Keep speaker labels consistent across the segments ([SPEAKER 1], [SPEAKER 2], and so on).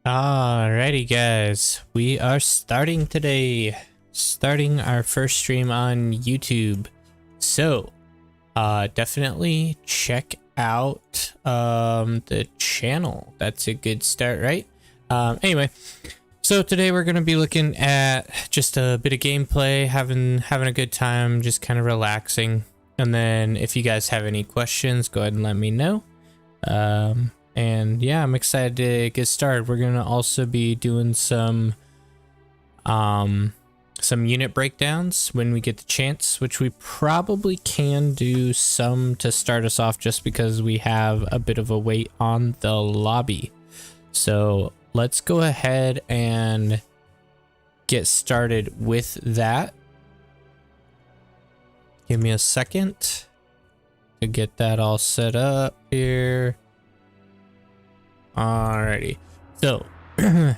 [SPEAKER 1] Alrighty guys, we are starting today, starting our first stream on YouTube. So, definitely check out the channel. That's a good start, right? Anyway, so today we're gonna be looking at just a bit of gameplay, having a good time, just kind of relaxing. And then if you guys have any questions, go ahead and let me know. And yeah, I'm excited to get started. We're gonna also be doing some unit breakdowns when we get the chance, which we probably can do some to start us off just because we have a bit of a wait on the lobby. So let's go ahead and get started with that. Give me a second to get that all set up here. Alrighty, so to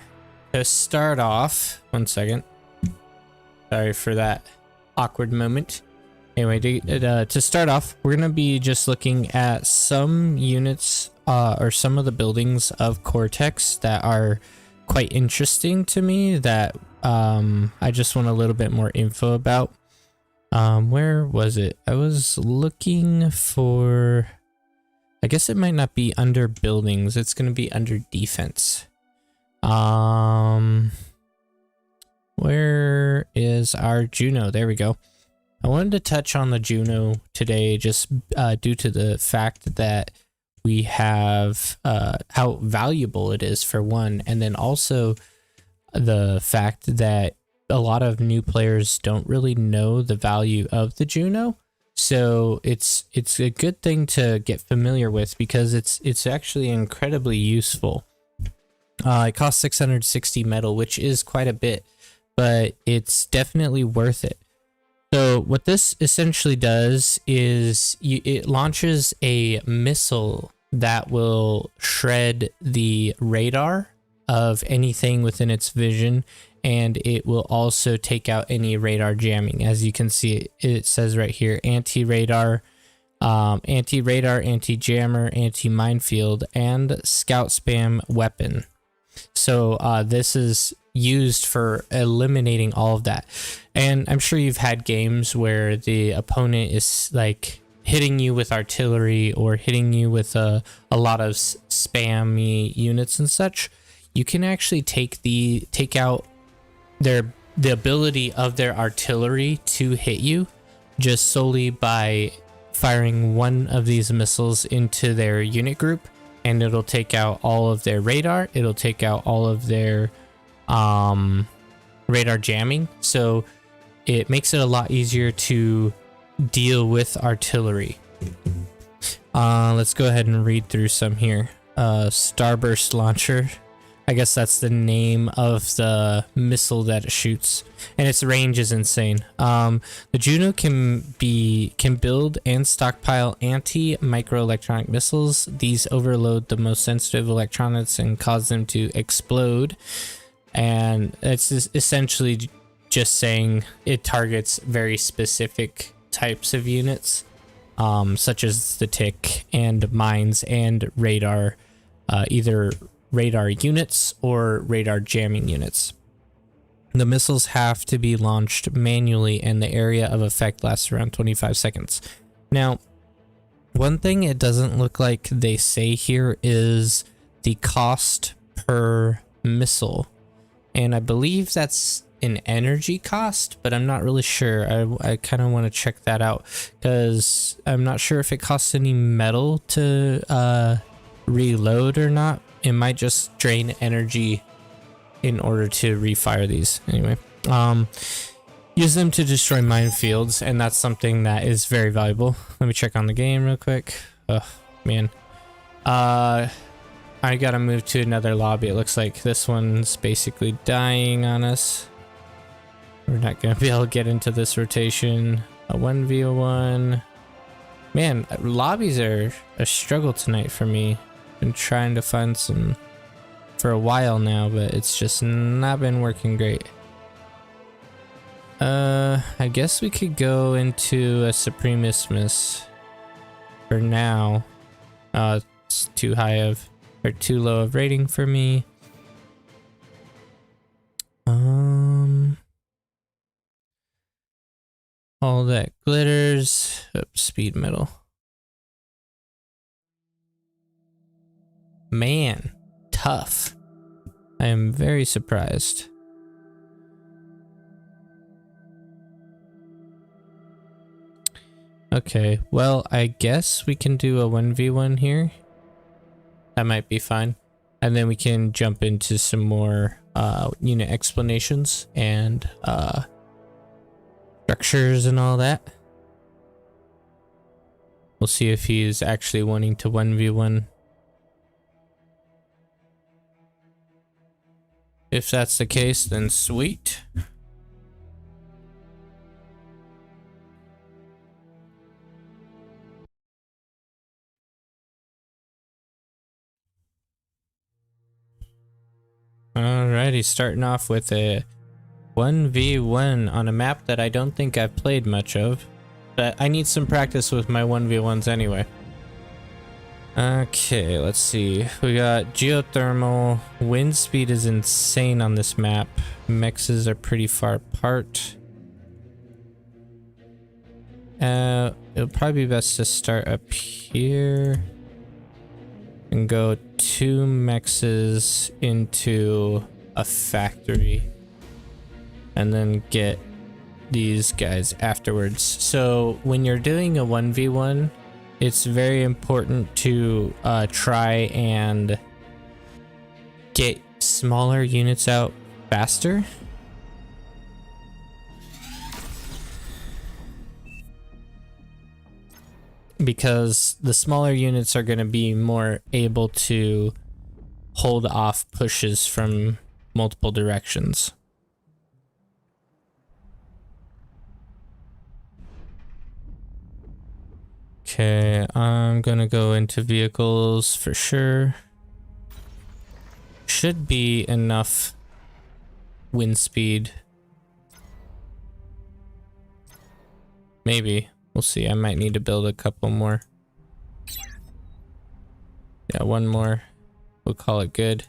[SPEAKER 1] start off, one second. Sorry for that awkward moment. Anyway, to start off, we're gonna be just looking at some units or some of the buildings of Cortex that are quite interesting to me that I just want a little bit more info about. Where was it? I was looking for... I guess it might not be under buildings. It's going to be under defense. Where is our Juno? There we go. I wanted to touch on the Juno today just due to the fact that we have how valuable it is for one, and then also the fact that a lot of new players don't really know the value of the Juno. So it's a good thing to get familiar with because it's actually incredibly useful. It costs 660 metal, which is quite a bit, but it's definitely worth it. So what this essentially does is it launches a missile that will shred the radar of anything within its vision, and it will also take out any radar jamming. As you can see, it says right here, anti-radar, anti-jammer, anti-minefield, and scout spam weapon. So this is used for eliminating all of that. And I'm sure you've had games where the opponent is like hitting you with artillery or hitting you with a lot of spammy units and such. You can actually take out the ability of their artillery to hit you just solely by firing one of these missiles into their unit group, and it'll take out all of their radar. It'll take out all of their radar jamming. So it makes it a lot easier to deal with artillery. Let's go ahead and read through some here. Starburst launcher. I guess that's the name of the missile that it shoots, and its range is insane. The Juno can build and stockpile anti-microelectronic missiles. These overload the most sensitive electronics and cause them to explode. And it's essentially just saying it targets very specific types of units, such as the tick and mines and radar, either radar units or radar jamming units. The missiles have to be launched manually, and the area of effect lasts around 25 seconds. Now, one thing it doesn't look like they say here is the cost per missile, and I believe that's an energy cost, but I'm not really sure. I kind of want to check that out because I'm not sure if it costs any metal to reload or not. It might just drain energy in order to refire these. Anyway, use them to destroy minefields, and that's something that is very valuable. Let me check on the game real quick. Oh man, I gotta move to another lobby. It looks like this one's basically dying on us. We're not gonna be able to get into this rotation. A 1v1. Man, lobbies are a struggle tonight for me. Been trying to find some for a while now, but it's just not been working great. I guess we could go into a Supremismus for now. It's too low of rating for me. All that glitters. Oops, speed metal. Man, tough. I am very surprised. Okay, well, I guess we can do a 1v1 here. That might be fine. And then we can jump into some more unit explanations and structures and all that. We'll see if he is actually wanting to 1v1. If that's the case, then sweet. Alrighty, starting off with a 1v1 on a map that I don't think I've played much of, but I need some practice with my 1v1s anyway. Okay, let's see. We got geothermal. Wind speed is insane on this map. Mexes are pretty far apart. It'll probably be best to start up here and go 2 mexes into a factory and then get these guys afterwards. So when you're doing a 1v1, it's very important to try and get smaller units out faster. Because the smaller units are going to be more able to hold off pushes from multiple directions. Okay, I'm gonna go into vehicles for sure. Should be enough wind speed. Maybe. We'll see. I might need to build a couple more. Yeah, one more. We'll call it good.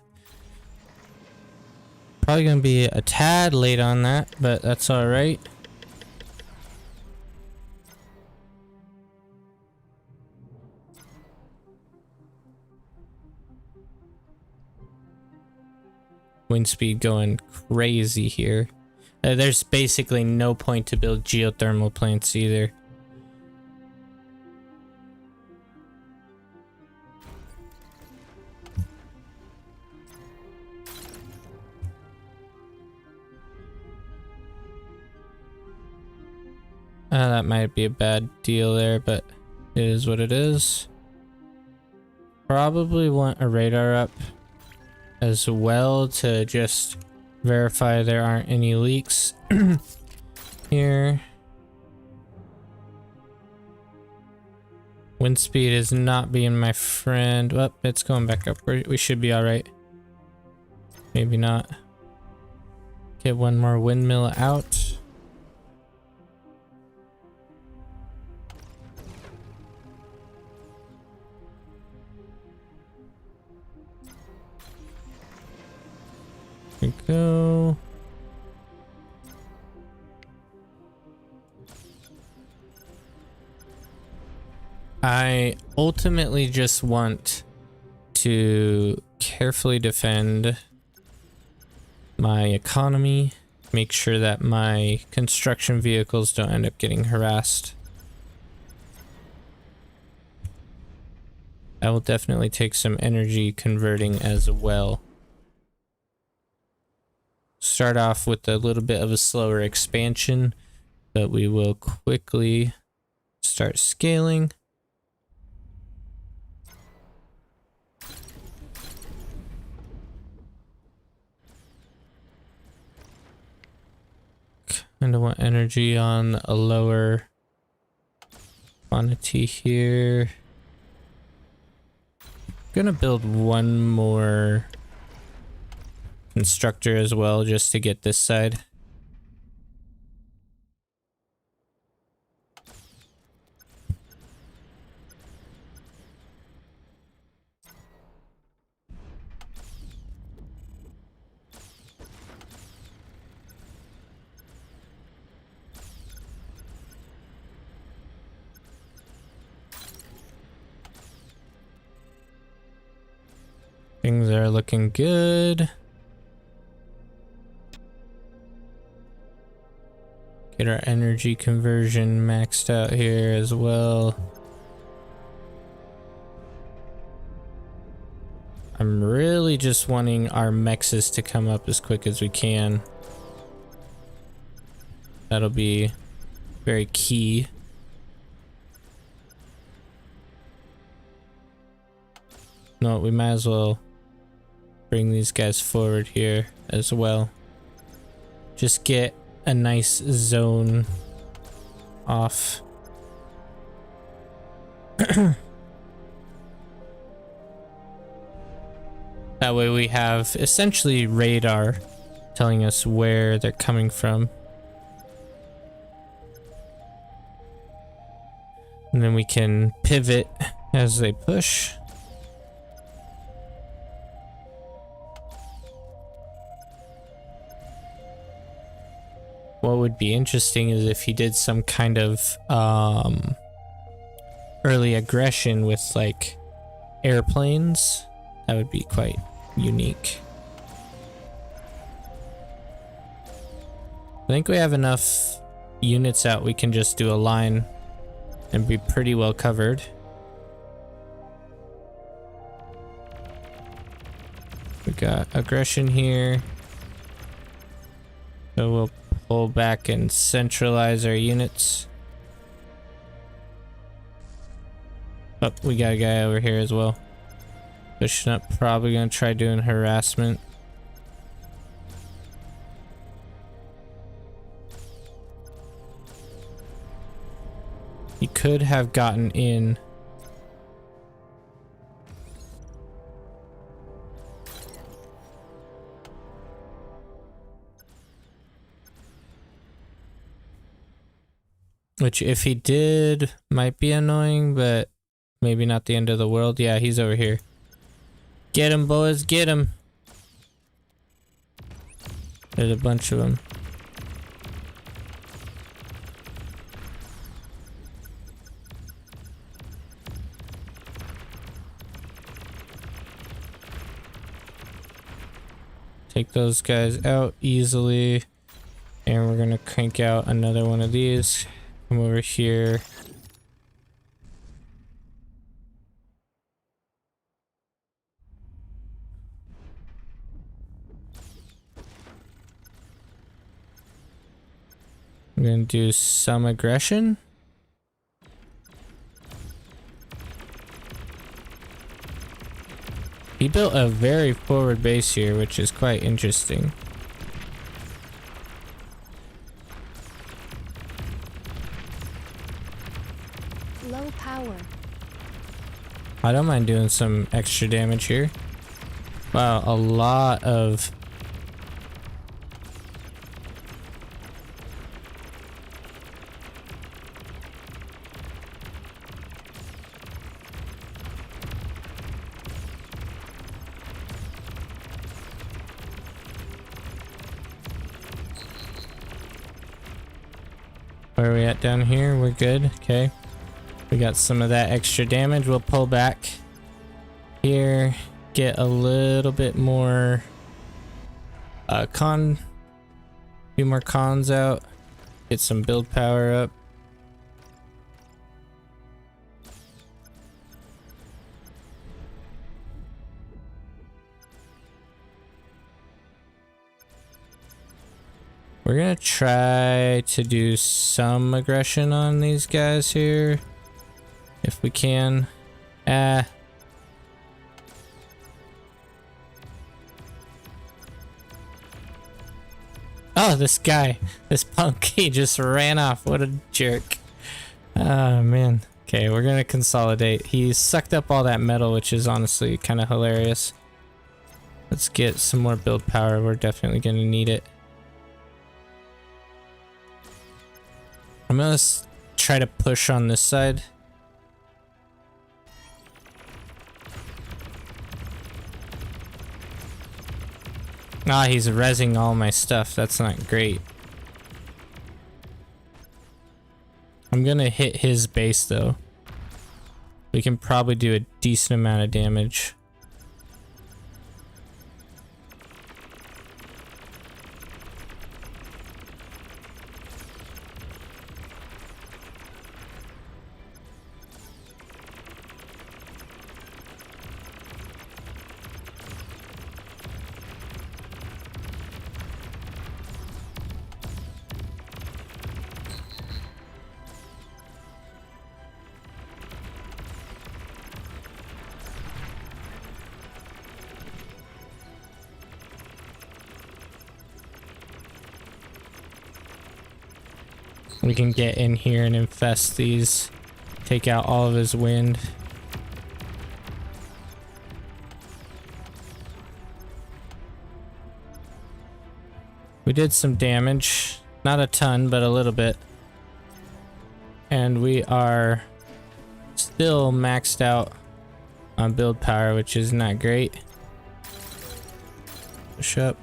[SPEAKER 1] Probably gonna be a tad late on that, but that's alright. Wind speed going crazy here. There's basically no point to build geothermal plants either. That might be a bad deal there, but it is what it is. Probably want a radar up as well to just verify there aren't any leaks here. Wind speed is not being my friend. Oh, it's going back up. We should be all right. Maybe not. Get one more windmill out. There we go. I ultimately just want to carefully defend my economy, make sure that my construction vehicles don't end up getting harassed. That will definitely take some energy converting as well. Start off with a little bit of a slower expansion, but we will quickly start scaling. Kind of want energy on a lower quantity here. Gonna build one more constructor as well, just to get this side. Things are looking good. Get our energy conversion maxed out here as well. I'm really just wanting our mexes to come up as quick as we can. That'll be very key. No, we might as well bring these guys forward here as well. Just get a nice zone off. That way we have essentially radar telling us where they're coming from. And then we can pivot as they push. What would be interesting is if he did some kind of early aggression with like airplanes. That would be quite unique. I think we have enough units out. We can just do a line and be pretty well covered. We got aggression here. So we'll pull back and centralize our units. Oh, we got a guy over here as well. Pushing up, probably gonna try doing harassment. He could have gotten in. Which, if he did, might be annoying, but maybe not the end of the world. Yeah, he's over here. Get him, boys, get him. There's a bunch of them. Take those guys out easily. And we're gonna crank out another one of these. Come over here. I'm gonna do some aggression. He built a very forward base here, which is quite interesting.
[SPEAKER 2] Low power.
[SPEAKER 1] I don't mind doing some extra damage here. Wow, a lot of... Where are we at down here? We're good. Okay. We got some of that extra damage. We'll pull back here. Get a little bit more few more cons out. Get some build power up. We're gonna try to do some aggression on these guys here, if we can. Oh, this guy, this punk, he just ran off. What a jerk. Oh, man. Okay, we're gonna consolidate. He sucked up all that metal, which is honestly kind of hilarious. Let's get some more build power. We're definitely gonna need it. I'm gonna try to push on this side. Ah, he's rezzing all my stuff. That's not great. I'm gonna hit his base though. We can probably do a decent amount of damage. We can get in here and infest these. Take out all of his wind. We did some damage. Not a ton, but a little bit. And we are still maxed out on build power, which is not great. Push up.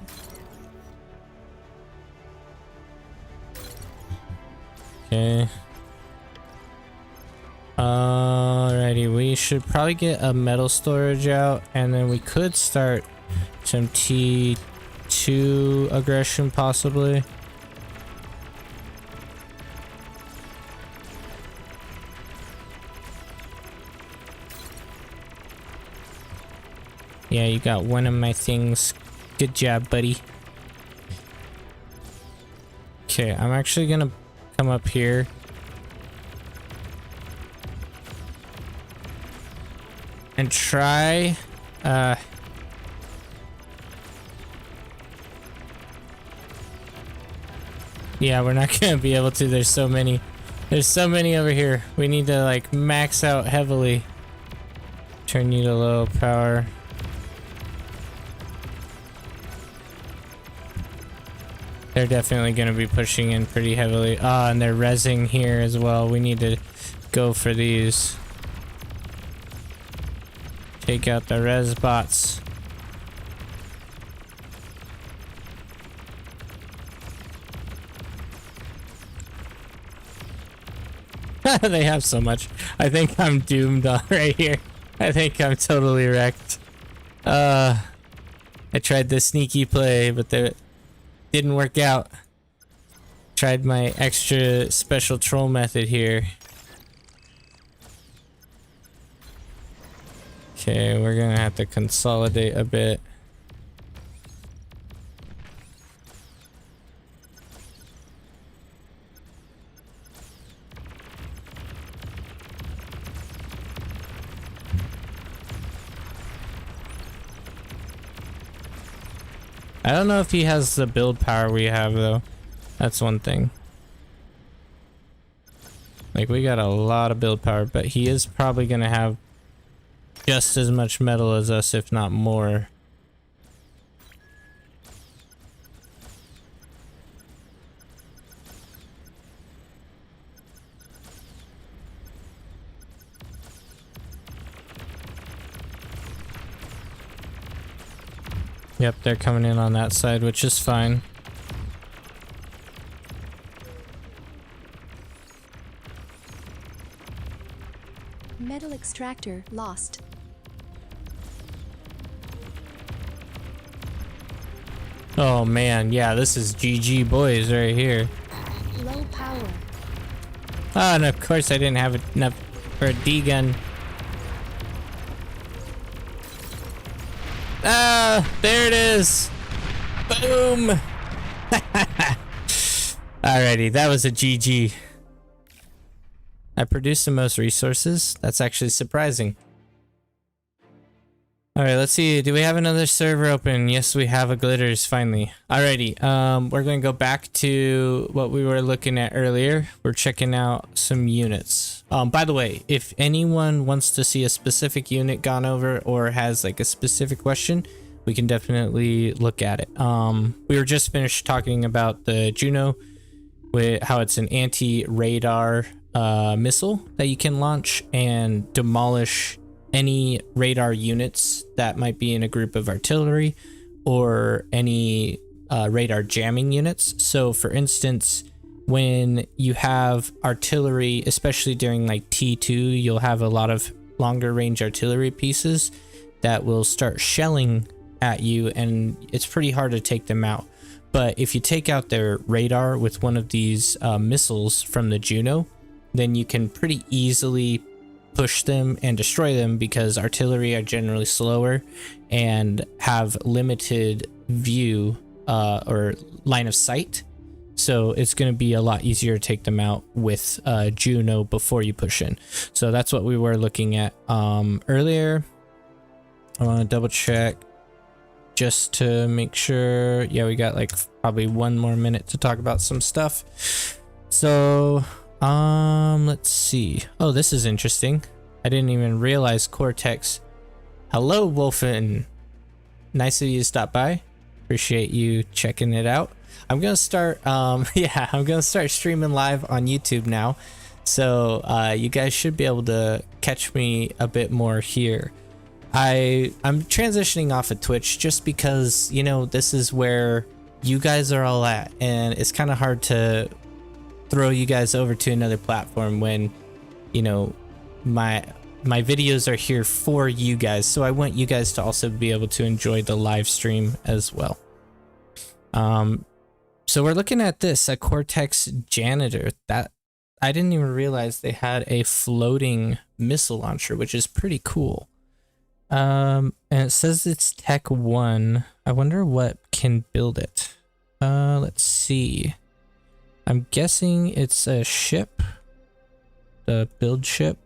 [SPEAKER 1] Okay. Alrighty, we should probably get a metal storage out, and then we could start some T2 aggression possibly. Yeah, you got one of my things. Good job, buddy. Okay, I'm actually gonna come up here. And try, yeah, we're not gonna be able to. There's so many over here. We need to like max out heavily. Turn you to low power. They're definitely going to be pushing in pretty heavily. Ah, and they're rezzing here as well. We need to go for these. Take out the res bots. They have so much. I think I'm doomed right here. I think I'm totally wrecked. I tried the sneaky play, but the didn't work out. Tried my extra special troll method here. Okay, we're gonna have to consolidate a bit. I don't know if he has the build power we have though. That's one thing. Like we got a lot of build power, but he is probably gonna have just as much metal as us, if not more. Yep, they're coming in on that side, which is fine.
[SPEAKER 2] Metal extractor lost.
[SPEAKER 1] Oh man, yeah, this is GG boys right here.
[SPEAKER 2] Low power.
[SPEAKER 1] Oh, and of course I didn't have enough for a D-gun. Ah, there it is. Boom. Alrighty, that was a GG. I produced the most resources. That's actually surprising. Alright, let's see. Do we have another server open? Yes, we have a Glitters finally. Alrighty, we're gonna go back to what we were looking at earlier. We're checking out some units. By the way, if anyone wants to see a specific unit gone over or has like a specific question, we can definitely look at it. We were just finished talking about the Juno, with how it's an anti-radar missile that you can launch and demolish any radar units that might be in a group of artillery or any radar jamming units. So for instance, when you have artillery, especially during like T2, you'll have a lot of longer range artillery pieces that will start shelling at you, and it's pretty hard to take them out. But if you take out their radar with one of these missiles from the Juno, then you can pretty easily push them and destroy them, because artillery are generally slower and have limited view or line of sight. So it's going to be a lot easier to take them out with Juno before you push in. So that's what we were looking at earlier. I want to double check just to make sure. Yeah, we got like probably one more minute to talk about some stuff. So, let's see. Oh, this is interesting. I didn't even realize Cortex. Hello, Wolfen. Nice of you to stop by. Appreciate you checking it out. I'm gonna start, yeah, I'm gonna start streaming live on YouTube now. So, you guys should be able to catch me a bit more here. I'm transitioning off of Twitch just because, you know, this is where you guys are all at, and it's kind of hard to throw you guys over to another platform when, you know, my videos are here for you guys. So I want you guys to also be able to enjoy the live stream as well. So we're looking at this, a Cortex Janitor. That I didn't even realize they had a floating missile launcher, which is pretty cool. And it says it's Tech 1. I wonder what can build it. Let's see. I'm guessing it's a ship. The build ship.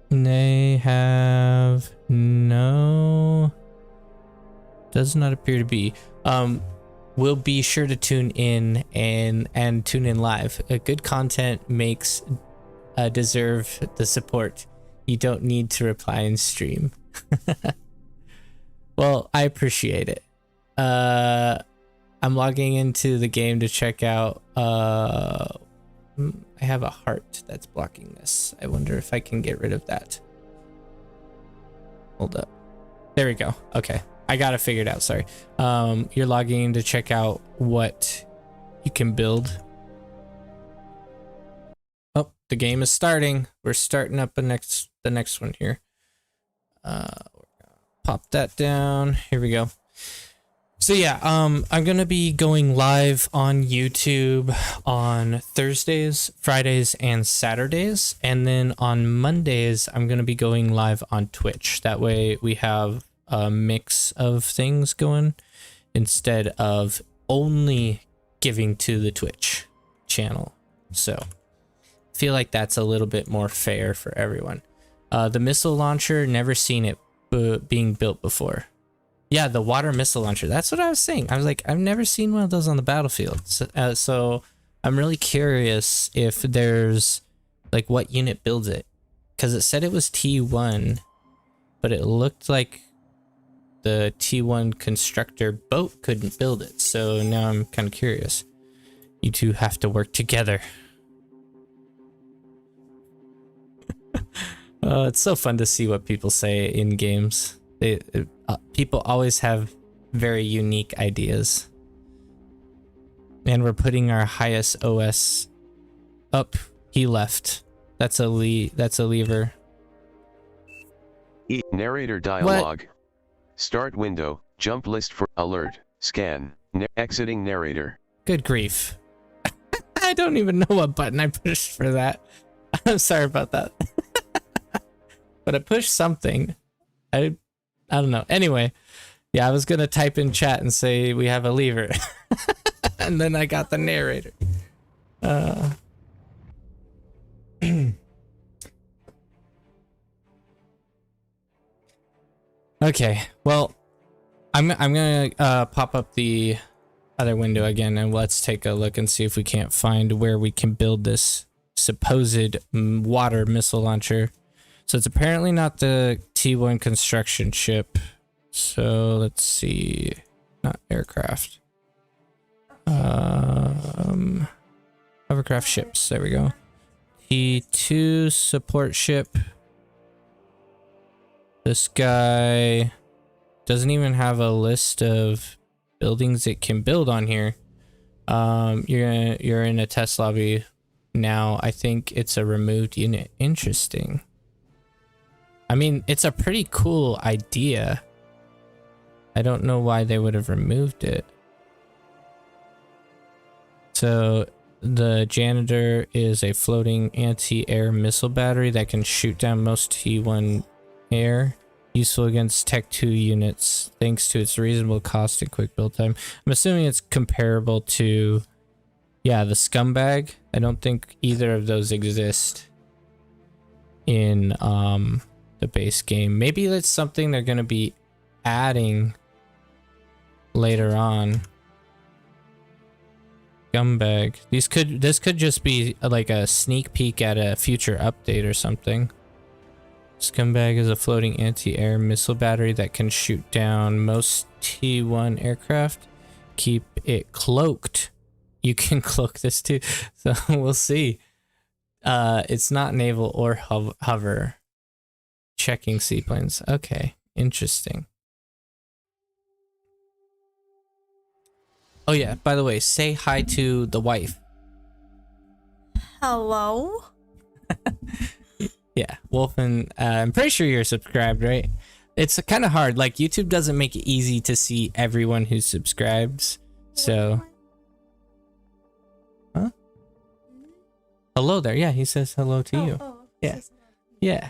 [SPEAKER 1] They have no... Does not appear to be. We'll be sure to tune in and tune in live. Good content makes deserve the support. You don't need to reply and stream. Well, I appreciate it. I'm logging into the game to check out. I have a heart that's blocking this. I wonder if I can get rid of that. Hold up. There we go. Okay. I got it figured out. Sorry. You're logging in to check out what you can build. Oh, the game is starting. We're starting up the next one here. Pop that down. Here we go. So yeah, I'm gonna be going live on YouTube on Thursdays, Fridays, and Saturdays, and then on Mondays I'm gonna be going live on Twitch. That way we have a mix of things going instead of only giving to the Twitch channel. So I feel like that's a little bit more fair for everyone. The missile launcher, never seen it being built before. Yeah, the water missile launcher. That's what I was saying. I was like, I've never seen one of those on the battlefield. So I'm really curious if there's like what unit builds it, because it said it was T1, but it looked like the T1 constructor boat couldn't build it. So now I'm kind of curious. You two have to work together. It's so fun to see what people say in games. People always have very unique ideas. And we're putting our highest OS up. He left. That's a lever.
[SPEAKER 3] Narrator dialogue. What? Start window. Jump list for alert. Scan. Exiting narrator.
[SPEAKER 1] Good grief. I don't even know what button I pushed for that. I'm sorry about that. But I pushed something. I don't know. Anyway, yeah, I was gonna type in chat and say we have a lever. And then I got the narrator. Okay, well, I'm gonna pop up the other window again, and let's take a look and see if we can't find where we can build this supposed water missile launcher. So it's apparently not the T1 construction ship. So let's see. Not aircraft. Hovercraft ships. There we go. T2 support ship. This guy doesn't even have a list of buildings it can build on here. You're in a test lobby now. I think it's a removed unit. Interesting. I mean, it's a pretty cool idea. I don't know why they would have removed it. So the Janitor is a floating anti-air missile battery that can shoot down most T1 air. Useful against Tech 2 units thanks to its reasonable cost and quick build time. I'm assuming it's comparable to, yeah, the Scumbag. I don't think either of those exist in the base game. Maybe that's something they're going to be adding later on. Scumbag. This could just be like a sneak peek at a future update or something. Scumbag is a floating anti-air missile battery that can shoot down most T1 aircraft. Keep it cloaked. You can cloak this too, so we'll see. It's not naval or hover. Checking seaplanes. Okay, interesting. Oh yeah, by the way, say hi to the wife.
[SPEAKER 4] Hello?
[SPEAKER 1] Yeah, Wolfen, I'm pretty sure you're subscribed, right? It's kind of hard. Like, YouTube doesn't make it easy to see everyone who subscribes. So... Huh? Hello there. Yeah, he says hello to you. Yeah. Yeah.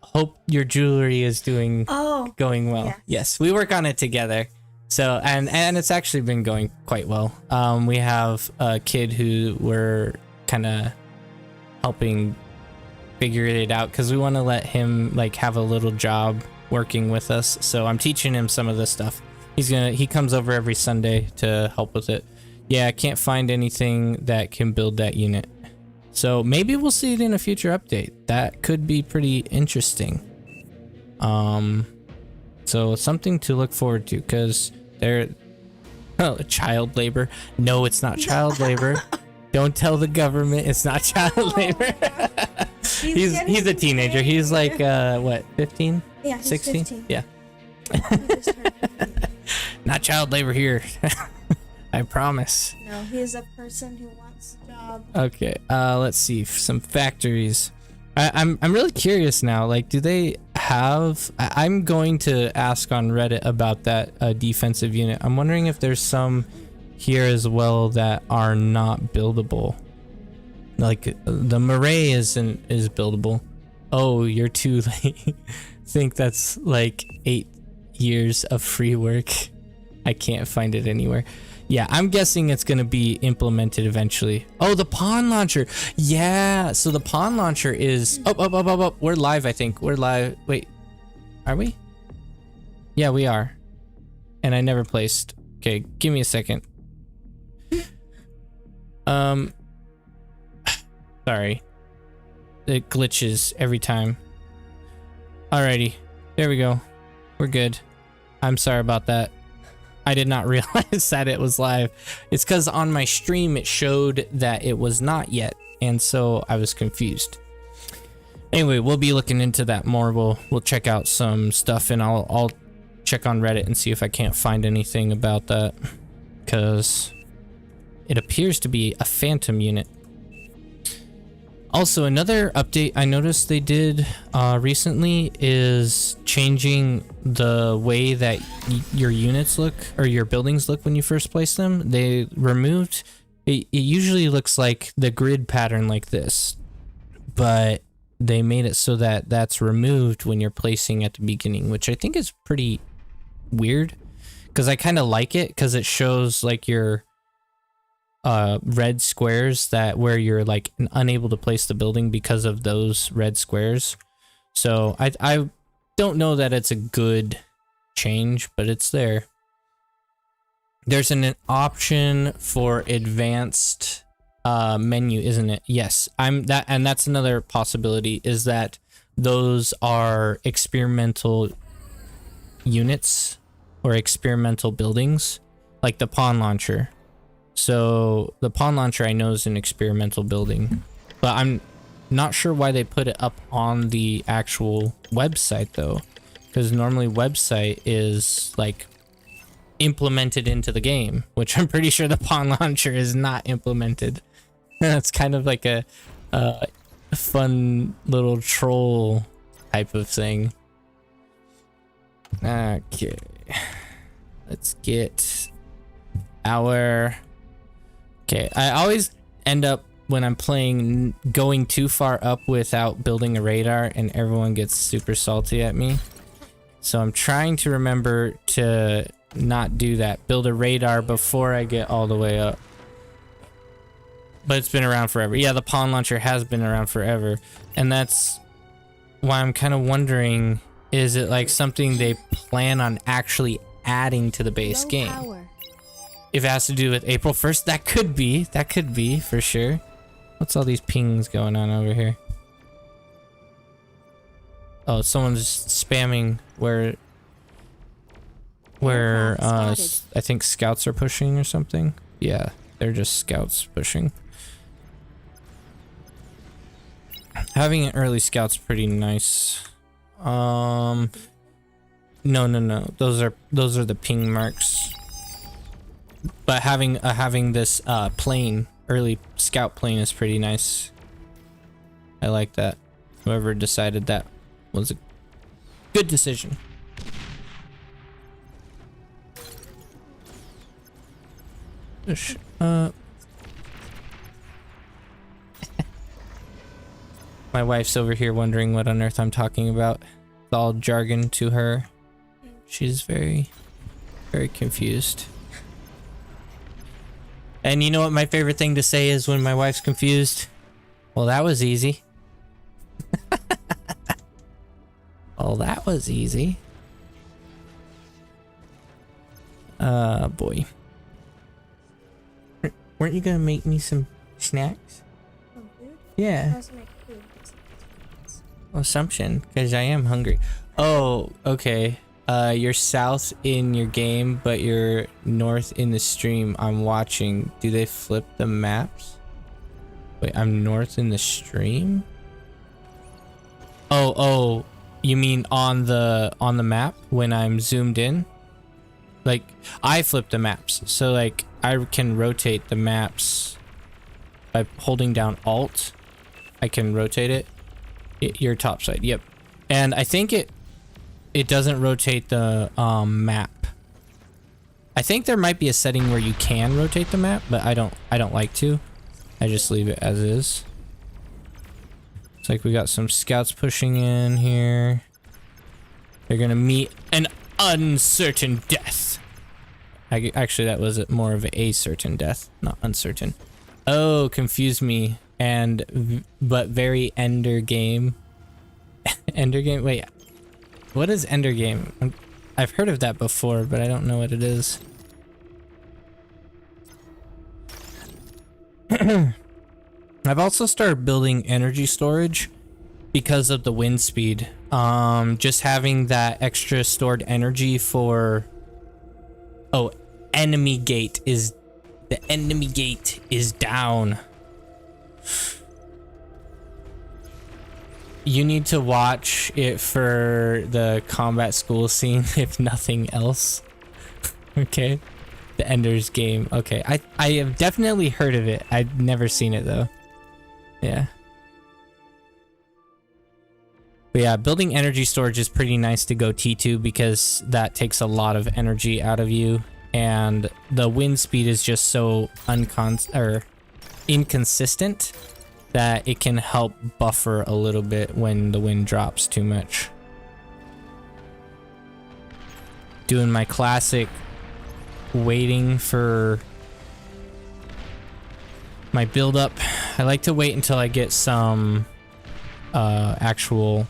[SPEAKER 1] Hope your jewelry is going well. Yes, we work on it together. So, and it's actually been going quite well. We have a kid who we're kind of helping figure it out because we want to let him like have a little job working with us. So I'm teaching him some of this stuff. He comes over every Sunday to help with it. Yeah, I can't find anything that can build that unit. So maybe we'll see it in a future update. That could be pretty interesting. So something to look forward to because child labor. No, it's not child labor. Don't tell the government it's not child labor. He's a teenager. He's like what, 15?
[SPEAKER 4] Yeah, he's
[SPEAKER 1] 16?
[SPEAKER 4] 15.
[SPEAKER 1] Yeah.
[SPEAKER 4] He just turned 15.
[SPEAKER 1] Not child labor here. I promise.
[SPEAKER 4] No, he is a person who wants a job.
[SPEAKER 1] Okay, let's see some factories. I'm really curious now. Like, do they have? I'm going to ask on Reddit about that defensive unit. I'm wondering if there's some here as well that are not buildable. Like the Murray is buildable. Oh, you're too late. Think that's like 8 years of free work. I can't find it anywhere. Yeah, I'm guessing it's going to be implemented eventually. Oh, the pawn launcher. Yeah, so the pawn launcher is... Oh. We're live, I think. We're live. Wait, are we? Yeah, we are. And I never placed. Okay, give me a second. Sorry. It glitches every time. Alrighty, there we go. We're good. I'm sorry about that. I did not realize that it was live. It's because on my stream it showed that it was not yet, and so I was confused. Anyway, we'll be looking into that more. We'll check out some stuff, and I'll check on Reddit and see if I can't find anything about that, because it appears to be a phantom unit. Also, another update I noticed they did recently is changing the way that your units look or your buildings look when you first place them. They removed it. It usually looks like the grid pattern like this, but they made it so that that's removed when you're placing at the beginning, which I think is pretty weird because I kind of like it because it shows like your red squares that where you're like unable to place the building because of those red squares. So I don't know that it's a good change, but it's there. There's an option for advanced menu, isn't it? Yes, and that's another possibility, is that those are experimental units or experimental buildings, like the pawn launcher. So the pawn launcher I know is an experimental building, but I'm not sure why they put it up on the actual website though, because normally website is like implemented into the game, which I'm pretty sure the pawn launcher is not implemented. That's kind of like a fun little troll type of thing. Okay, let's get our... Okay, I always end up, when I'm playing, going too far up without building a radar, and everyone gets super salty at me. So I'm trying to remember to not do that. Build a radar before I get all the way up. But it's been around forever. Yeah, the pawn launcher has been around forever. And that's why I'm kind of wondering, is it like something they plan on actually adding to the base
[SPEAKER 2] Low
[SPEAKER 1] game?
[SPEAKER 2] power.
[SPEAKER 1] If it has to do with April 1st, that could be. That could be for sure. What's all these pings going on over here? Oh, someone's spamming where
[SPEAKER 2] Aircraft spotted.
[SPEAKER 1] I think scouts are pushing or something. Yeah, they're just scouts pushing. Having an early scout's pretty nice. No. Those are the ping marks. But having this plane, early scout plane, is pretty nice. I like that. Whoever decided that was a good decision. My wife's over here wondering what on earth I'm talking about. It's all jargon to her. She's very, very confused. And you know what my favorite thing to say is when my wife's confused? Well, that was easy. Well, that was easy. Boy. Weren't you gonna make me some snacks?
[SPEAKER 4] Oh, food?
[SPEAKER 1] Yeah.
[SPEAKER 4] I also make food.
[SPEAKER 1] Assumption, because I am hungry. Oh, okay. You're south in your game, but you're north in the stream I'm watching. Do they flip the maps? Wait, I'm north in the stream? Oh, you mean on the map when I'm zoomed in? Like, I flip the maps, so like I can rotate the maps by holding down Alt. I can rotate it. Your top side, yep. And I think it doesn't rotate the map. I think there might be a setting where you can rotate the map, but I don't like to. I just leave it as is. It's like we got some scouts pushing in here. They're gonna meet an uncertain death. Actually, that was more of a certain death, not uncertain. Oh, confused me. But very Ender game. Ender game? Wait, what is Ender game? I've heard of that before, but I don't know what it is. I've also started building energy storage because of the wind speed. Just having that extra stored energy for... Oh, enemy gate is... The enemy gate is down. You need to watch it for the combat school scene, if nothing else. Okay. The Ender's game. Okay. I have definitely heard of it. I've never seen it though. Yeah. But yeah, building energy storage is pretty nice to go T2 because that takes a lot of energy out of you. And the wind speed is just so inconsistent that it can help buffer a little bit when the wind drops too much. Doing my classic waiting for my build up. I like to wait until I get some actual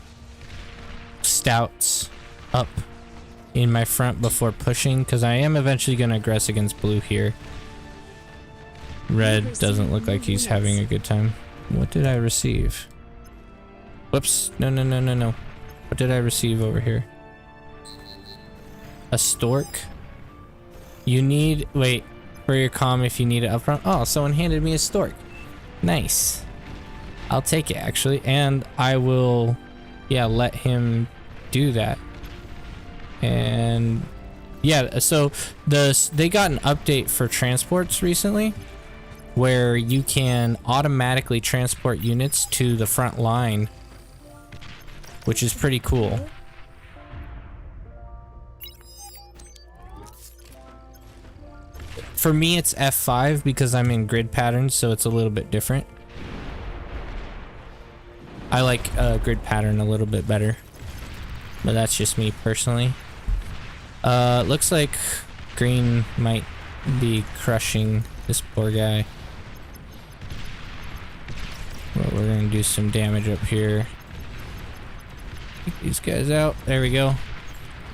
[SPEAKER 1] stouts up in my front before pushing, because I am eventually going to aggress against blue here. Red doesn't look like he's having a good time. What did I receive? Whoops. No. What did I receive over here? A stork? You need... Wait. For your comm if you need it up front. Oh, someone handed me a stork. Nice. I'll take it, actually. And I will... Yeah, let him do that. And... Yeah, so they got an update for transports recently, where you can automatically transport units to the front line, which is pretty cool. For me, it's F5 because I'm in grid patterns, so it's a little bit different. I like grid pattern a little bit better, but that's just me personally. Looks like green might be crushing this poor guy. Well, we're gonna do some damage up here. Take these guys out. There we go.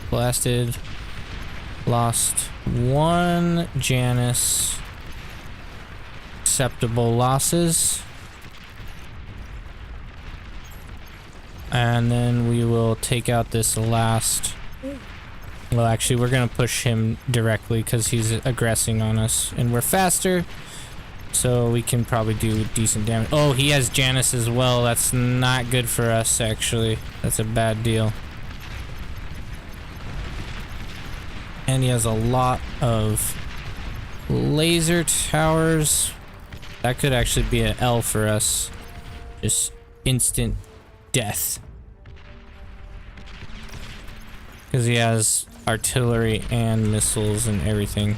[SPEAKER 1] Blasted. Lost one Janus. Acceptable losses. And then we will take out this last. Well, actually, we're going to push him directly because he's aggressing on us. And we're faster. So we can probably do decent damage. Oh, he has Janus as well. That's not good for us, actually. That's a bad deal. And he has a lot of laser towers. That could actually be an L for us. Just instant death. Because he has artillery and missiles and everything.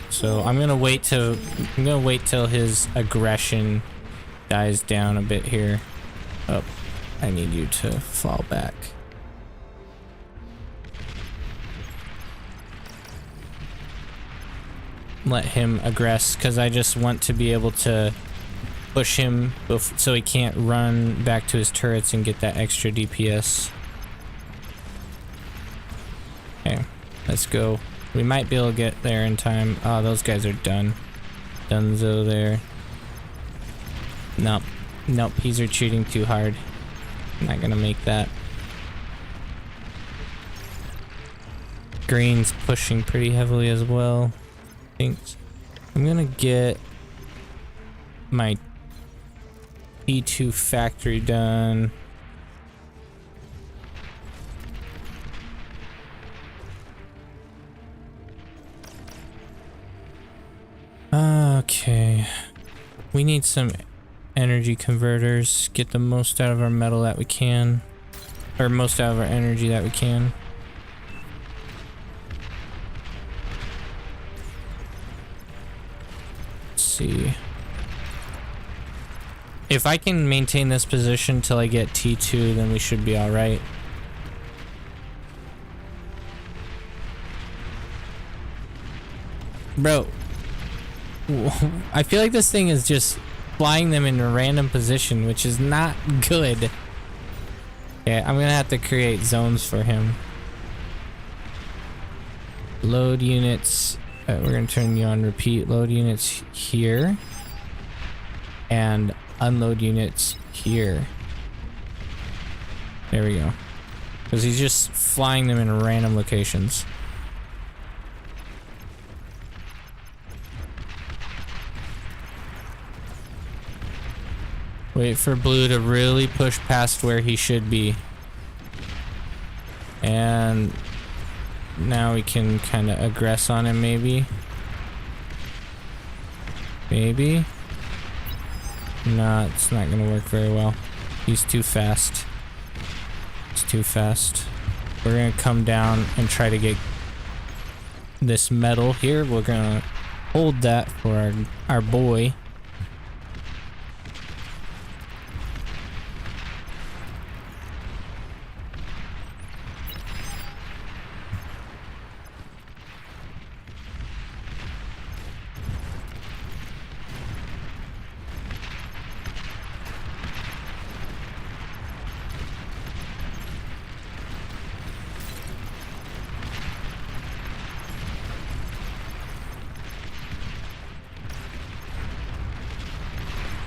[SPEAKER 1] So I'm gonna wait till his aggression dies down a bit here. Oh, I need you to fall back. Let him aggress, because I just want to be able to push him so he can't run back to his turrets and get that extra DPS. Okay, let's go. We might be able to get there in time. Oh, those guys are done. Dunzo there. Nope. Nope, he's retreating too hard. I'm not gonna make that. Green's pushing pretty heavily as well. I think I'm gonna get my T2 factory done. Okay, we need some energy converters. Get the most out of our metal that we can, or most out of our energy that we can. Let's see. If I can maintain this position till I get T2, then we should be all right. Bro, I feel like this thing is just flying them in a random position, which is not good. Okay, I'm gonna have to create zones for him. Load units. We're gonna turn you on repeat. Load units here. And unload units here. There we go. Because he's just flying them in random locations. Wait for blue to really push past where he should be. And now we can kind of aggress on him, maybe. Maybe. No, it's not gonna work very well. He's too fast. It's too fast. We're gonna come down and try to get this metal here. We're gonna hold that for our boy.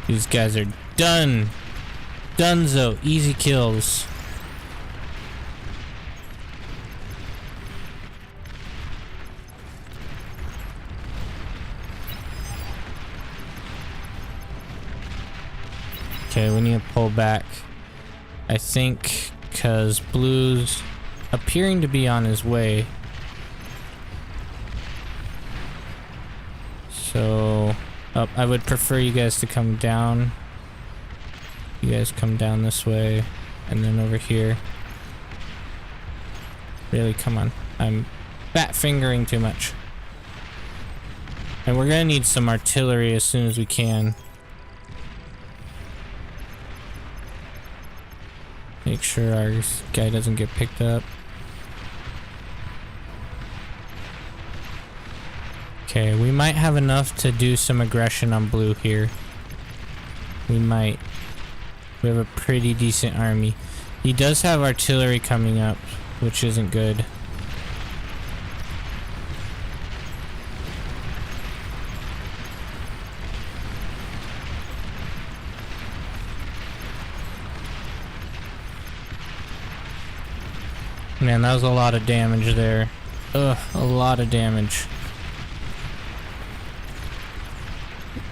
[SPEAKER 1] These guys are done. Dunzo. Easy kills. Okay, we need to pull back. I think because blue's appearing to be on his way. So... oh, I would prefer you guys to come down. You guys come down this way, and then over here. Really, come on. I'm fat fingering too much. And we're gonna need some artillery as soon as we can. Make sure our guy doesn't get picked up. Okay, we might have enough to do some aggression on blue here. We might. We have a pretty decent army. He does have artillery coming up, which isn't good. Man, that was a lot of damage there. Ugh, a lot of damage.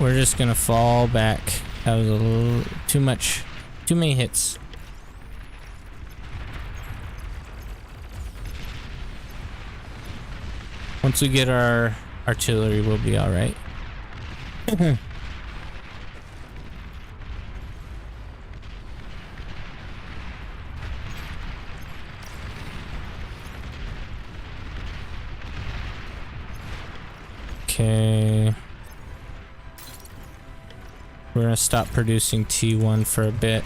[SPEAKER 1] We're just gonna fall back. That was a little too much. Too many hits. Once we get our artillery, we'll be alright. Okay. We're gonna stop producing T1 for a bit.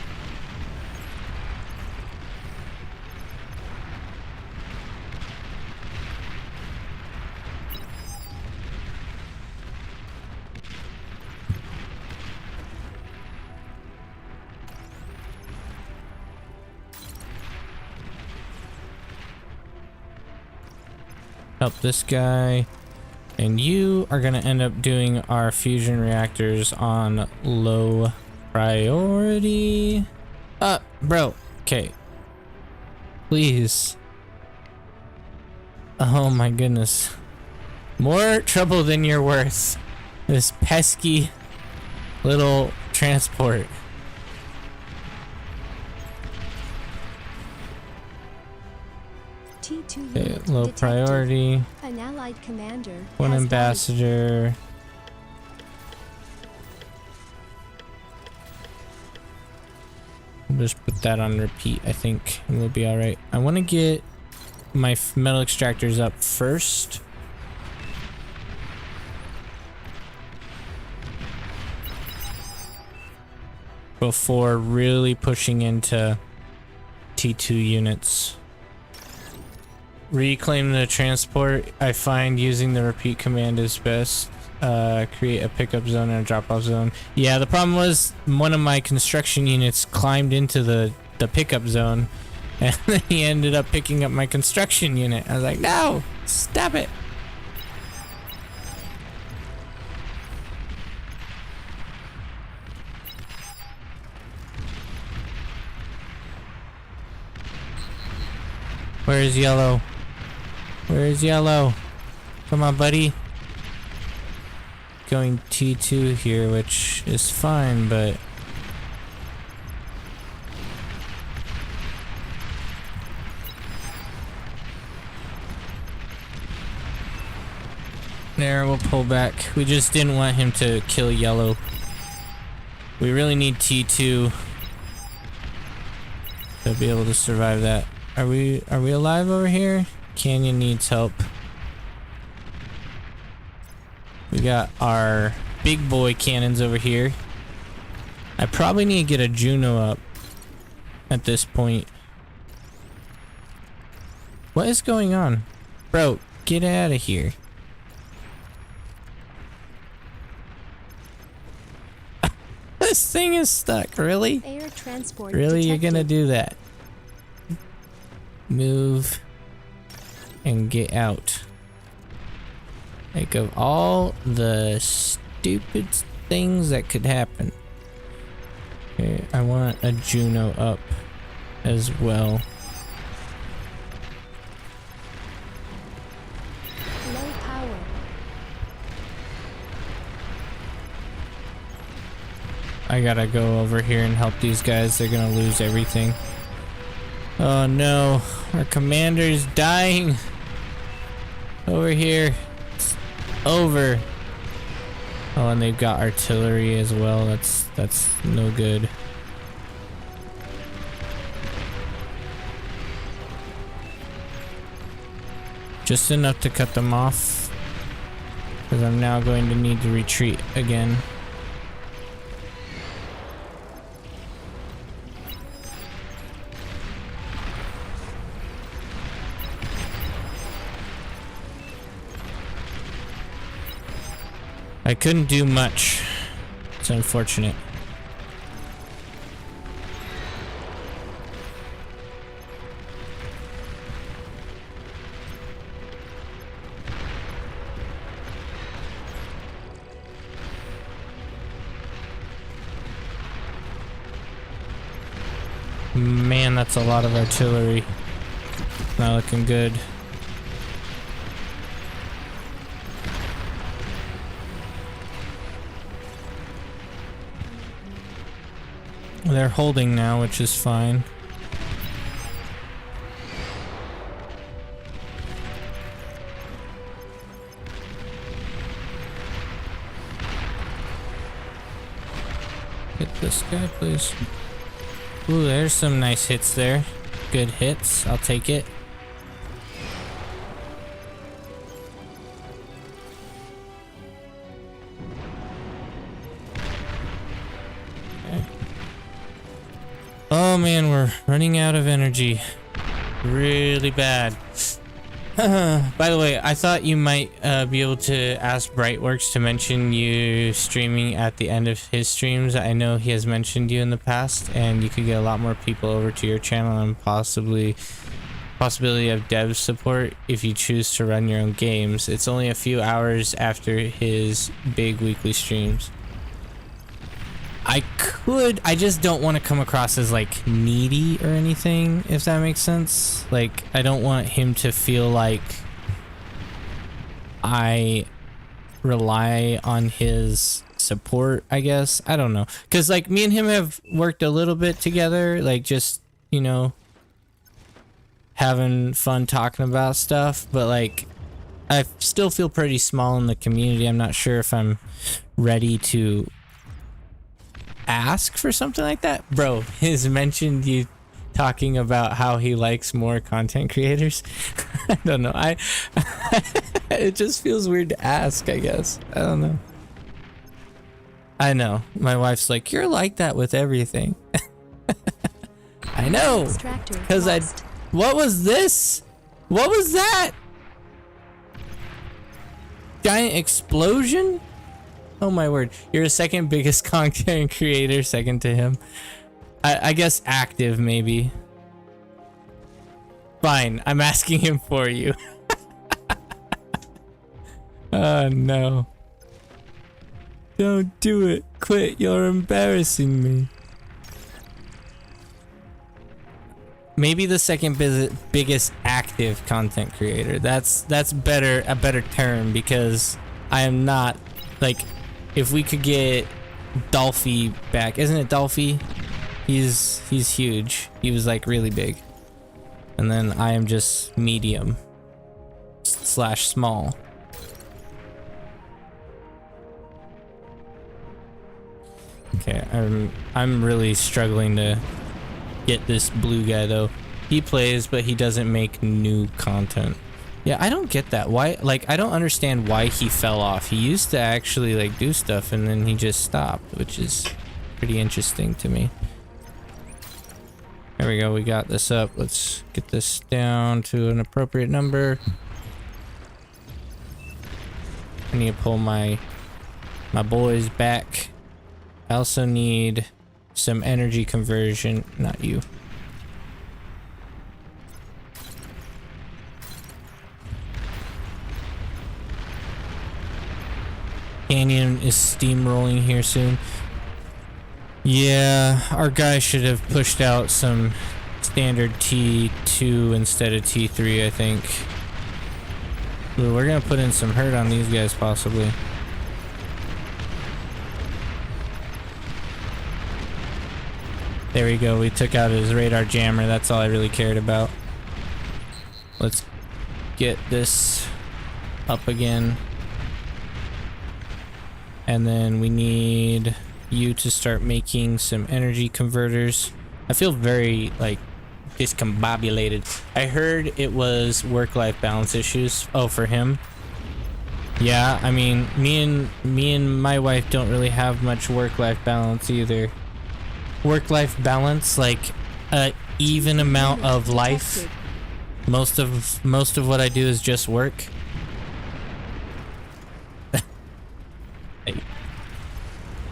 [SPEAKER 1] Help this guy. And you are gonna end up doing our fusion reactors on low priority. Bro. Okay. Please. Oh my goodness. More trouble than you're worth. This pesky little transport.
[SPEAKER 2] T2
[SPEAKER 1] Okay,
[SPEAKER 2] unit
[SPEAKER 1] low
[SPEAKER 2] detected.
[SPEAKER 1] priority.
[SPEAKER 2] An allied commander.
[SPEAKER 1] One
[SPEAKER 2] has
[SPEAKER 1] ambassador. We'll just put that on repeat, I think, and we'll be alright. I want to get my metal extractors up first. Before really pushing into T2 units. Reclaim the transport. I find using the repeat command is best. Create a pickup zone and a drop-off zone. Yeah, the problem was one of my construction units climbed into the pickup zone, and then he ended up picking up my construction unit. I was like, no, stop it. Where is yellow? Where is yellow? Come on, buddy. Going T2 here, which is fine, but there, we'll pull back. We just didn't want him to kill yellow. We really need T2 to be able to survive that. Are we alive over here? Canyon needs help. We got our big boy cannons over here. I probably need to get a Juno up at this point. What is going on? Bro, get out of here. This thing is stuck, really?
[SPEAKER 2] Air transport
[SPEAKER 1] Really,
[SPEAKER 2] detected.
[SPEAKER 1] you're gonna do that? Move and get out. Like, of all the stupid things that could happen. Okay, I want a Juno up as well.
[SPEAKER 2] Low power.
[SPEAKER 1] I gotta go over here and help these guys. They're gonna lose everything. Oh no, our commander's dying. Over here. It's over. Oh, and they've got artillery as well. That's no good. Just enough to cut them off, because I'm now going to need to retreat again. I couldn't do much. It's unfortunate. Man, that's a lot of artillery. not looking good. They're holding now, which is fine. Hit this guy, please. Ooh, there's some nice hits there. Good hits. I'll take it. Okay. Oh man, we're running out of energy. Really bad. By the way, I thought you might be able to ask Brightworks to mention you streaming at the end of his streams. I know he has mentioned you in the past, and you could get a lot more people over to your channel and possibility of dev support if you choose to run your own games. It's only a few hours after his big weekly streams. I just don't want to come across as like needy or anything, if that makes sense. Like, I don't want him to feel like I rely on his support, I guess. I don't know. Because like me and him have worked a little bit together, like just, you know, having fun talking about stuff, but like I still feel pretty small in the community. I'm not sure if I'm ready to ask for something like that. Bro, he's mentioned you talking about how he likes more content creators. I don't know. It just feels weird to ask, I guess. I don't know. I know. My wife's like, you're like that with everything. I know.
[SPEAKER 2] Extractor
[SPEAKER 1] Because
[SPEAKER 2] lost.
[SPEAKER 1] What was this? What was that? Giant explosion? Oh my word. You're the second biggest content creator, second to him. I guess active, maybe. Fine, I'm asking him for you. Oh no. Don't do it. Quit, you're embarrassing me. Maybe the second biggest active content creator. That's better, a better term, because I am not, like, if we could get Dolphy back, isn't it Dolphy? He's huge. He was like really big. And then I am just medium / small. Okay, I'm really struggling to get this blue guy though. He plays, but he doesn't make new content. Yeah, I don't get that. Why? Like, I don't understand why he fell off. He used to actually like do stuff, and then he just stopped, which is pretty interesting to me. There we go. We got this up. Let's get this down to an appropriate number. I need to pull my boys back. I also need some energy conversion. Not you. Canyon is steamrolling here soon. Yeah, our guy should have pushed out some standard T2 instead of T3, I think. Ooh, we're gonna put in some hurt on these guys, possibly. There we go, we took out his radar jammer. That's all I really cared about. Let's get this up again. And then we need you to start making some energy converters. I feel very like discombobulated. I heard it was work-life balance issues. Oh, for him. Yeah, I mean, me and my wife don't really have much work-life balance either. Work-life balance, like a even amount of life. Most of what I do is just work.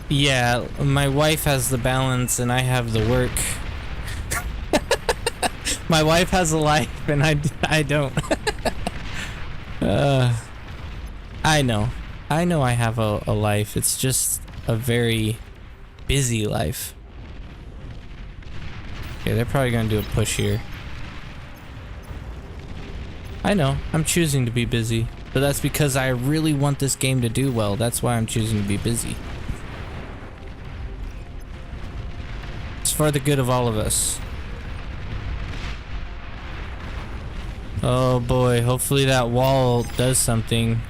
[SPEAKER 1] Yeah, my wife has the balance and I have the work. My wife has a life and I don't. I know I have a life. It's just a very busy life. Okay, they're probably gonna do a push here. I know, I'm choosing to be busy, but that's because I really want this game to do well. That's why I'm choosing to be busy. It's for the good of all of us. Oh boy, hopefully that wall does something.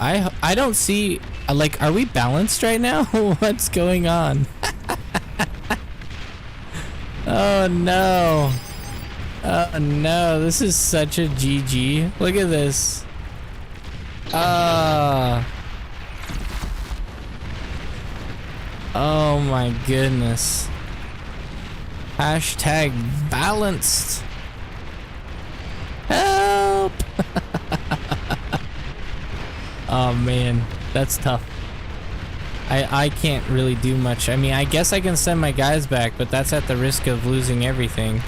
[SPEAKER 1] I don't see, like, are we balanced right now? What's going on? Oh no. Oh no, this is such a GG. Look at this. Ah. Oh my goodness. Hashtag balanced. Help. Oh man, that's tough. I can't really do much. I mean, I guess I can send my guys back, but that's at the risk of losing everything.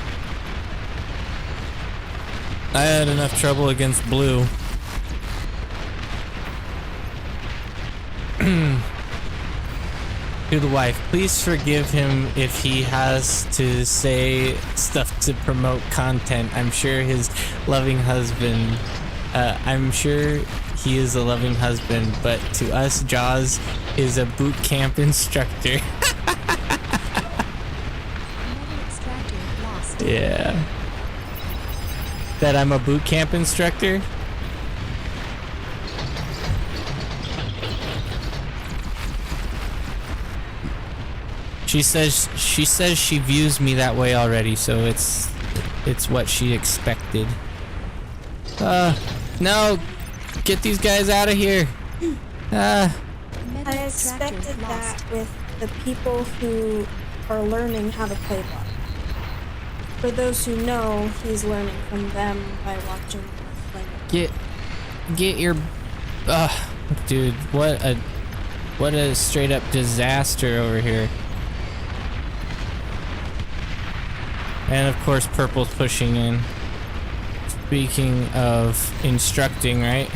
[SPEAKER 1] I had enough trouble against blue. To the wife, please forgive him if he has to say stuff to promote content. I'm sure his loving husband, I'm sure he is a loving husband, but to us, Jaws is a boot camp instructor.
[SPEAKER 2] Metal extractor lost.
[SPEAKER 1] Yeah. That I'm a boot camp instructor? She says she views me that way already, so it's what she expected. No, get these guys out of here.
[SPEAKER 2] Metal
[SPEAKER 4] I
[SPEAKER 2] extractor
[SPEAKER 4] expected
[SPEAKER 2] lost.
[SPEAKER 4] that with the people who are learning how to play bot. For those who know, he's learning from them by watching them play.
[SPEAKER 1] Get your dude, what a straight up disaster over here. And of course purple's pushing in. Speaking of instructing, right?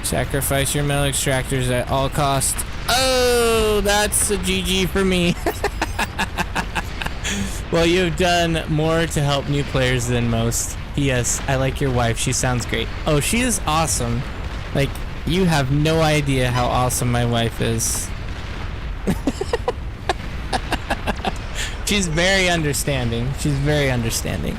[SPEAKER 1] Sacrifice your metal extractors at all costs. Oh, that's a GG for me. Well, you've done more to help new players than most. P.S. I like your wife. She sounds great. Oh, she is awesome. Like, you have no idea how awesome my wife is. She's very understanding. She's very understanding.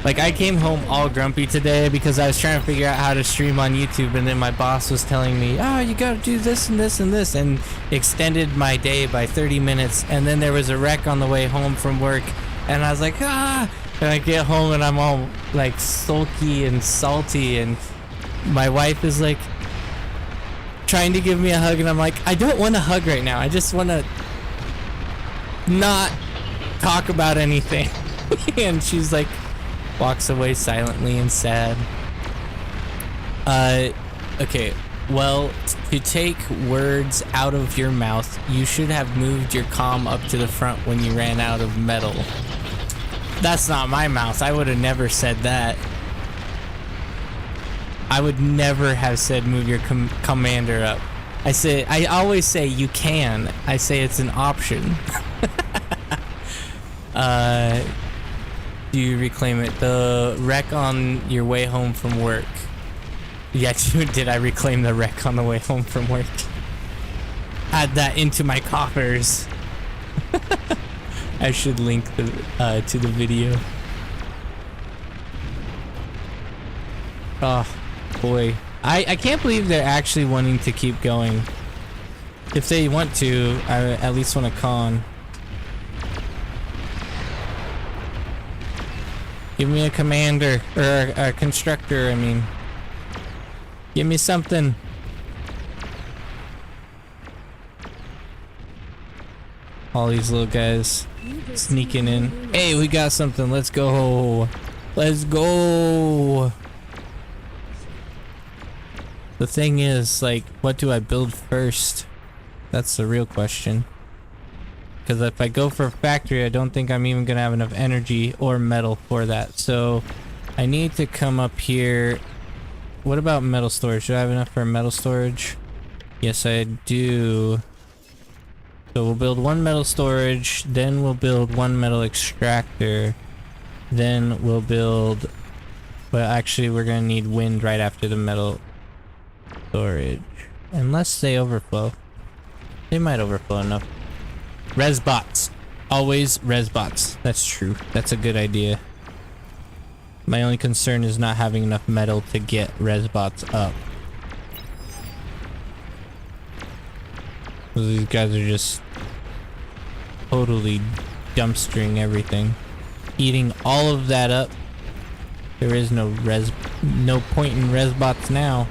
[SPEAKER 1] Like, I came home all grumpy today because I was trying to figure out how to stream on YouTube, and then my boss was telling me, oh, you gotta do this and this and this, and extended my day by 30 minutes, and then there was a wreck on the way home from work, and I was like, ah! And I get home and I'm all, like, sulky and salty, and my wife is, like, trying to give me a hug, and I'm like, I don't want a hug right now. I just want to not talk about anything. And she's like, walks away silently and sad. Okay, well, to take words out of your mouth, you should have moved your comm up to the front when you ran out of metal. That's not my mouth. I would have never said that. I would never have said move your commander up. I always say you can. I say it's an option. Do you reclaim it? The wreck on your way home from work. Yeah, did I reclaim the wreck on the way home from work? Add that into my coffers. I should link the to the video. Oh boy, I can't believe they're actually wanting to keep going. If they want to, I at least want to con. Give me a commander, or a constructor, I mean. Give me something. All these little guys sneaking in. Hey, we got something. Let's go. Let's go. The thing is, like, what do I build first? That's the real question. Because if I go for a factory, I don't think I'm even going to have enough energy or metal for that. So I need to come up here. What about metal storage? Do I have enough for metal storage? Yes, I do. So we'll build one metal storage, then we'll build one metal extractor. Then we'll build... Well, actually, we're gonna need wind right after the metal storage. Unless they overflow. They might overflow enough. Resbots. Always resbots. That's true. That's a good idea. My only concern is not having enough metal to get resbots up. These guys are just totally dumpstering everything. Eating all of that up. There is no point in resbots now.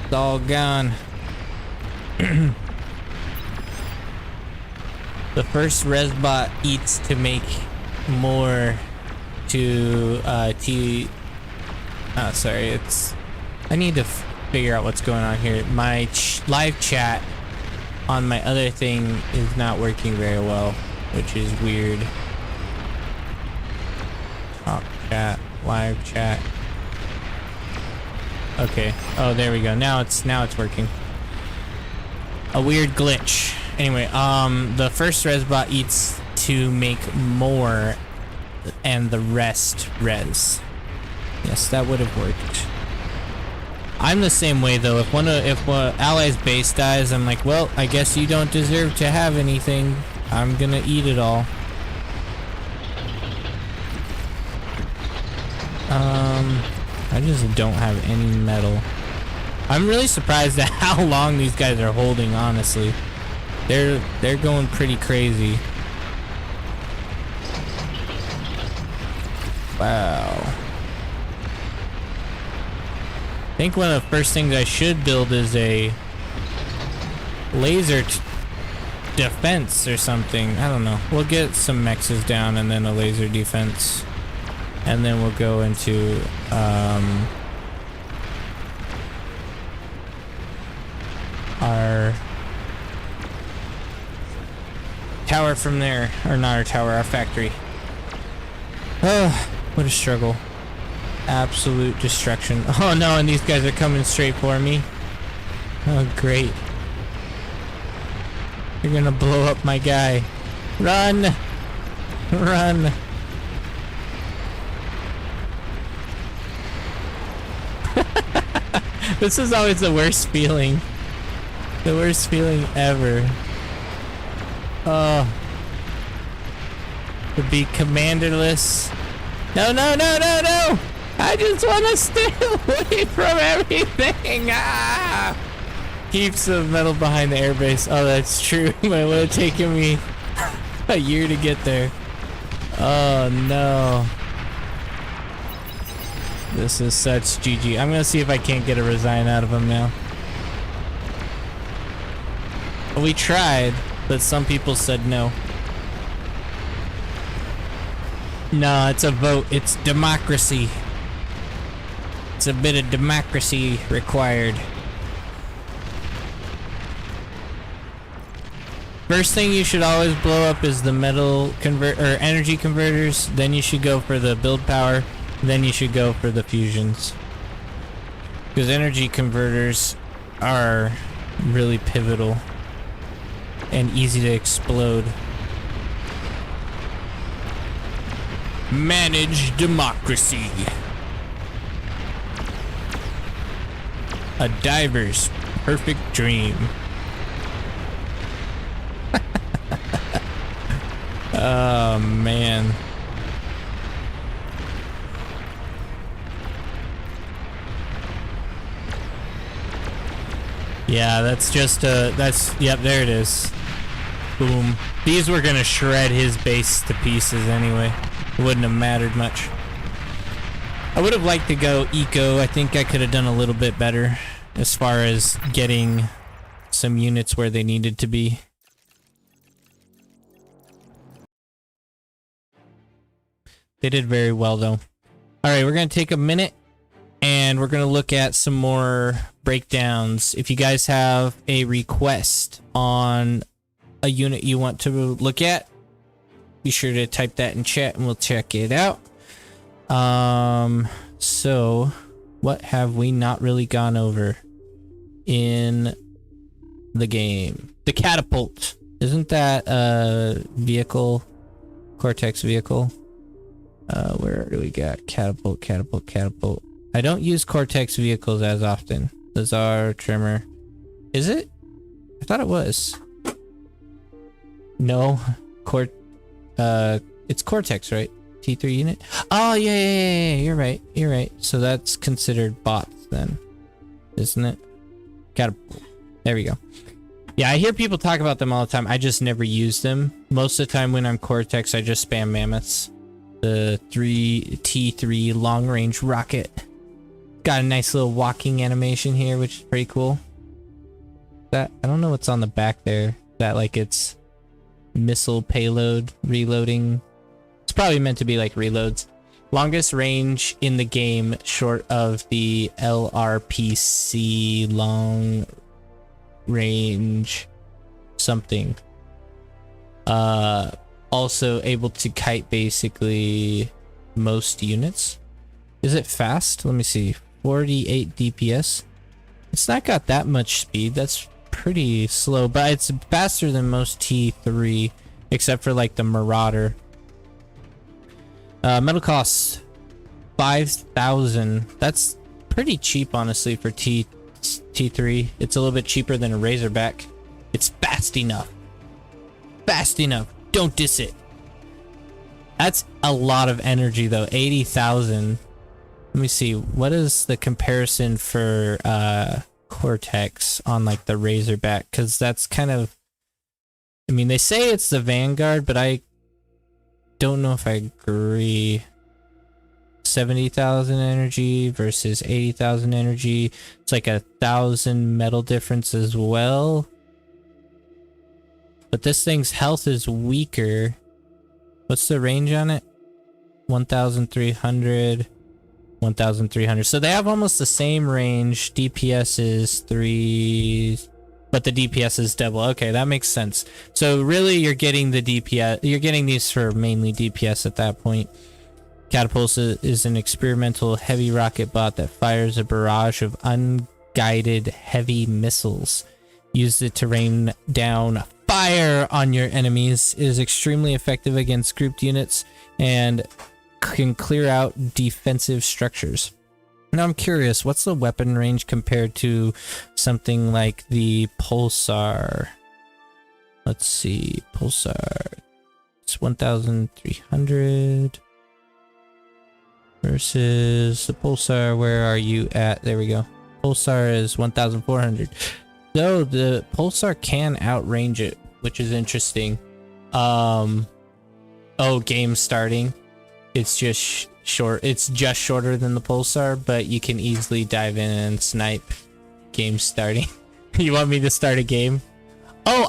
[SPEAKER 1] It's all gone. The first resbot eats to make more to sorry, it's... I need to figure out what's going on here. My live chat on my other thing is not working very well, which is weird. Talk chat, live chat. Okay. Oh, there we go. Now it's working. A weird glitch. Anyway, the first resbot eats to make more, and the rest res. Yes, that would have worked. I'm the same way though. If one ally's base dies, I'm like, well, I guess you don't deserve to have anything. I'm gonna eat it all. I just don't have any metal. I'm really surprised at how long these guys are holding, honestly. They're going pretty crazy. Wow. I think one of the first things I should build is a laser defense or something. I don't know. We'll get some mexes down and then a laser defense. And then we'll go into our tower from there. Or not our tower, our factory. Oh, what a struggle. Absolute destruction. Oh no, and these guys are coming straight for me. Oh great. You're gonna blow up my guy. Run! Run! This is always the worst feeling. The worst feeling ever. Oh. To be commanderless. No, no, no, no, no! I just want to stay away from everything! Ah! Heaps of metal behind the airbase. Oh, that's true. It would have taken me a year to get there. Oh, no. This is such GG. I'm gonna see if I can't get a resign out of him now. We tried, but some people said no. No, it's a vote. It's democracy. It's a bit of democracy required. First thing you should always blow up is the metal energy converters. Then you should go for the build power. Then you should go for the fusions. Because energy converters are really pivotal and easy to explode. Manage democracy. A diver's perfect dream. Oh man. Yeah, that's just yep, there it is. Boom. These were gonna shred his base to pieces anyway. It wouldn't have mattered much. I would have liked to go eco. I think I could have done a little bit better as far as getting some units where they needed to be. They did very well though. Alright, we're gonna take a minute and we're gonna look at some more breakdowns. If you guys have a request on a unit you want to look at, be sure to type that in chat and we'll check it out. So what have we not really gone over in the game? The catapult. Isn't that a vehicle? Cortex vehicle? Where do we got? Catapult, catapult, catapult. I don't use Cortex vehicles as often. Lazar, trimmer. Is it? I thought it was. No. It's Cortex, right? T3 unit? Oh, yeah. You're right. You're right. So that's considered bots then, isn't it? Catapult. There we go. Yeah, I hear people talk about them all the time. I just never use them. Most of the time when I'm Cortex, I just spam mammoths. The T3 long range rocket. Got a nice little walking animation here, which is pretty cool. That I don't know what's on the back there. That like it's missile payload reloading. It's probably meant to be like reloads. Longest range in the game short of the LRPC long range something. Also able to kite basically most units. Is it fast? Let me see. 48 DPS. It's not got that much speed. That's pretty slow, but it's faster than most T3 except for like the Marauder. Metal costs 5,000. That's pretty cheap honestly for T3. It's a little bit cheaper than a Razorback. It's fast enough. Fast enough. Don't diss it. That's a lot of energy though. 80,000. Let me see. What is the comparison for Cortex on like the Razorback? Because that's kind of... I mean, they say it's the Vanguard, but I don't know if I agree. 70,000 energy versus 80,000 energy. It's like 1,000 metal difference as well. But this thing's health is weaker. What's the range on it? 1,300. 1,300. So they have almost the same range. DPS is 3, but the DPS is double. Okay, that makes sense. So really you're getting the DPS, you're getting these for mainly DPS at that point. Catapult is an experimental heavy rocket bot that fires a barrage of unguided heavy missiles. Use it to rain down fire on your enemies. It is extremely effective against grouped units and can clear out defensive structures. Now I'm curious, what's the weapon range compared to something like the Pulsar? Let's see, Pulsar. It's 1,300 versus the Pulsar. Where are you at? There we go. Pulsar is 1,400. So the Pulsar can outrange it, which is interesting. Oh, game starting. It's just short. It's just shorter than the Pulsar, but you can easily dive in and snipe. Game starting. You want me to start a game? Oh,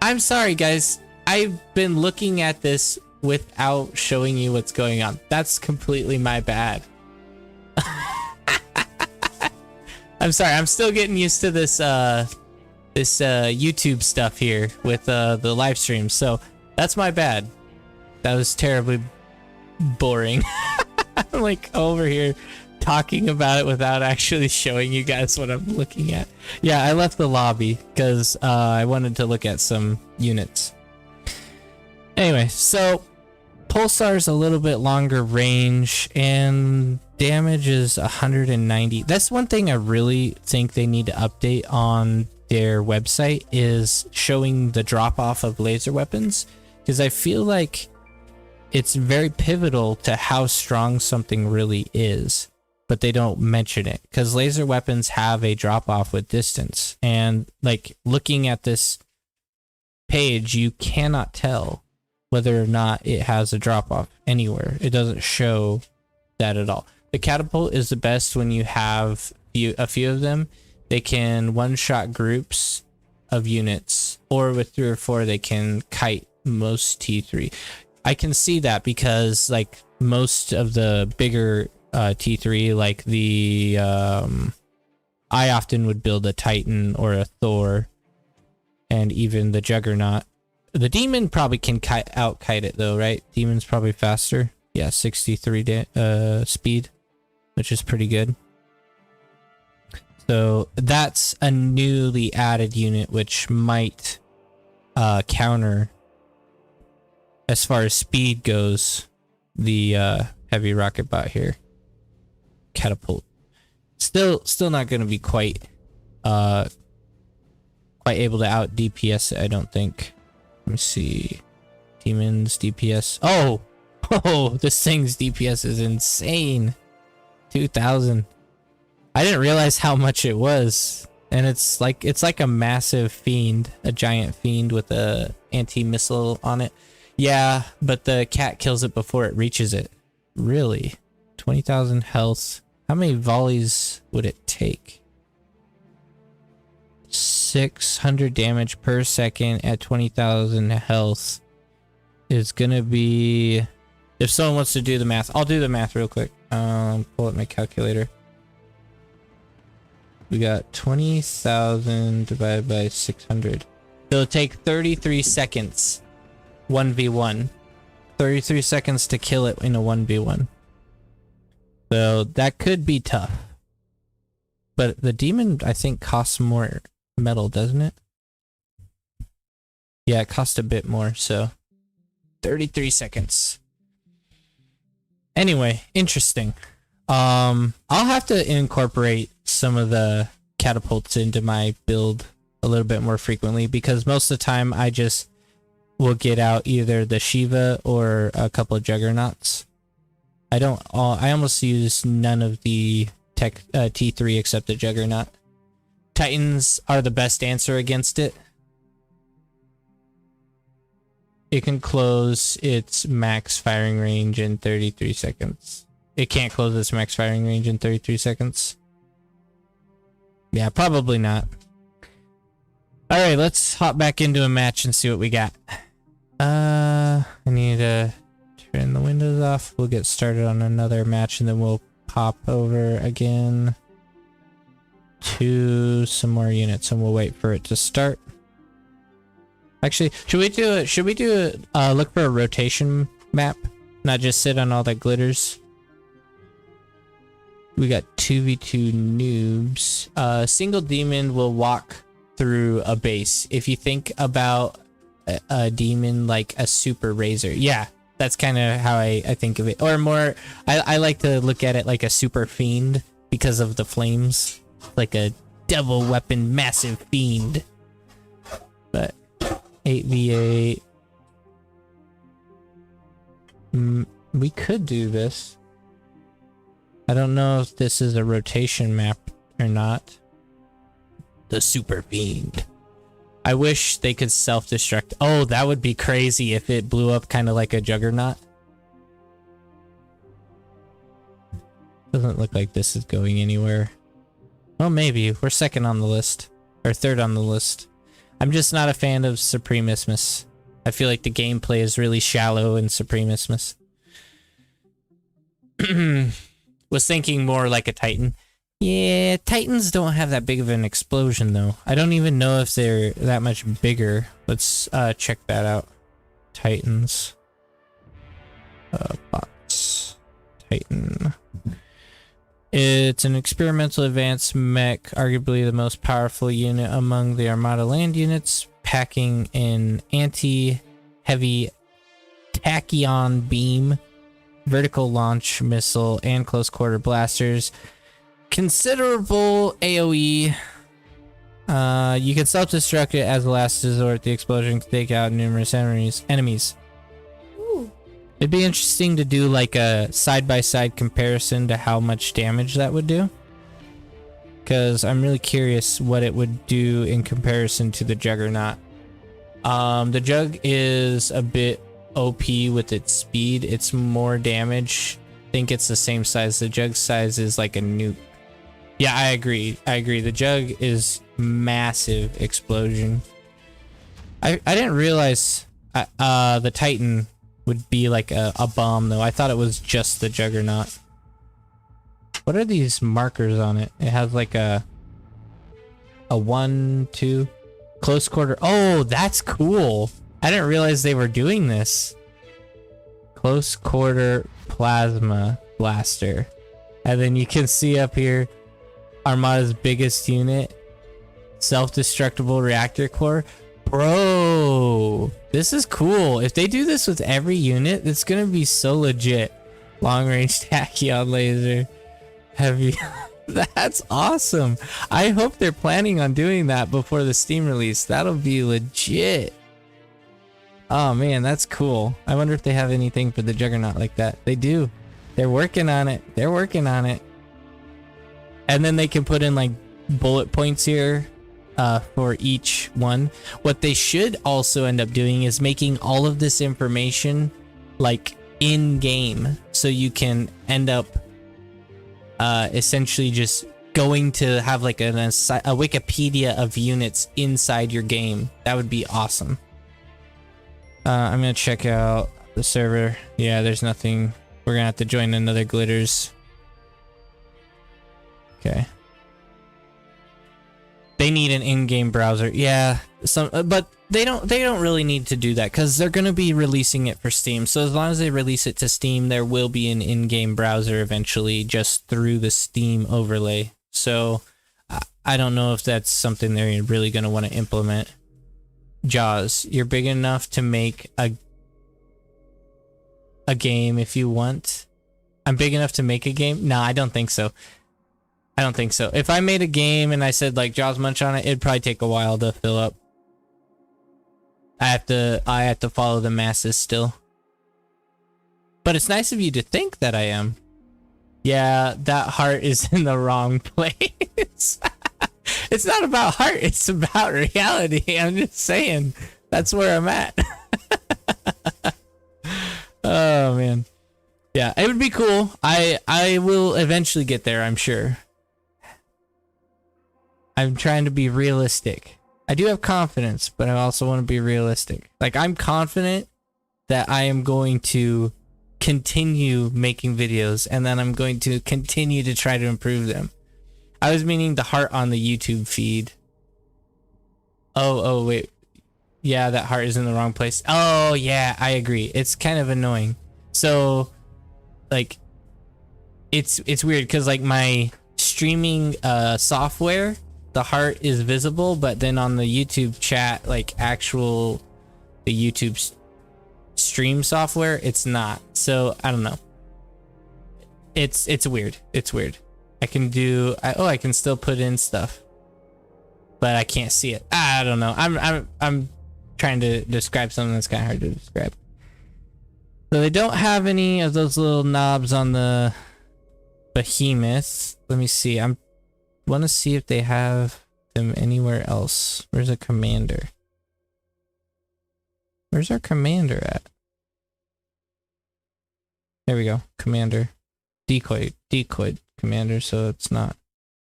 [SPEAKER 1] I'm sorry, guys. I've been looking at this without showing you what's going on. That's completely my bad. I'm sorry. I'm still getting used to this YouTube stuff here with the live stream. So that's my bad. That was terribly boring. I'm like over here talking about it without actually showing you guys what I'm looking at. Yeah, I left the lobby because I wanted to look at some units. Anyway, so Pulsar's a little bit longer range and damage is 190. That's one thing I really think they need to update on their website, is showing the drop off of laser weapons, because I feel like it's very pivotal to how strong something really is, but they don't mention it because laser weapons have a drop off with distance. And like looking at this page, you cannot tell whether or not it has a drop off anywhere. It doesn't show that at all. The catapult is the best when you have a few of them. They can one-shot groups of units, or with 3 or 4 they can kite most T3. I can see that because like most of the bigger T3, like the I often would build a Titan or a Thor, and even the Juggernaut. The Demon probably can out-kite it though, right? Demon's probably faster. Yeah, 63 speed, which is pretty good. So that's a newly added unit which might counter, as far as speed goes, the heavy rocket bot here. Catapult. Still not gonna be quite able to out DPS it, I don't think. Let me see. Demons, DPS. Oh! Oh, this thing's DPS is insane. 2,000. I didn't realize how much it was. And it's like a massive fiend, a giant fiend with a anti-missile on it. Yeah, but the cat kills it before it reaches it. Really? 20,000 health. How many volleys would it take? 600 damage per second at 20,000 health is gonna be... If someone wants to do the math, I'll do the math real quick. Pull up my calculator. We got 20,000 divided by 600. It'll take 33 seconds. 1v1. 33 seconds to kill it in a 1v1. So that could be tough. But the demon, I think, costs more metal, doesn't it? Yeah, it costs a bit more, so 33 seconds. Anyway, interesting. I'll have to incorporate some of the catapults into my build a little bit more frequently, because most of the time I just will get out either the Shiva or a couple of juggernauts. I almost use none of the tech T3 except the juggernaut. Titans are the best answer against it. It can close its max firing range in 33 seconds. It can't close its max firing range in 33 seconds. Yeah, probably not. Alright, let's hop back into a match and see what we got. I need to turn the windows off. We'll get started on another match and then we'll pop over again to some more units and we'll wait for it to start. Actually, should we do a look for a rotation map? Not just sit on all that glitters. We got 2v2 noobs. Single demon will walk through a base. If you think about a demon like a super razor. Yeah, that's kind of how I think of it. Or more, I like to look at it like a super fiend because of the flames. Like a devil weapon massive fiend. But 8v8. We could do this. I don't know if this is a rotation map or not. The Super Fiend. I wish they could self-destruct. Oh, that would be crazy if it blew up kind of like a Juggernaut. Doesn't look like this is going anywhere. Well, maybe. We're second on the list. Or third on the list. I'm just not a fan of Supremismus. I feel like the gameplay is really shallow in Supremismus. Was thinking more like a Titan. Yeah, Titans don't have that big of an explosion though. I don't even know if they're that much bigger. Let's check that out. Titans. Bots. Titan. It's an experimental advanced mech, arguably the most powerful unit among the Armada land units, packing an anti-heavy tachyon beam, vertical launch missile, and close quarter blasters. Considerable AoE. You can self-destruct it as a last resort. The explosion can take out numerous enemies.
[SPEAKER 4] Ooh.
[SPEAKER 1] It'd be interesting to do like a side-by-side comparison to how much damage that would do. Because I'm really curious what it would do in comparison to the Juggernaut. The Jug is a bit OP with its speed. It's more damage. I think it's the same size. The Jug size is like a nuke. Yeah, I agree. The Jug is massive explosion. I didn't realize the Titan would be like a bomb though. I thought it was just the Juggernaut. What are these markers on it? It has like a 1, 2 close quarter. Oh, that's cool. I didn't realize they were doing this. Close quarter plasma blaster. And then you can see up here Armada's biggest unit, self-destructible reactor core. Bro, this is cool. If they do this with every unit, it's gonna be so legit. Long range tachyon laser. Heavy. That's awesome. I hope they're planning on doing that before the Steam release. That'll be legit. Oh man, that's cool. I wonder if they have anything for the Juggernaut like that. They do. They're working on it. They're working on it. And then they can put in like bullet points here for each one. What they should also end up doing is making all of this information like in game, so you can end up essentially just going to have like a Wikipedia of units inside your game. That would be awesome. I'm gonna check out the server. Yeah, there's nothing. We're gonna have to join another Glitters. Okay. They need an in-game browser. Yeah, but they don't really need to do that because they're gonna be releasing it for Steam. So as long as they release it to Steam, there will be an in-game browser eventually, just through the Steam overlay. So I don't know if that's something they're really gonna want to implement. Jaws, you're big enough to make a game if you want. I'm big enough to make a game? No, I don't think so. I don't think so. If I made a game and I said like Jaws Munch on it, it'd probably take a while to fill up. I have to follow the masses still. But it's nice of you to think that I am. Yeah, that heart is in the wrong place. It's not about heart, it's about reality. I'm just saying. That's where I'm at. Oh man. Yeah, it would be cool. I will eventually get there, I'm sure. I'm trying to be realistic. I do have confidence, but I also want to be realistic. Like, I'm confident that I am going to continue making videos, and then I'm going to continue to try to improve them. I was meaning the heart on the YouTube feed. Oh, wait. Yeah, that heart is in the wrong place. Oh, yeah, I agree. It's kind of annoying. So, like, it's weird because, like, my streaming software, the heart is visible, but then on the YouTube chat, like, the YouTube stream software, it's not. So, I don't know. It's weird. It's weird. I can still put in stuff, but I can't see it. I don't know. I'm trying to describe something that's kind of hard to describe. So they don't have any of those little knobs on the Behemoth. Let me see. I want to see if they have them anywhere else. Where's a commander? Where's our commander at? There we go. Commander. Decoy commander, so it's not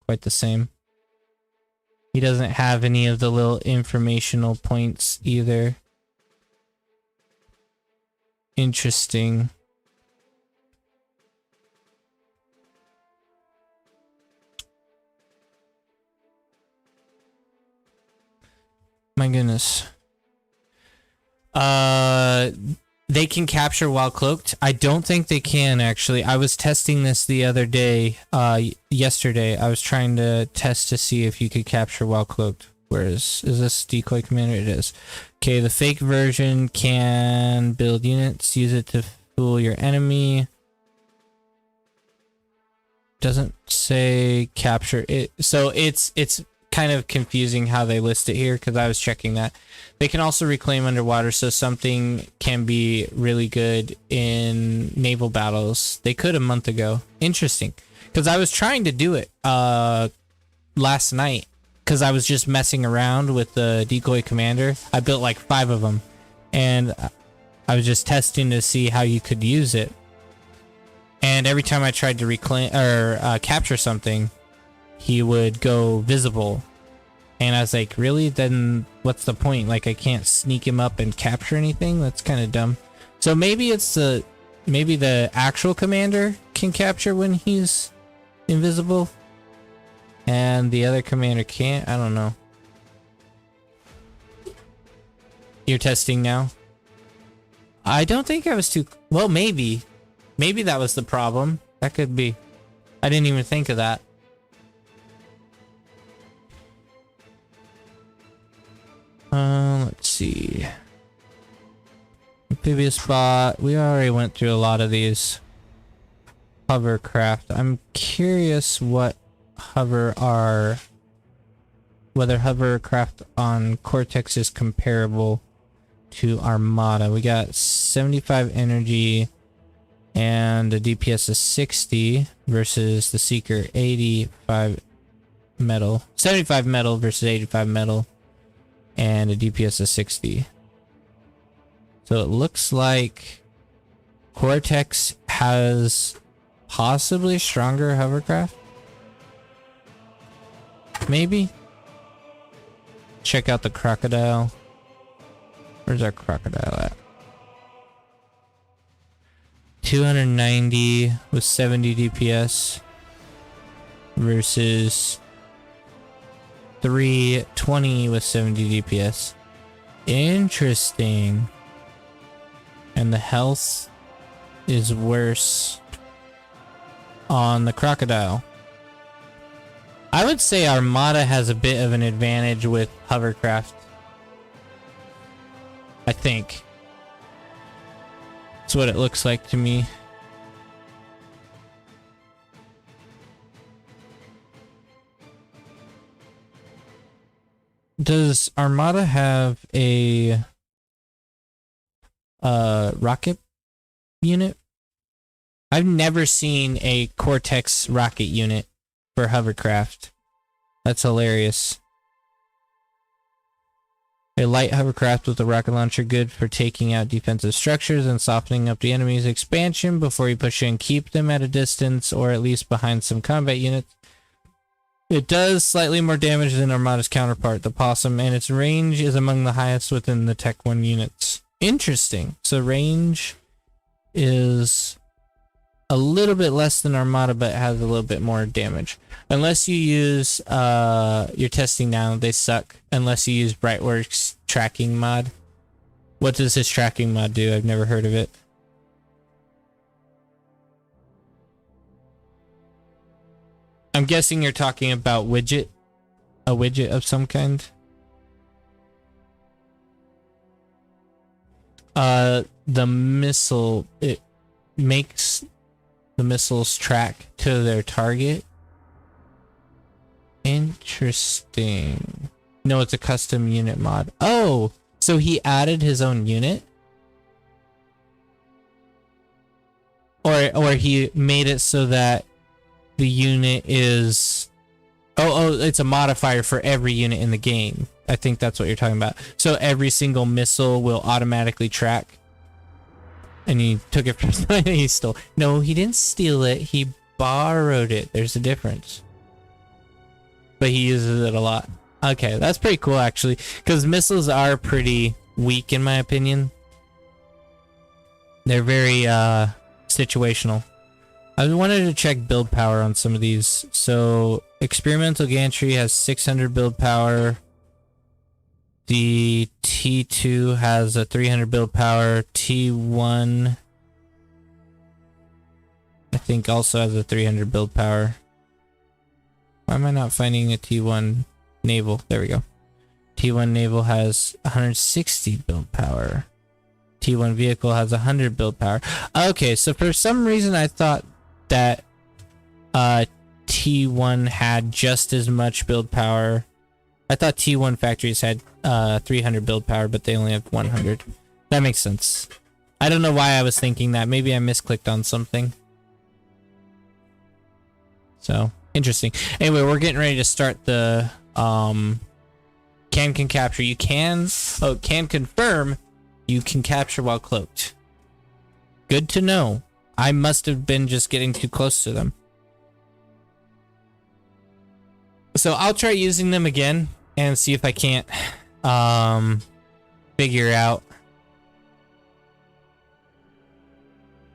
[SPEAKER 1] quite the same. He doesn't have any of the little informational points either. Interesting. My goodness. They can capture while cloaked. I don't think they can, actually. I was testing this the other day, yesterday. I was trying to test to see if you could capture while cloaked. Where is this decoy commander? It is. Okay, the fake version can build units, use it to fool your enemy. Doesn't say capture it. So it's kind of confusing how they list it here, because I was checking that. They can also reclaim underwater, so something can be really good in naval battles. They could a month ago. Interesting, because I was trying to do it last night, because I was just messing around with the decoy commander. I built like 5 of them, and I was just testing to see how you could use it. And every time I tried to reclaim or capture something, he would go visible. And I was like, really? Then what's the point? Like, I can't sneak him up and capture anything? That's kind of dumb. So maybe maybe the actual commander can capture when he's invisible, and the other commander can't? I don't know. You're testing now? I don't think I was too... Well, maybe. Maybe that was the problem. That could be. I didn't even think of that. Let's see. Amphibious bot. We already went through a lot of these. hovercraft. I'm curious what whether hovercraft on Cortex is comparable to Armada. We got 75 energy and a DPS of 60 versus the Seeker 85 metal. 75 metal versus 85 metal and a DPS of 60. So it looks like Cortex has possibly stronger hovercraft. Maybe. Check out the crocodile. Where's our crocodile at? 290 with 70 DPS versus 320 with 70 DPS. Interesting. And the health is worse on the crocodile. I would say Armada has a bit of an advantage with hovercraft. I think. That's what it looks like to me. Does Armada have a rocket unit? I've never seen a Cortex rocket unit for hovercraft. That's hilarious. A light hovercraft with a rocket launcher, good for taking out defensive structures and softening up the enemy's expansion before you push in. Keep them at a distance or at least behind some combat units. It does slightly more damage than Armada's counterpart, the Possum, and its range is among the highest within the Tech 1 units. Interesting. So range is a little bit less than Armada, but has a little bit more damage. Unless you use your testing now, they suck. Unless you use Brightworks tracking mod. What does his tracking mod do? I've never heard of it. I'm guessing you're talking about widget. A widget of some kind. The missile, it makes the missiles track to their target. Interesting. No, it's a custom unit mod. Oh, so he added his own unit? Or he made it so that the unit is... Oh, it's a modifier for every unit in the game. I think that's what you're talking about. So every single missile will automatically track. And he took it from somebody he stole. No, he didn't steal it. He borrowed it. There's a difference. But he uses it a lot. Okay, that's pretty cool actually. Because missiles are pretty weak in my opinion. They're very situational. I wanted to check build power on some of these. So experimental gantry has 600 build power. The T2 has a 300 build power. T1 I think also has a 300 build power. Why am I not finding a T1 naval? There we go. T1 naval has 160 build power. T1 vehicle has 100 build power. Okay, so for some reason I thought that T1 had just as much build power. I thought T1 factories had 300 build power, but they only have 100. That makes sense. I don't know why I was thinking that. Maybe I misclicked on something. So, interesting. Anyway, we're getting ready to start the can capture. You can confirm you can capture while cloaked. Good to know. I must have been just getting too close to them. So I'll try using them again and see if I can't figure out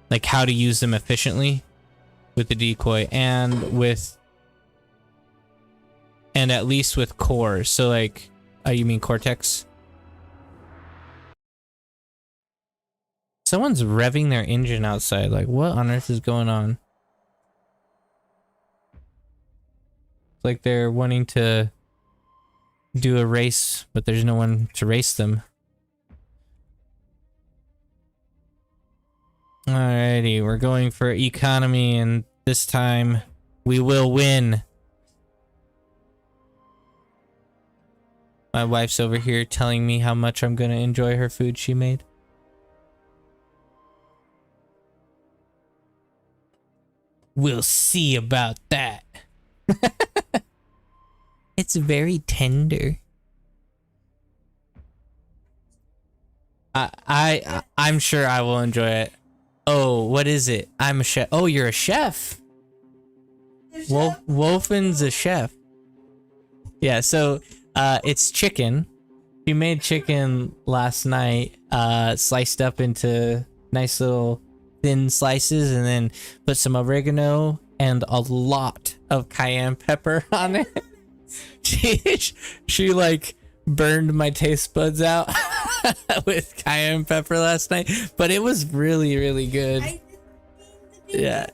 [SPEAKER 1] like how to use them efficiently with the decoy and at least with cores. So like, you mean Cortex? Someone's revving their engine outside. Like, what on earth is going on? It's like they're wanting to do a race, but there's no one to race them. Alrighty, we're going for economy, and this time we will win. My wife's over here telling me how much I'm gonna enjoy her food she made. We'll see about that. It's very tender. I'm sure I will enjoy it. Oh, what is it? I'm a chef. Oh, you're a chef. Wolfen's a chef. Yeah, so it's chicken. She made chicken last night, sliced up into nice little thin slices, and then put some oregano and a lot of cayenne pepper on it. She like burned my taste buds out with cayenne pepper last night, but it was really, really good. Yeah,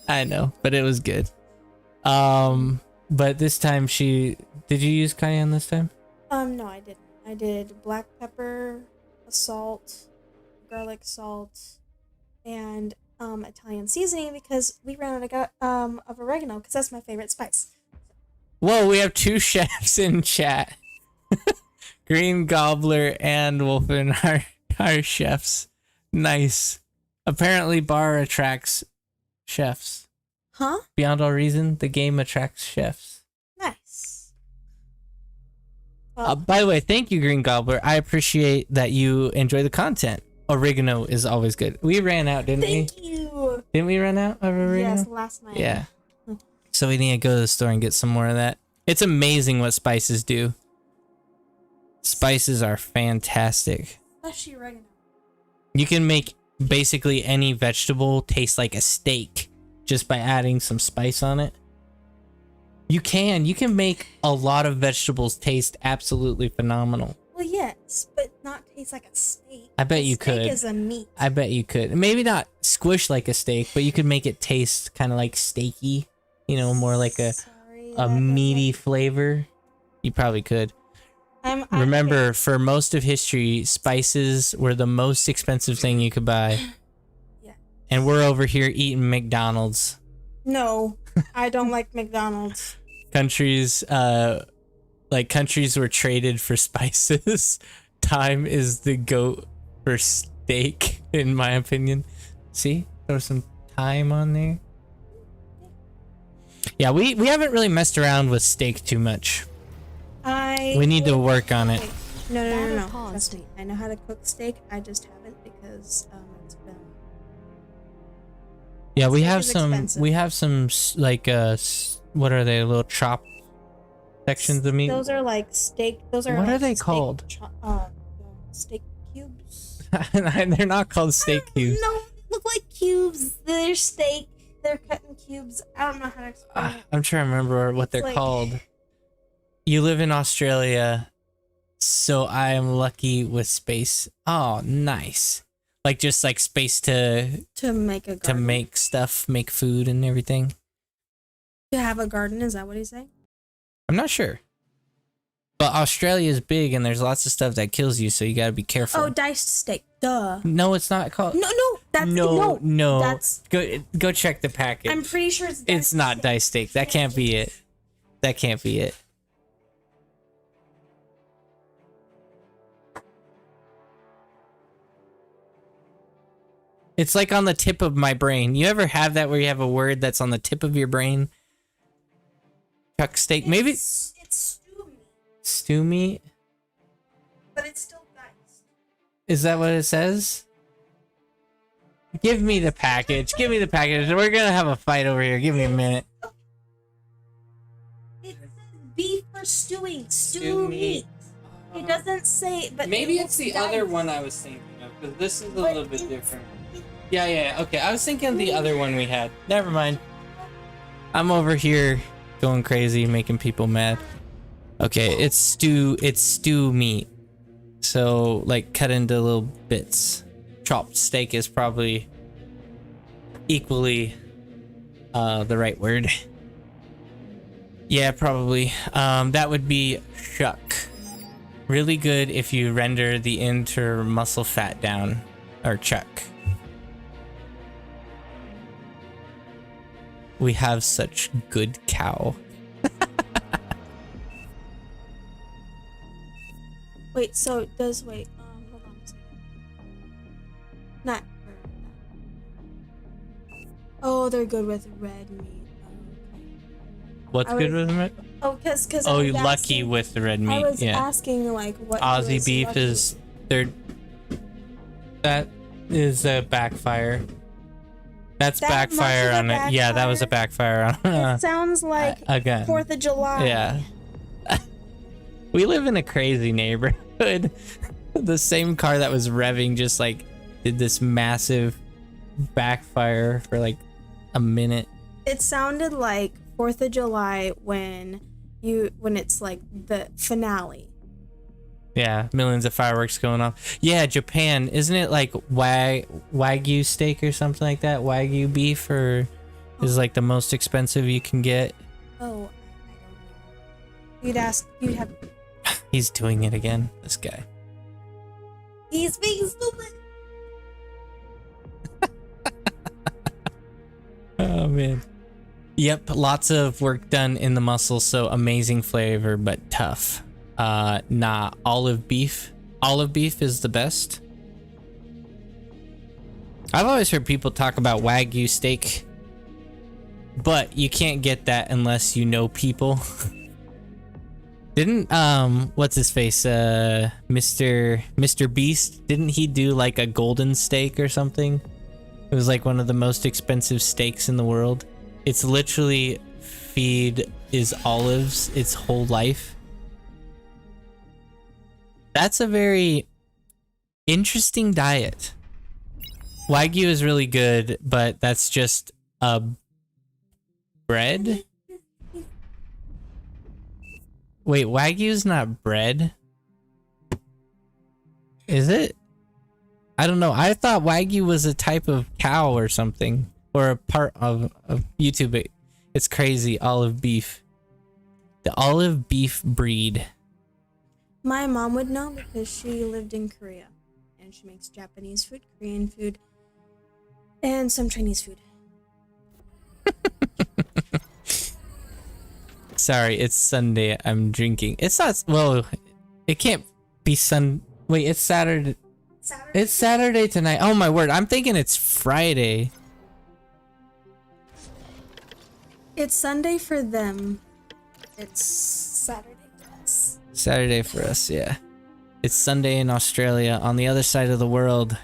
[SPEAKER 1] I know, but it was good. But this time did you use cayenne this time?
[SPEAKER 4] No, I didn't. I did black pepper, salt, garlic salt, and Italian seasoning because we ran out of oregano because that's my favorite spice.
[SPEAKER 1] Whoa, we have two chefs in chat. Green Gobbler and Wolfen are chefs. Nice. Apparently bar attracts chefs.
[SPEAKER 4] Huh?
[SPEAKER 1] Beyond all reason, the game attracts chefs.
[SPEAKER 4] Nice.
[SPEAKER 1] By the way, thank you, Green Gobbler. I appreciate that you enjoy the content. Oregano is always good. We ran out, didn't we?
[SPEAKER 4] Thank you.
[SPEAKER 1] Didn't we run out of oregano?
[SPEAKER 4] Yes, last night.
[SPEAKER 1] Yeah. So we need to go to the store and get some more of that. It's amazing what spices do. Spices are fantastic.
[SPEAKER 4] Especially oregano.
[SPEAKER 1] You can make basically any vegetable taste like a steak just by adding some spice on it. You can make a lot of vegetables taste absolutely phenomenal.
[SPEAKER 4] Well, yes, but not taste like a steak.
[SPEAKER 1] I bet you could.
[SPEAKER 4] Steak is a meat.
[SPEAKER 1] I bet you could. Maybe not squish like a steak, but you could make it taste kind of like steaky. You know, more like a meaty flavor. You probably could. Remember, for most of history, spices were the most expensive thing you could buy.
[SPEAKER 4] Yeah.
[SPEAKER 1] And we're over here eating McDonald's.
[SPEAKER 4] No, I don't like McDonald's.
[SPEAKER 1] Countries were traded for spices. Time is the goat for steak, in my opinion. See? Throw some thyme on there. Yeah, we haven't really messed around with steak too much. We need to work on it.
[SPEAKER 4] No. Trust me. I know how to cook steak. I just haven't because it's been.
[SPEAKER 1] Yeah, we
[SPEAKER 4] Steak
[SPEAKER 1] have
[SPEAKER 4] is
[SPEAKER 1] some.
[SPEAKER 4] expensive.
[SPEAKER 1] We have some like what are they? Little chop sections of meat.
[SPEAKER 4] Those are like steak. Those are.
[SPEAKER 1] What
[SPEAKER 4] like
[SPEAKER 1] are they
[SPEAKER 4] steak
[SPEAKER 1] called?
[SPEAKER 4] Steak cubes.
[SPEAKER 1] They're not called steak cubes.
[SPEAKER 4] No, look like cubes. They're steak. They're cut in cubes. I don't know how to explain it.
[SPEAKER 1] I'm trying to remember what they're
[SPEAKER 4] Like-
[SPEAKER 1] called. You live in Australia, so I am lucky with space. Oh, nice. Like just like space to
[SPEAKER 4] make a garden.
[SPEAKER 1] make stuff, make food and everything.
[SPEAKER 4] To have a garden, is that what he's saying?
[SPEAKER 1] I'm not sure. But Australia is big and there's lots of stuff that kills you, so you gotta be careful.
[SPEAKER 4] Oh, diced steak. Duh.
[SPEAKER 1] No, it's not called.
[SPEAKER 4] No, that's
[SPEAKER 1] No.
[SPEAKER 4] That's.
[SPEAKER 1] Go check the package.
[SPEAKER 4] I'm pretty sure it's.
[SPEAKER 1] It's not diced steak. That can't be it. That can't be it. It's like on the tip of my brain. You ever have that where you have a word that's on the tip of your brain? Chuck steak, maybe
[SPEAKER 4] It's stew meat,
[SPEAKER 1] stew meat.
[SPEAKER 4] but it's still diced.
[SPEAKER 1] Is that what it says? Give me the package. Give me the package. We're gonna have a fight over here. Give me a minute.
[SPEAKER 4] It says beef for stewing.
[SPEAKER 1] Stew
[SPEAKER 4] Stew
[SPEAKER 1] meat.
[SPEAKER 4] meat. It doesn't say, but
[SPEAKER 1] Maybe
[SPEAKER 4] it
[SPEAKER 1] it's the
[SPEAKER 4] looks
[SPEAKER 1] other
[SPEAKER 4] diced.
[SPEAKER 1] one I was thinking of, because this is a
[SPEAKER 4] But
[SPEAKER 1] little bit
[SPEAKER 4] it's-
[SPEAKER 1] different. Yeah. Okay, I was thinking of the other one we had. Never mind. I'm over here going crazy, making people mad. Okay, it's stew meat. So, like, cut into little bits. Chopped steak is probably equally the right word. Yeah, probably. That would be shuck. Really good if you render the inter muscle fat down. Or Chuck. We have such good cow.
[SPEAKER 4] Wait, so does hold on a second. Not. Oh, they're good with red meat. Okay.
[SPEAKER 1] What's good with it?
[SPEAKER 4] Oh, cause
[SPEAKER 1] Oh, you're lucky with the red meat.
[SPEAKER 4] I was
[SPEAKER 1] yeah.
[SPEAKER 4] asking like what
[SPEAKER 1] Aussie beef
[SPEAKER 4] lucky.
[SPEAKER 1] is they're. That is a backfire. That's
[SPEAKER 4] That much
[SPEAKER 1] backfire
[SPEAKER 4] of a
[SPEAKER 1] on it. Yeah, that was a backfire on
[SPEAKER 4] It sounds like
[SPEAKER 1] again.
[SPEAKER 4] 4th of July.
[SPEAKER 1] Yeah. We live in a crazy neighborhood. The same car that was revving just like did this massive backfire for like a minute.
[SPEAKER 4] It sounded like 4th of July when it's like the finale.
[SPEAKER 1] Yeah, millions of fireworks going off. Yeah, Japan, isn't it like Wagyu steak or something like that? Wagyu beef is like the most expensive you can get.
[SPEAKER 4] Oh, I don't know. You'd have.
[SPEAKER 1] He's doing it again, this guy.
[SPEAKER 4] He's being stupid.
[SPEAKER 1] Oh man. Yep, lots of work done in the muscle, so amazing flavor, but tough. Nah, olive beef. Olive beef is the best. I've always heard people talk about Wagyu steak, but you can't get that unless you know people. Didn't what's his face? Mr. Beast, didn't he do like a golden steak or something? It was like one of the most expensive steaks in the world. It's literally feed is olives its whole life. That's a very interesting diet. Wagyu is really good, but that's just a bread? Wait, Wagyu's not bread? Is it? I don't know. I thought Wagyu was a type of cow or something. Or a part of YouTube. It's crazy. Olive beef. The olive beef breed.
[SPEAKER 4] My mom would know because she lived in Korea. And she makes Japanese food, Korean food, and some Chinese food.
[SPEAKER 1] Sorry, it's Sunday. I'm drinking. It's not. Well, it can't be Wait, it's Saturday. It's Saturday tonight. Oh my word. I'm thinking it's Friday.
[SPEAKER 4] It's Sunday for them. It's Saturday for us.
[SPEAKER 1] Saturday for us, yeah. It's Sunday in Australia, on the other side of the world,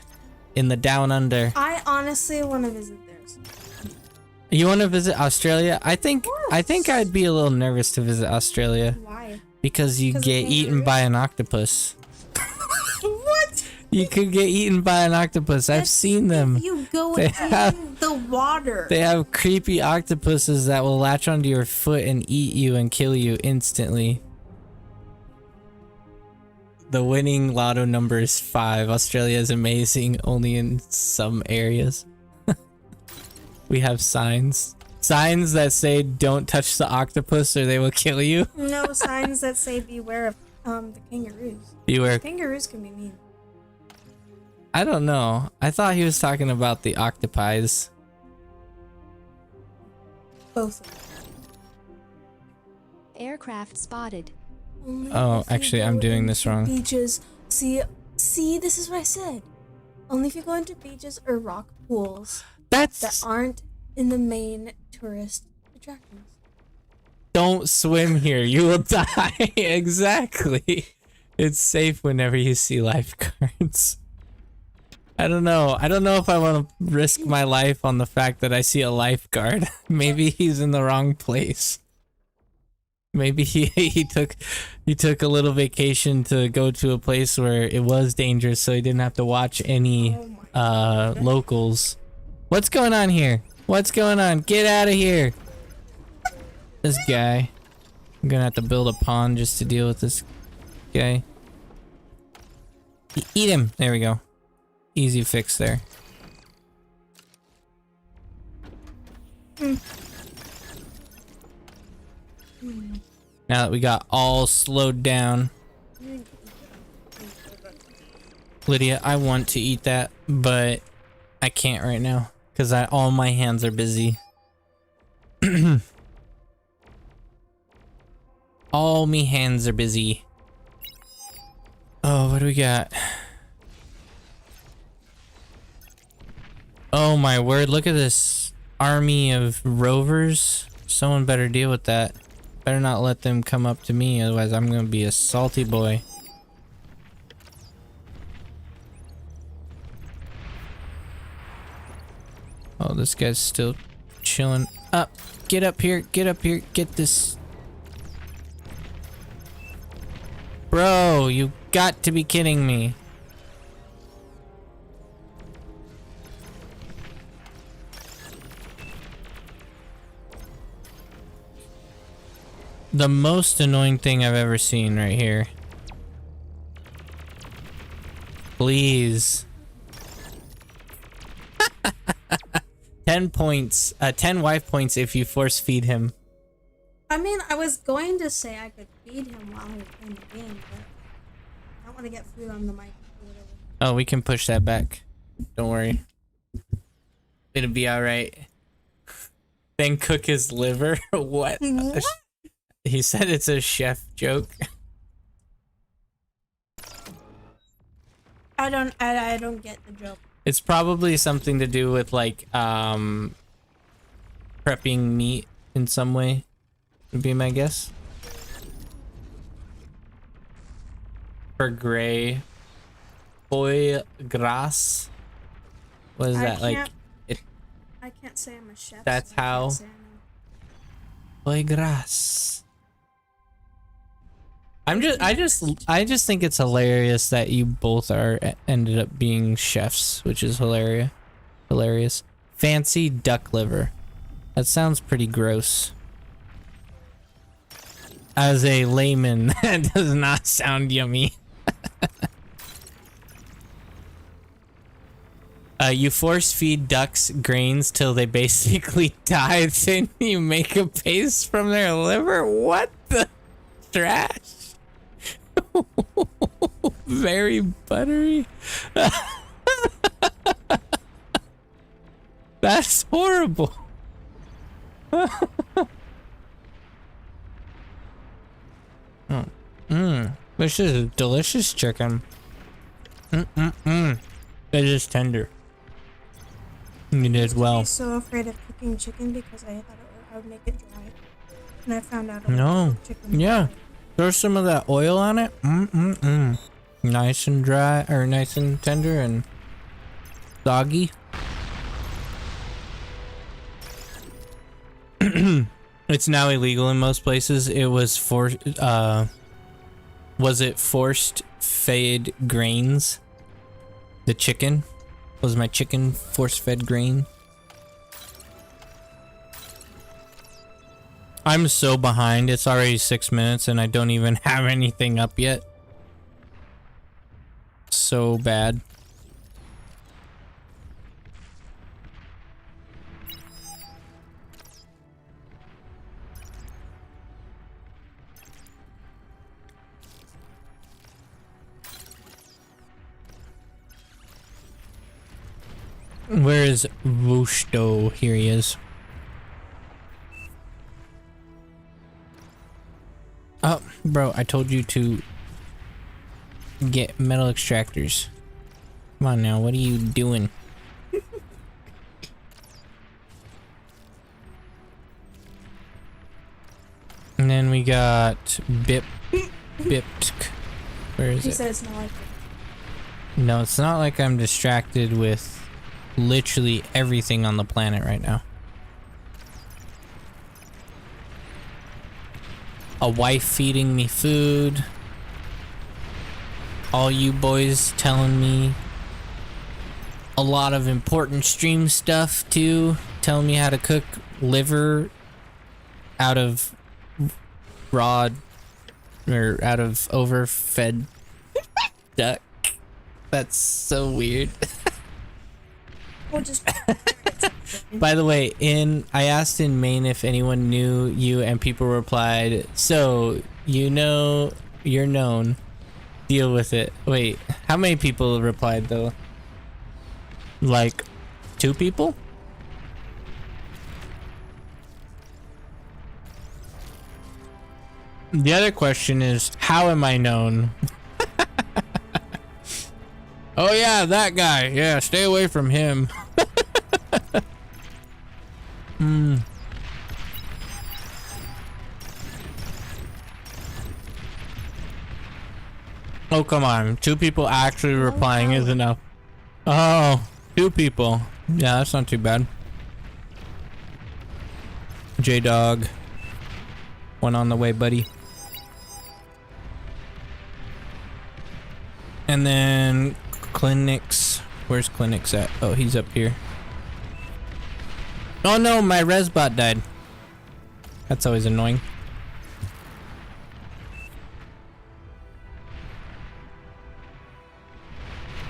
[SPEAKER 1] in the down under.
[SPEAKER 4] I honestly want to visit there.
[SPEAKER 1] You want to visit Australia? I think I'd be a little nervous to visit Australia.
[SPEAKER 4] Why?
[SPEAKER 1] Because you get eaten by an octopus.
[SPEAKER 4] What?
[SPEAKER 1] You could get eaten by an octopus. I've seen them.
[SPEAKER 4] If you go
[SPEAKER 1] They
[SPEAKER 4] in
[SPEAKER 1] have-
[SPEAKER 4] the water.
[SPEAKER 1] They have creepy octopuses that will latch onto your foot and eat you and kill you instantly. The winning lotto number is 5. Australia is amazing, only in some areas. We have signs. Signs that say don't touch the octopus or they will kill you.
[SPEAKER 4] No signs that say beware of the kangaroos.
[SPEAKER 1] Beware.
[SPEAKER 4] Kangaroos can be mean.
[SPEAKER 1] I don't know. I thought he was talking about the octopies.
[SPEAKER 4] Both of them.
[SPEAKER 2] Aircraft spotted.
[SPEAKER 4] Only
[SPEAKER 1] Oh,
[SPEAKER 4] if you
[SPEAKER 1] actually,
[SPEAKER 4] go
[SPEAKER 1] I'm doing
[SPEAKER 4] into
[SPEAKER 1] this wrong.
[SPEAKER 4] Beaches. See, this is what I said. Only if you go into beaches or rock pools that
[SPEAKER 1] That's...
[SPEAKER 4] aren't in the main tourist attractions.
[SPEAKER 1] Don't swim here. You will die. Exactly. It's safe whenever you see lifeguards. I don't know. I don't know if I want to risk my life on the fact that I see a lifeguard. Maybe he's in the wrong place. Maybe he took a little vacation to go to a place where it was dangerous, so he didn't have to watch any locals. What's going on here? What's going on? Get out of here. This guy. I'm gonna have to build a pond just to deal with this guy. Eat him. There we go. Easy fix there. Now that we got all slowed down. Lydia, I want to eat that, but I can't right now because all my hands are busy. All me hands are busy. Oh, what do we got? Oh my word, look at this army of rovers. Someone better deal with that. Better not let them come up to me, otherwise I'm gonna be a salty boy. Oh, this guy's still chilling. Up, get up here, get this. Bro, you got to be kidding me. The most annoying thing I've ever seen right here. Please. 10 points. 10 wife points if you force feed him.
[SPEAKER 4] I mean, I was going to say I could feed him while he was playing the game, but I don't want to get food on the mic or whatever.
[SPEAKER 1] Oh, we can push that back. Don't worry. It'll be alright. Then cook his liver? What?
[SPEAKER 4] What?
[SPEAKER 1] He said it's a chef joke.
[SPEAKER 4] I don't get the joke.
[SPEAKER 1] It's probably something to do with like prepping meat in some way. Would be my guess. For gray foie gras. What is that like?
[SPEAKER 4] I can't say I'm a chef.
[SPEAKER 1] That's
[SPEAKER 4] so I can't
[SPEAKER 1] how-
[SPEAKER 4] say I know.
[SPEAKER 1] Foie gras. I just think it's hilarious that you both ended up being chefs, which is hilarious. Fancy duck liver. That sounds pretty gross. As a layman, that does not sound yummy. You force feed ducks grains till they basically die, then you make a paste from their liver? What the trash? Very buttery. That's horrible. This is delicious chicken. It is tender. You did well.
[SPEAKER 4] I'm so afraid of cooking chicken because I thought I would make it dry, and I found out.
[SPEAKER 1] No.
[SPEAKER 4] Chicken
[SPEAKER 1] Yeah.
[SPEAKER 4] dry.
[SPEAKER 1] Throw some of that oil on it. Nice and dry, or nice and tender and soggy. It's now illegal in most places. It was forced fed grains? The chicken? Was my chicken force fed grain? I'm so behind. It's already 6 minutes and I don't even have anything up yet. So bad. Where is Wushto? Here he is. Oh, bro, I told you to get metal extractors. Come on now, what are you doing? And then we got Bipt. Where is
[SPEAKER 4] He
[SPEAKER 1] it?
[SPEAKER 4] said it's not like it.
[SPEAKER 1] No, it's not like I'm distracted with literally everything on the planet right now. A wife feeding me food. All you boys telling me a lot of important stream stuff too. Telling me how to cook liver out of raw or out of overfed duck. That's so weird.
[SPEAKER 4] Or just.
[SPEAKER 1] By the way, I asked in Maine if anyone knew you, and people replied, "So you know you're known." deal with it. Wait, how many people replied though? Like 2 people? The other question is, how am I known? Oh yeah, that guy. Yeah, stay away from him. Oh, come on. 2 people actually replying is enough. Oh, 2 people. Yeah, that's not too bad. J-Dog. One on the way, buddy. And then Clinics. Where's Clinics at? Oh, he's up here. Oh no, my resbot died. That's always annoying.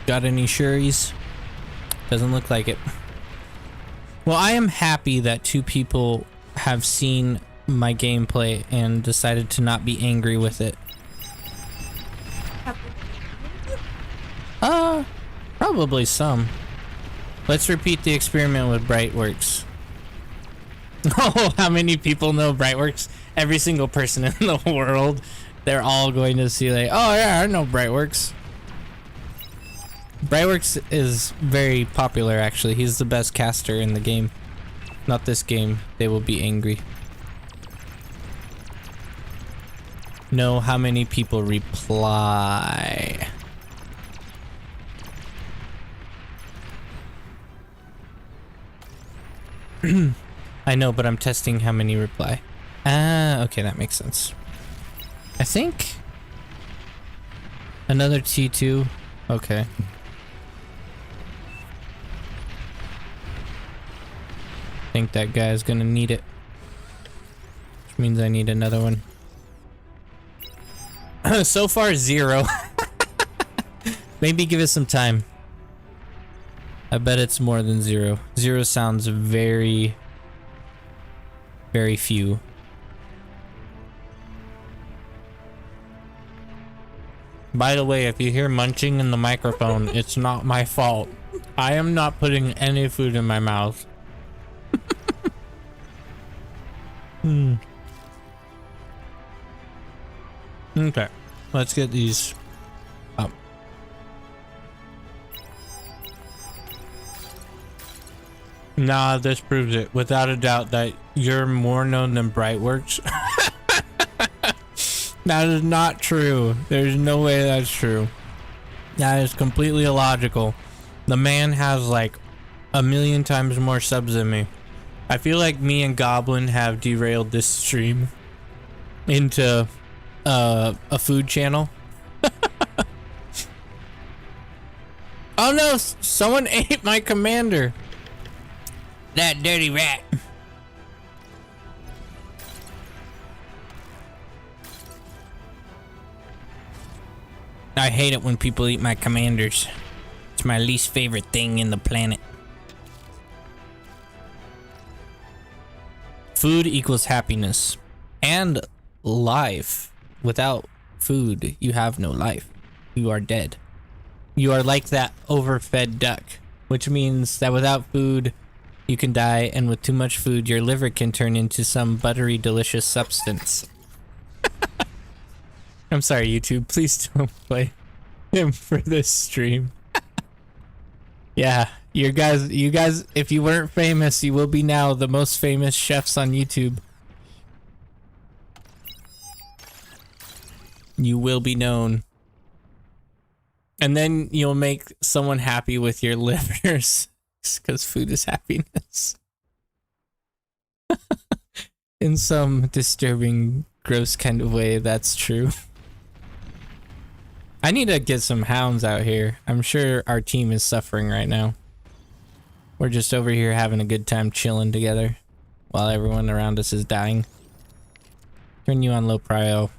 [SPEAKER 1] Got any Shuries? Doesn't look like it. Well, I am happy that 2 people have seen my gameplay and decided to not be angry with it. Probably some. Let's repeat the experiment with Brightworks. Oh, how many people know Brightworks? Every single person in the world. They're all going to see like, oh yeah, I know Brightworks. Brightworks is very popular actually. He's the best caster in the game. Not this game. They will be angry. Know how many people reply. I know, but I'm testing how many reply. Ah, okay, that makes sense. I think another T2. Okay. I think that guy's gonna need it. Which means I need another one. So far, 0. Maybe give it some time. I bet it's more than 0. 0 sounds very, very few. By the way, if you hear munching in the microphone, it's not my fault. I am not putting any food in my mouth. Okay, let's get these up. Nah, this proves it without a doubt that you're more known than Brightworks. That is not true. There's no way that's true. That is completely illogical. The man has like 1,000,000 times more subs than me. I feel like me and Goblin have derailed this stream into a food channel. Oh no, someone ate my commander. That dirty rat. I hate it when people eat my commanders. It's my least favorite thing in the planet. Food equals happiness and life. Without food, you have no life. You are dead. You are like that overfed duck, which means that without food, you can die, and with too much food, your liver can turn into some buttery, delicious substance. I'm sorry, YouTube. Please don't play him for this stream. Yeah, you guys, if you weren't famous, you will be now the most famous chefs on YouTube. You will be known. And then you'll make someone happy with your livers. Because food is happiness. In some disturbing, gross kind of way, that's true. I need to get some hounds out here. I'm sure our team is suffering right now. We're just over here having a good time chilling together while everyone around us is dying. Turn you on low prio.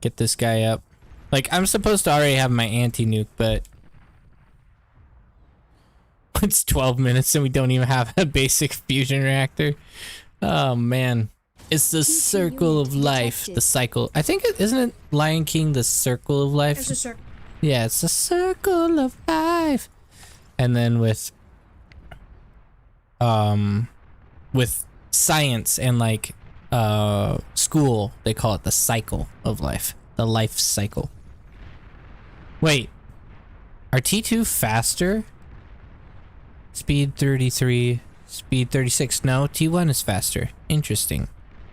[SPEAKER 1] Get this guy up. Like, I'm supposed to already have my anti-nuke, but it's 12 minutes and we don't even have a basic fusion reactor. Oh man. It's the
[SPEAKER 2] T2
[SPEAKER 1] circle
[SPEAKER 2] unit
[SPEAKER 1] of life,
[SPEAKER 2] detected.
[SPEAKER 1] the cycle. I think isn't it Lion King, the circle of life?
[SPEAKER 4] There's a circle.
[SPEAKER 1] Yeah, it's the circle of life. And then with science and like school, they call it the cycle of life, the life cycle. Wait, are T2 faster? Speed 33, speed 36. No, T1 is faster. Interesting.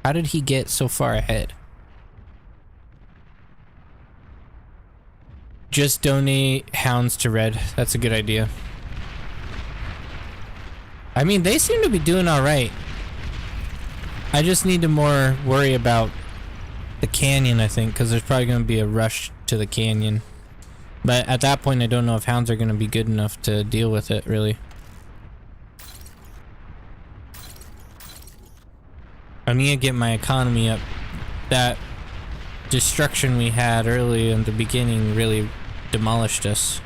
[SPEAKER 1] How did he get so far ahead? Just donate hounds to Red. That's a good idea. I mean, they seem to be doing all right. I just need to more worry about the canyon, I think, because there's probably going to be a rush to the canyon. But at that point, I don't know if hounds are going to be good enough to deal with it, really. I need to get my economy up. That destruction we had early in the beginning really demolished us.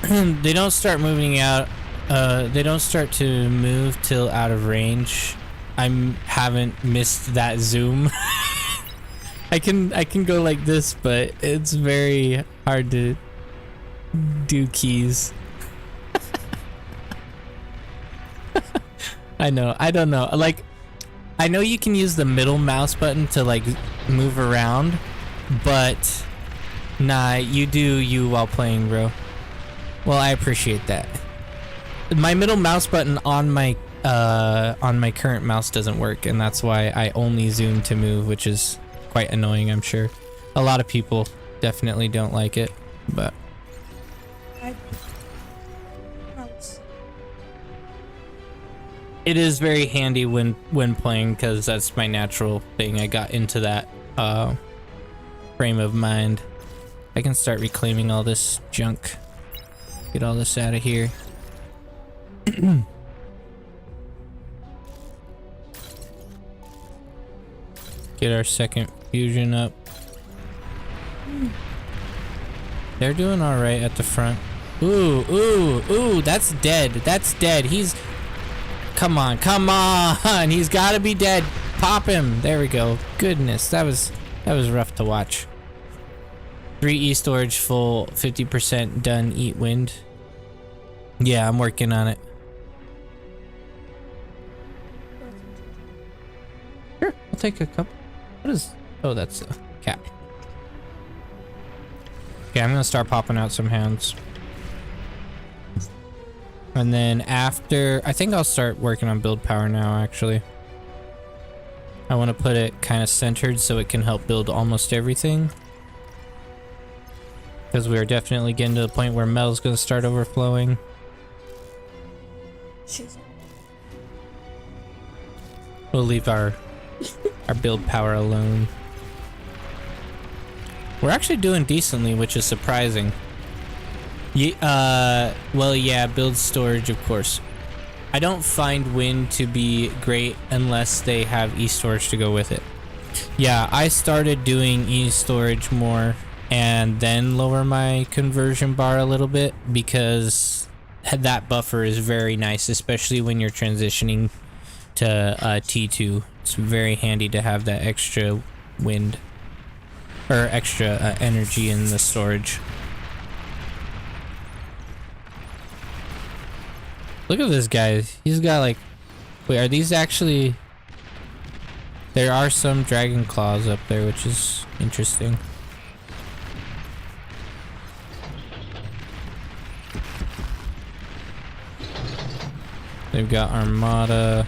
[SPEAKER 1] They don't start moving out. They don't start to move till out of range. I haven't missed that zoom. I can go like this, but it's very hard to do keys. I know. I don't know. Like, I know you can use the middle mouse button to like move around, but nah, you do you while playing, bro. Well, I appreciate that. My middle mouse button on my current mouse doesn't work, and that's why I only zoom to move, which is quite annoying, I'm sure. A lot of people definitely don't like it, but it is very handy when playing, because that's my natural thing. I got into that frame of mind. I can start reclaiming all this junk. Get all this out of here. Get our second fusion up. They're doing all right at the front. Ooh, that's dead. That's dead. He's... Come on. He's gotta be dead. Pop him. There we go. Goodness, that was rough to watch. 3E storage full, 50% done, eat wind. Yeah, I'm working on it. Sure, I'll take a couple. What is... Oh, that's a cap. Okay, I'm gonna start popping out some hounds. And then after... I think I'll start working on build power now, actually. I want to put it kind of centered so it can help build almost everything. Because we are definitely getting to the point where metal's gonna start overflowing.
[SPEAKER 4] Jeez.
[SPEAKER 1] We'll leave our build power alone. We're actually doing decently, which is surprising. Well, yeah, build storage, of course. I don't find wind to be great unless they have e-storage to go with it. Yeah, I started doing e-storage more and then lower my conversion bar a little bit, because that buffer is very nice, especially when you're transitioning to T2. It's very handy to have that extra wind or extra energy in the storage. Look at this guy. He's got like... Wait, are these actually... There are some dragon claws up there, which is interesting. They've got Armada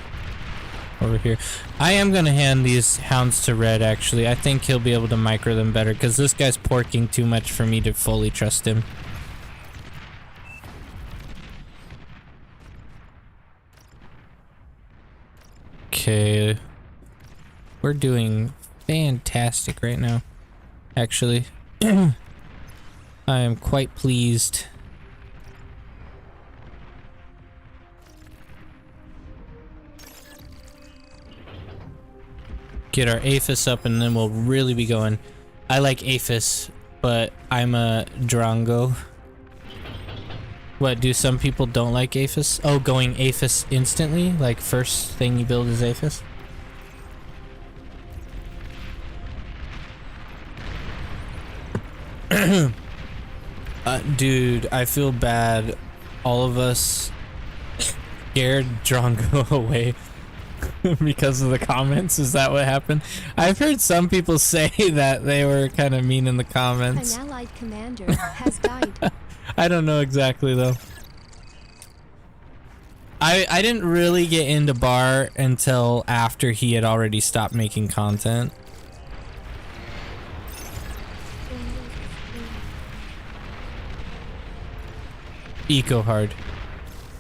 [SPEAKER 1] over here. I am gonna hand these hounds to Red, actually. I think he'll be able to micro them better, because this guy's porking too much for me to fully trust him. Okay. We're doing fantastic right now, actually. I am quite pleased. Get our Aphis up and then we'll really be going. I like Aphis, but I'm a Drongo. What, do some people don't like Aphis? Oh, going Aphis instantly? Like first thing you build is Aphis? Dude, I feel bad. All of us scared Drongo away because of the comments. Is that what happened? I've heard some people say that they were kind of mean in the comments.
[SPEAKER 2] An allied commander has died.
[SPEAKER 1] I don't know exactly though. I didn't really get into Bar until after he had already stopped making content. Eco hard.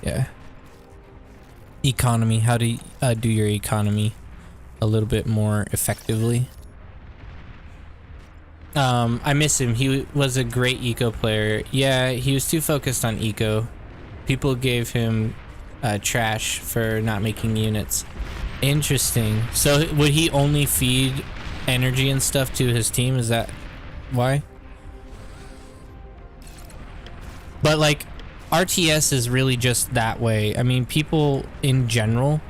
[SPEAKER 1] Yeah. Economy. How to do your economy a little bit more effectively. I miss him. He was a great eco player. Yeah, he was too focused on eco. People gave him trash for not making units. Interesting. So would he only feed energy and stuff to his team? Is that why? But like RTS is really just that way. I mean, people in general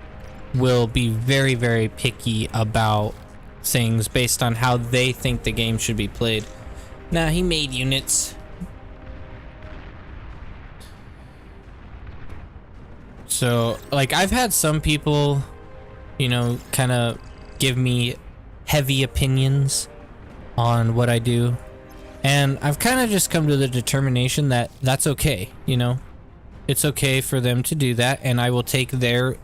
[SPEAKER 1] will be very, very picky about things based on how they think the game should be played. Nah, he made units. So, like, I've had some people, you know, kind of give me heavy opinions on what I do. And I've kind of just come to the determination that that's okay, you know? It's okay for them to do that, and I will take their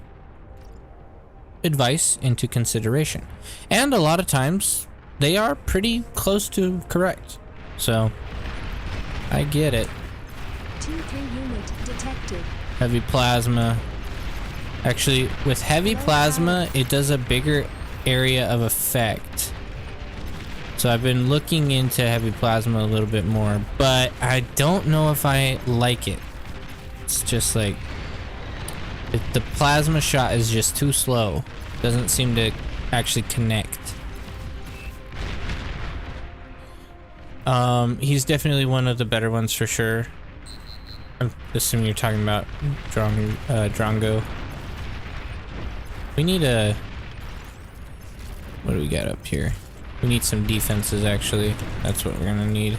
[SPEAKER 1] advice into consideration. And a lot of times, they are pretty close to correct. So, I get it.
[SPEAKER 2] 2-3 unit detected.
[SPEAKER 1] Heavy plasma. Actually, with heavy plasma, it does a bigger area of effect. So I've been looking into heavy plasma a little bit more, but I don't know if I like it. It's just like the plasma shot is just too slow. Doesn't seem to actually connect. He's definitely one of the better ones for sure. I'm assuming you're talking about Drongo. We need a... What do we got up here? We need some defenses, actually. That's what we're gonna need.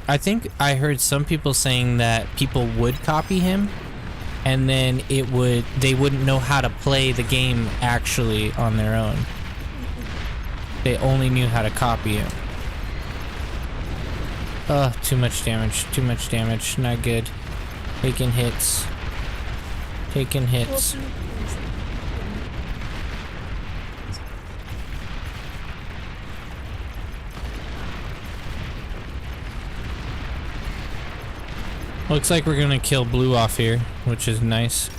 [SPEAKER 1] I think I heard some people saying that people would copy him, and then they wouldn't know how to play the game actually on their own. They only knew how to copy him. Oh, too much damage. Too much damage. Not good. Taking hits. Taking hits. Looks like we're gonna kill blue off here, which is nice.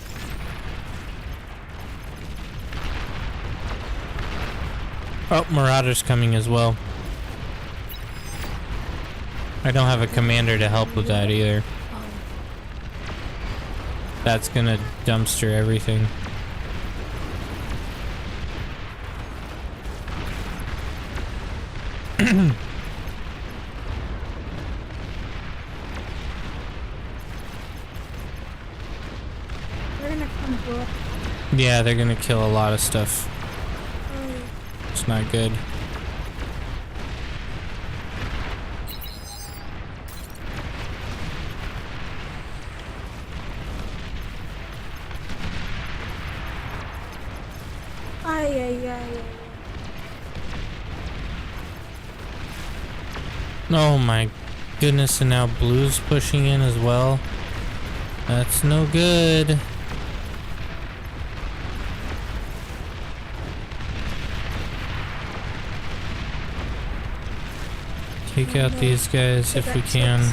[SPEAKER 1] Oh, Marauder's coming as well. I don't have a commander to help with that either. That's gonna dumpster everything.
[SPEAKER 4] They're gonna come blow up.
[SPEAKER 1] Yeah, they're gonna kill a lot of stuff. It's not good.
[SPEAKER 4] Ay, ay, ay, ay.
[SPEAKER 1] Oh my goodness, and now blue's pushing in as well. That's no good. Take out these guys if we can.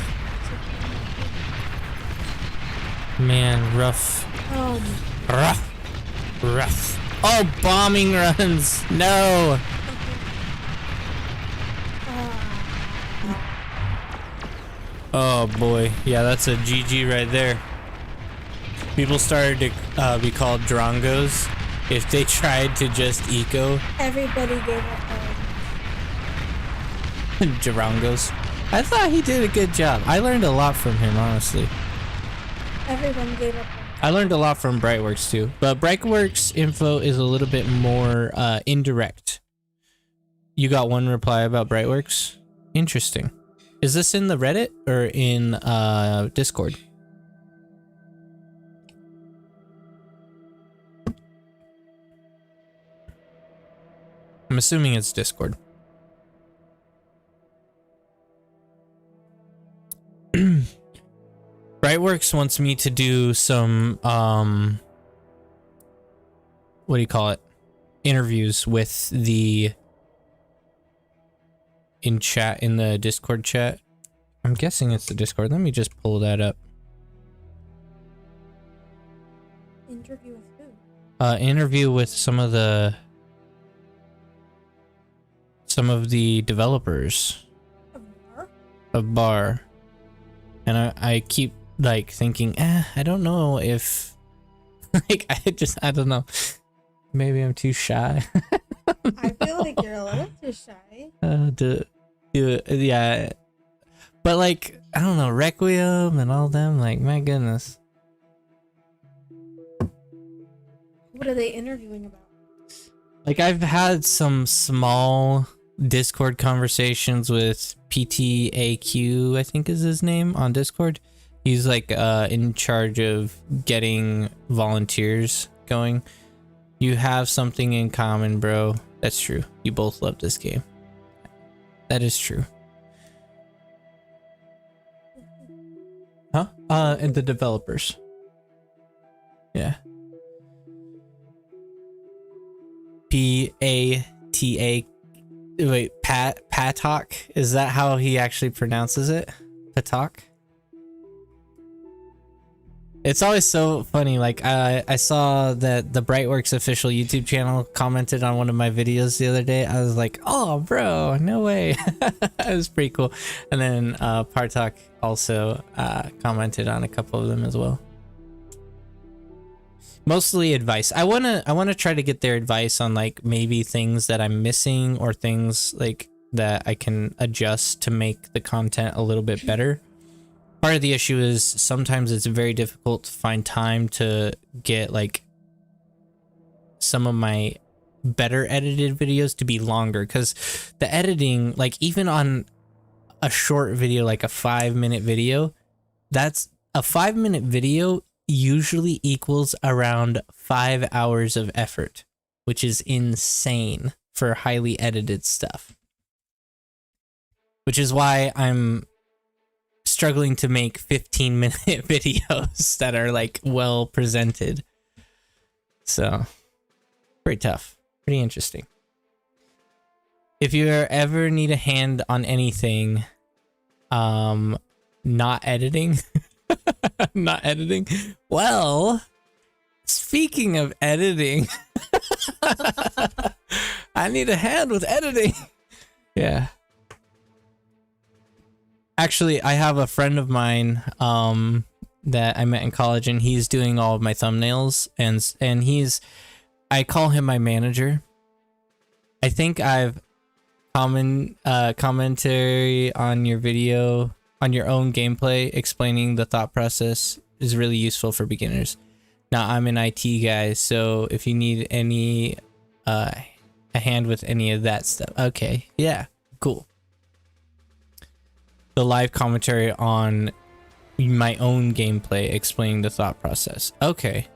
[SPEAKER 1] Man, rough. Rough. Rough. Oh, bombing runs. No. Oh boy. Yeah, that's a GG right there. People started to be called Drongos if they tried to just eco.
[SPEAKER 4] Everybody gave up.
[SPEAKER 1] Drongos. I thought he did a good job. I learned a lot from him, honestly.
[SPEAKER 4] Everyone gave up.
[SPEAKER 1] I learned a lot from Brightworks too, but Brightworks info is a little bit more indirect. You got one reply about Brightworks? Interesting. Is this in the Reddit or in Discord? I'm assuming it's Discord. Brightworks wants me to do some what do you call it? Interviews with the in the Discord chat. I'm guessing it's the Discord. Let me just pull that up.
[SPEAKER 4] Interview with who?
[SPEAKER 1] Interview with some of the developers
[SPEAKER 4] A bar?
[SPEAKER 1] of Bar. And I keep like thinking, I don't know if like I don't know. Maybe I'm too shy.
[SPEAKER 4] I feel like you're a little too shy.
[SPEAKER 1] Yeah. But like, I don't know, Requiem and all them, like, my goodness.
[SPEAKER 4] What are they interviewing about?
[SPEAKER 1] Like, I've had some small Discord conversations with PTAQ, I think is his name, on Discord. He's like in charge of getting volunteers going. You have something in common, bro. That's true. You both love this game. That is true. Huh? And the developers. Yeah. P-A-T-A. Wait, Patok? Is that how he actually pronounces it? Patok? It's always so funny. Like, I saw that the Brightworks official YouTube channel commented on one of my videos the other day. I was like, oh, bro, no way. It was pretty cool. And then Partok also commented on a couple of them as well. Mostly advice. I wanna try to get their advice on like maybe things that I'm missing or things like that I can adjust to make the content a little bit better. Part of the issue is sometimes it's very difficult to find time to get like some of my better edited videos to be longer, because the editing, like even on a short video, like a 5-minute video, that's a 5-minute video usually equals around 5 hours of effort, which is insane for highly edited stuff. Which is why I'm struggling to make 15-minute videos that are like well presented. So pretty tough, pretty interesting. If you ever need a hand on anything, not editing, well, speaking of editing, I need a hand with editing. Yeah. Actually, I have a friend of mine that I met in college, and he's doing all of my thumbnails, and I call him my manager. I think I've commentary on your video, on your own gameplay, explaining the thought process is really useful for beginners. Now, I'm an IT guy, so if you need any a hand with any of that stuff, okay, yeah, cool. The live commentary on my own gameplay, explaining the thought process. Okay.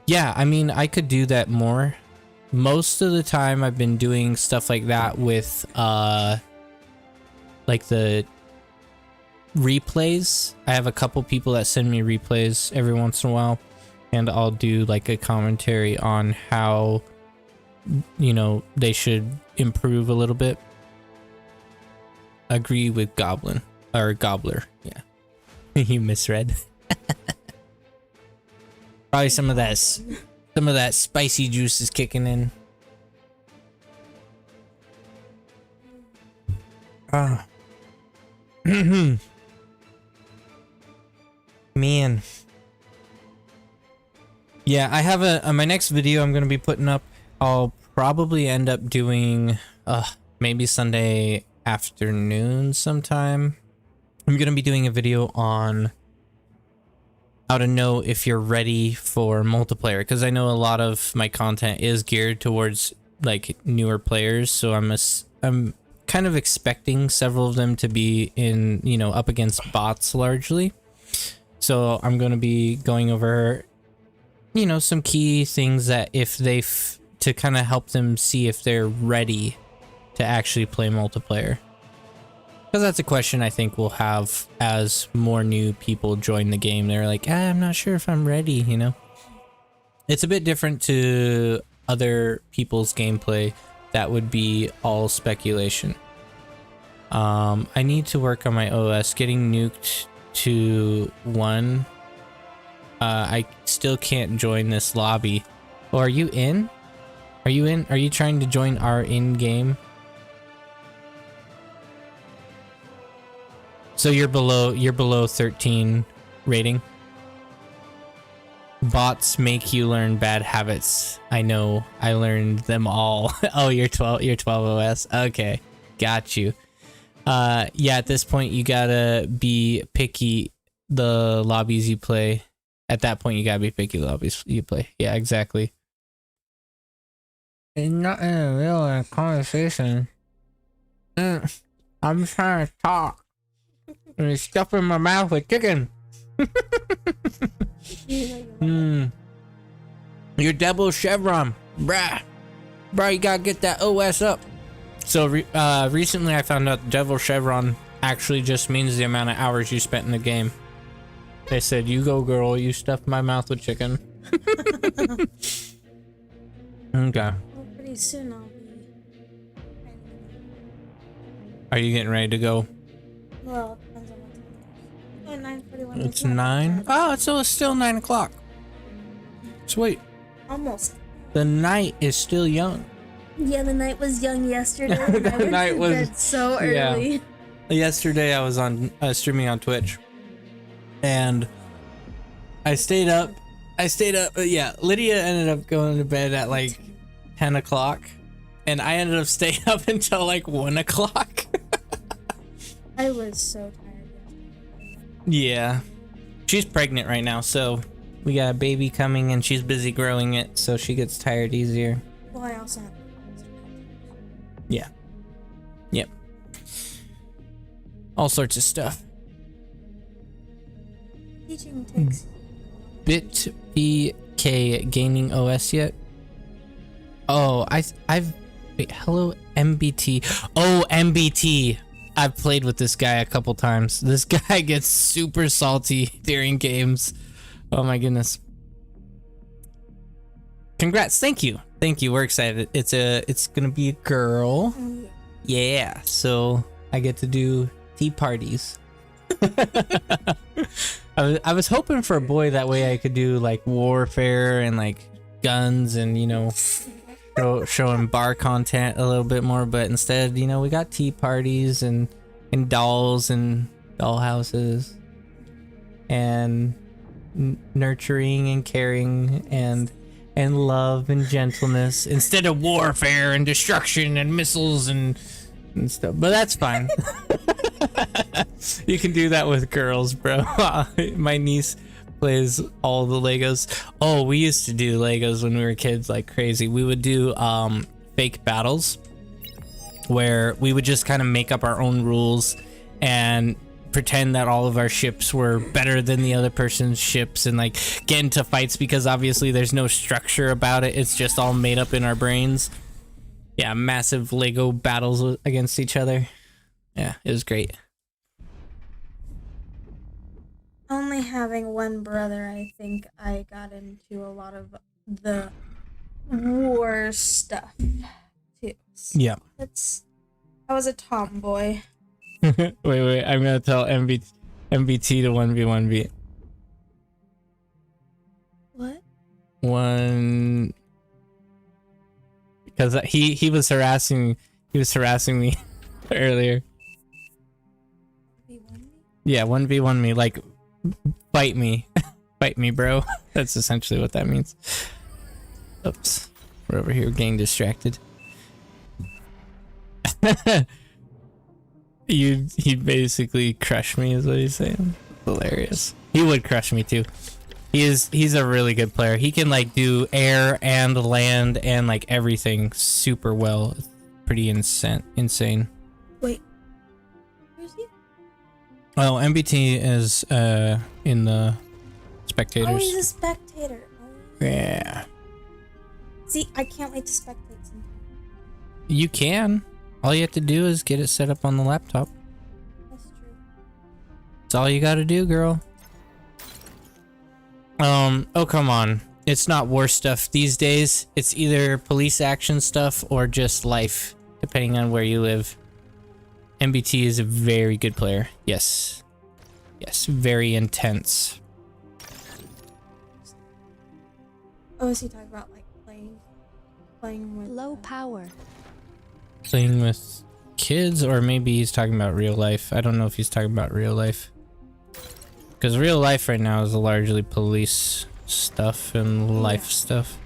[SPEAKER 1] Yeah, I mean, I could do that more. Most of the time I've been doing stuff like that with like the replays. I have a couple people that send me replays every once in a while, and I'll do like a commentary on how, you know, they should improve a little bit. Agree with Goblin or Gobbler. Yeah. You misread. Probably some of that spicy juice is kicking in. Ah. Man. Yeah, I have my next video I'm going to be putting up, I'll probably end up doing maybe Sunday afternoon sometime. I'm going to be doing a video on how to know if you're ready for multiplayer, because I know a lot of my content is geared towards like newer players, so I'm kind of expecting several of them to be in, you know, up against bots largely. So I'm going to be going over, you know, some key things that if they to kind of help them see if they're ready to actually play multiplayer. Because that's a question I think we'll have as more new people join the game. They're like, I'm not sure if I'm ready, you know? It's a bit different to other people's gameplay that would be all speculation. I need to work on my OS. Getting nuked to 1. I still can't join this lobby. Oh, are you in? Are you in? Are you trying to join our in-game? So you're below 13 rating. Bots make you learn bad habits. I know. I learned them all. Oh, you're 12 OS. Okay. Got you. Yeah, at this point you gotta be picky the lobbies you play. At that point you gotta be picky the lobbies you play. Yeah, exactly. It's not in the middle of a conversation. I'm trying to talk. And it's stuffing my mouth with chicken. Your double chevron, bruh. Bruh, you gotta get that OS up. So recently I found out devil chevron actually just means the amount of hours you spent in the game. They said, you go girl, you stuffed my mouth with chicken. Okay.
[SPEAKER 4] Well, pretty soon I'll be.
[SPEAKER 1] Are you getting ready to go?
[SPEAKER 4] Well, it depends on what time it is. Oh, 9:41.
[SPEAKER 1] It's 9? Oh, it's still 9 o'clock. Sweet.
[SPEAKER 4] Almost.
[SPEAKER 1] The night is still young.
[SPEAKER 4] Yeah, the night was young yesterday.
[SPEAKER 1] The
[SPEAKER 4] I went
[SPEAKER 1] night
[SPEAKER 4] to
[SPEAKER 1] was-
[SPEAKER 4] bed so
[SPEAKER 1] yeah.
[SPEAKER 4] early.
[SPEAKER 1] Yesterday I was on streaming on Twitch, and I stayed up. Yeah, Lydia ended up going to bed at like 10 o'clock, and I ended up staying up until like 1 o'clock.
[SPEAKER 4] I was so tired yesterday.
[SPEAKER 1] Yeah, she's pregnant right now, so we got a baby coming, and she's busy growing it, so she gets tired easier.
[SPEAKER 4] Well, I also had.
[SPEAKER 1] Yeah. Yep. All sorts of stuff.
[SPEAKER 4] Teaching takes.
[SPEAKER 1] BitBK gaining OS yet? Oh, I've wait, hello MBT. Oh, MBT. I've played with this guy a couple times. This guy gets super salty during games. Oh my goodness. Congrats. Thank you. We're excited. It's gonna be a girl. Yeah, so I get to do tea parties. I was hoping for a boy, that way I could do like warfare and like guns and, you know, showing bar content a little bit more, but instead, you know, we got tea parties and dolls and doll houses and nurturing and caring and love and gentleness instead of warfare and destruction and missiles and stuff. But that's fine. You can do that with girls, bro. My niece plays all the Legos. Oh, we used to do Legos when we were kids like crazy. We would do fake battles where we would just kind of make up our own rules and pretend that all of our ships were better than the other person's ships and like get into fights, because obviously there's no structure about it. It's just all made up in our brains. Yeah, massive Lego battles against each other. Yeah, it was great.
[SPEAKER 4] Only having one brother, I think I got into a lot of the war stuff too. So
[SPEAKER 1] Yeah.
[SPEAKER 4] I was a tomboy.
[SPEAKER 1] wait, I'm gonna tell MBT to 1v1v.
[SPEAKER 4] What?
[SPEAKER 1] One, because he was harassing me earlier. Yeah, 1v1 me, like fight me. Fight me, bro. That's essentially what that means. Oops. We're over here getting distracted. He'd basically crush me is what he's saying. Hilarious. He would crush me too. He's a really good player. He can like do air and land and like everything super well. It's pretty insane.
[SPEAKER 4] Wait. Where's he?
[SPEAKER 1] Oh, MBT is in the spectators.
[SPEAKER 4] Oh, he's a spectator. Oh.
[SPEAKER 1] Yeah.
[SPEAKER 4] See, I can't wait to spectate sometime.
[SPEAKER 1] You can. All you have to do is get it set up on the laptop.
[SPEAKER 4] That's true.
[SPEAKER 1] That's all you gotta do, girl. Oh, come on. It's not war stuff these days. It's either police action stuff or just life, depending on where you live. MBT is a very good player. Yes. Yes, very intense.
[SPEAKER 4] Oh, is he talking about like playing with
[SPEAKER 2] Low power.
[SPEAKER 1] Playing with kids, or maybe he's talking about real life. I don't know if he's talking about real life. Because real life right now is largely police stuff and life stuff.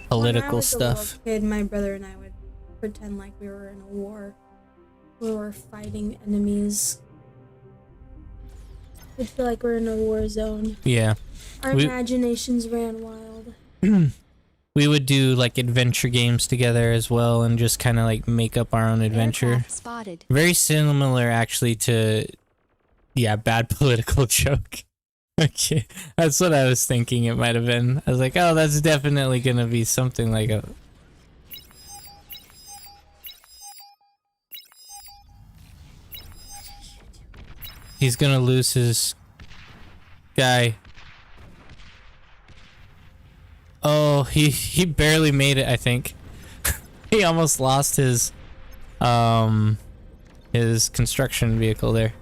[SPEAKER 1] Political
[SPEAKER 4] when I was
[SPEAKER 1] stuff.
[SPEAKER 4] A little kid, my brother and I would pretend like we were in a war. We were fighting enemies. We feel like we're in a war zone.
[SPEAKER 1] Yeah.
[SPEAKER 4] Our imaginations ran wild.
[SPEAKER 1] We would do like adventure games together as well and just kind of like make up our own adventure.
[SPEAKER 2] Aircraft spotted.
[SPEAKER 1] Very similar actually to, yeah, bad political joke. Okay, that's what I was thinking it might have been. I was like, oh, that's definitely gonna be something like a... He's gonna lose his guy. Oh, he barely made it, I think. He almost lost his construction vehicle there.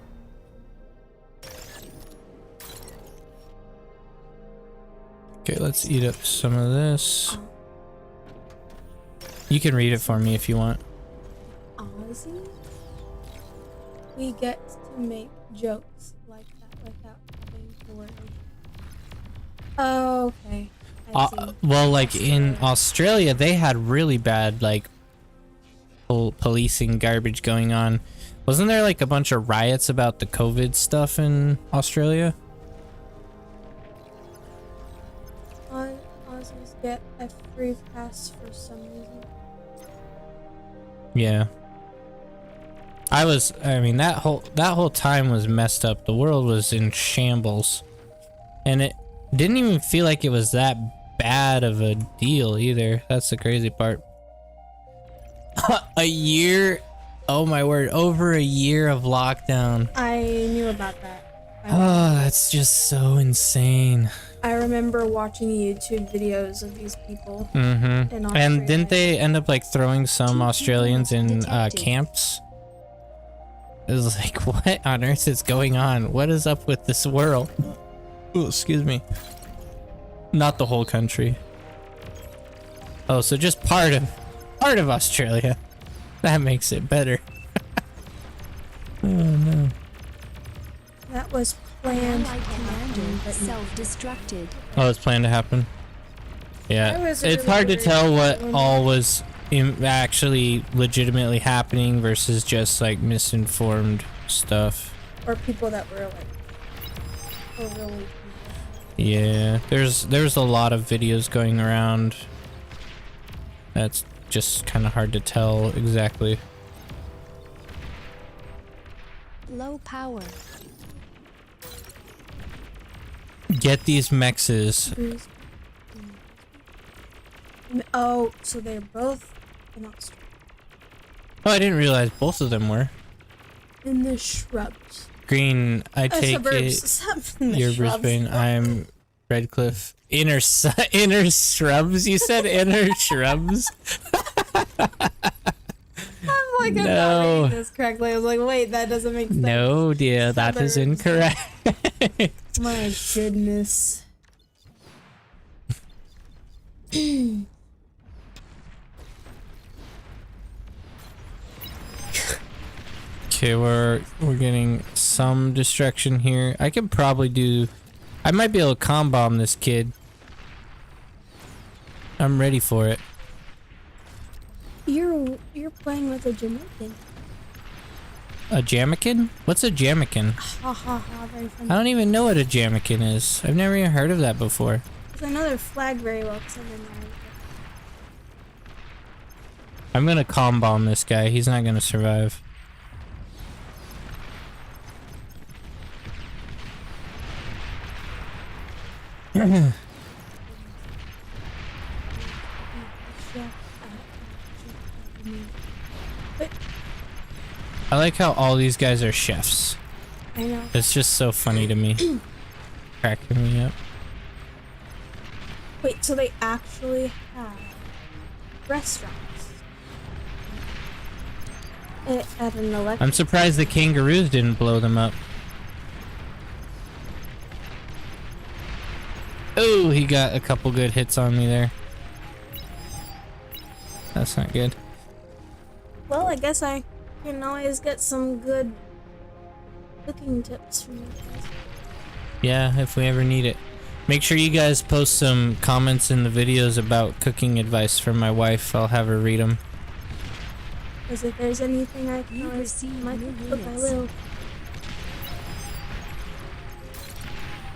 [SPEAKER 1] Okay, let's eat up some of this. You can read it for me if you want.
[SPEAKER 4] Ozzy? We get to make jokes like that without having to worry. Oh, okay. I see.
[SPEAKER 1] Well, like in Australia, they had really bad like policing garbage going on. Wasn't there like a bunch of riots about the COVID stuff in Australia?
[SPEAKER 4] Aussies get a free pass for some reason.
[SPEAKER 1] Yeah. I mean that whole time was messed up. The world was in shambles. And it didn't even feel like it was that bad of a deal either. That's the crazy part. A year, oh my word, over a year of lockdown.
[SPEAKER 4] I knew about that.
[SPEAKER 1] Oh, that's just so insane.
[SPEAKER 4] I remember watching YouTube videos of these people.
[SPEAKER 1] Mm-hmm.
[SPEAKER 4] In
[SPEAKER 1] And didn't
[SPEAKER 4] Australia.
[SPEAKER 1] they end up like throwing some Australians in
[SPEAKER 2] Detective.
[SPEAKER 1] camps? It was like, what on earth is going on? What is up with this world? Oh, excuse me. Not the whole country. Oh, so just part of Australia. That makes it better. Oh no.
[SPEAKER 4] That was planned.
[SPEAKER 2] Allied commander
[SPEAKER 4] but no.
[SPEAKER 2] self-destructed.
[SPEAKER 1] Oh, it's planned to happen.
[SPEAKER 4] I
[SPEAKER 1] Yeah,
[SPEAKER 4] was
[SPEAKER 1] it's
[SPEAKER 4] really
[SPEAKER 1] hard to
[SPEAKER 4] worried
[SPEAKER 1] tell what
[SPEAKER 4] when-
[SPEAKER 1] all was actually legitimately happening versus just like misinformed stuff.
[SPEAKER 4] Or people that were like overly.
[SPEAKER 1] Yeah, there's a lot of videos going around. That's just kind of hard to tell exactly.
[SPEAKER 2] Low power.
[SPEAKER 1] Get these mexes.
[SPEAKER 4] Oh, so they're both in Australia.
[SPEAKER 1] Oh, I didn't realize both of them were.
[SPEAKER 4] In the shrubs.
[SPEAKER 1] Green, I take
[SPEAKER 4] Suburbs.
[SPEAKER 1] it. You're Brisbane. I'm Redcliffe. Inner shrubs. You said inner shrubs.
[SPEAKER 4] I'm like, I'm
[SPEAKER 1] No.
[SPEAKER 4] not reading this correctly. I was like, wait, that doesn't make sense.
[SPEAKER 1] No, dear, that is
[SPEAKER 4] Suburbs.
[SPEAKER 1] incorrect.
[SPEAKER 4] My goodness.
[SPEAKER 1] Okay, we're getting some distraction here. I could probably do. I might be able to comb bomb this kid. I'm ready for it.
[SPEAKER 4] You're playing with a Jamaican.
[SPEAKER 1] A jamakin? What's a jamakin?
[SPEAKER 4] Ha ha ha, very funny.
[SPEAKER 1] I don't even know what a jamakin is. I've never even heard of that before.
[SPEAKER 4] I know their flag very well because I've been there.
[SPEAKER 1] I'm gonna calm bomb this guy. He's not gonna survive. I like how all these guys are chefs.
[SPEAKER 4] I know.
[SPEAKER 1] It's just so funny to me. Cracking me up.
[SPEAKER 4] Wait, so they actually have restaurants at an electric.
[SPEAKER 1] I'm surprised the kangaroos didn't blow them up. Oh, he got a couple good hits on me there. That's not good.
[SPEAKER 4] Well, I guess I can always get some good cooking tips from you guys.
[SPEAKER 1] Yeah, if we ever need it. Make sure you guys post some comments in the videos about cooking advice from my wife. I'll have her read them.
[SPEAKER 4] Because if there's anything I can
[SPEAKER 2] You've
[SPEAKER 4] always
[SPEAKER 2] received
[SPEAKER 4] my
[SPEAKER 2] new
[SPEAKER 4] cook, I
[SPEAKER 2] units.
[SPEAKER 4] will.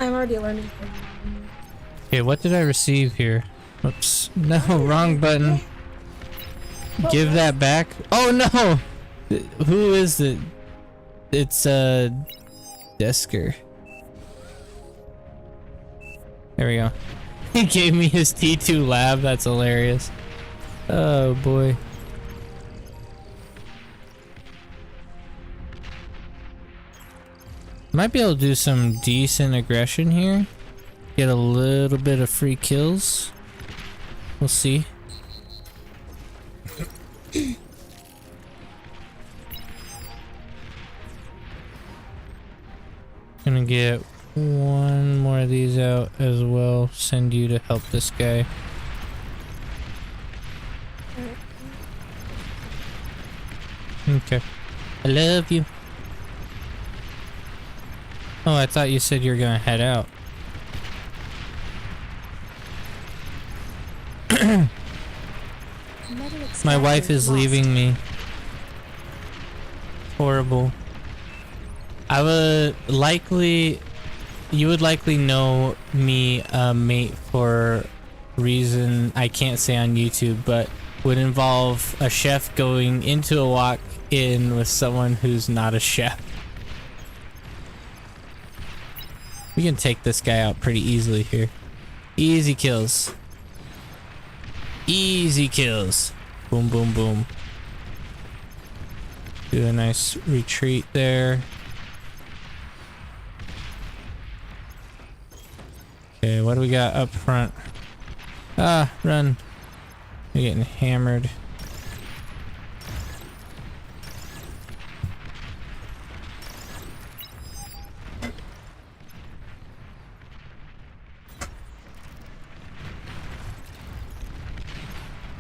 [SPEAKER 4] I'm already learning from you.
[SPEAKER 1] Okay, what did I receive here? Oops. No, wrong button. Give that back. Oh no! Who is it? It's Desker. There we go. He gave me his T2 lab. That's hilarious. Oh boy. Might be able to do some decent aggression here. Get a little bit of free kills. We'll see. Gonna get one more of these out as well. Send you to help this guy. Okay. I love you. Oh, I thought you said you were gonna head out. My wife is leaving me. Horrible. I would likely... You would likely know me, mate, for reason I can't say on YouTube, but would involve a chef going into a walk-in with someone who's not a chef. We can take this guy out pretty easily here. Easy kills. Easy kills. Boom, boom, boom. Do a nice retreat there. Okay, what do we got up front? Ah, run. We're getting hammered.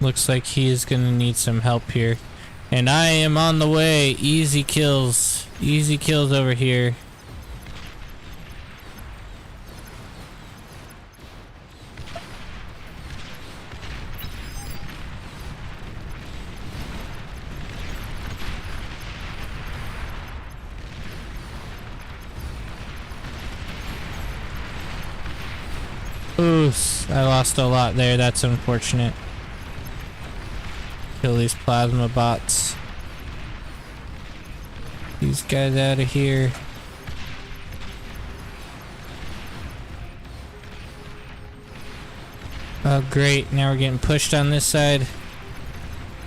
[SPEAKER 1] Looks like he is gonna need some help here. And I am on the way. Easy kills. Easy kills over here. Oof, I lost a lot there. That's unfortunate. Kill these plasma bots. These guys out of here. Oh great, now we're getting pushed on this side.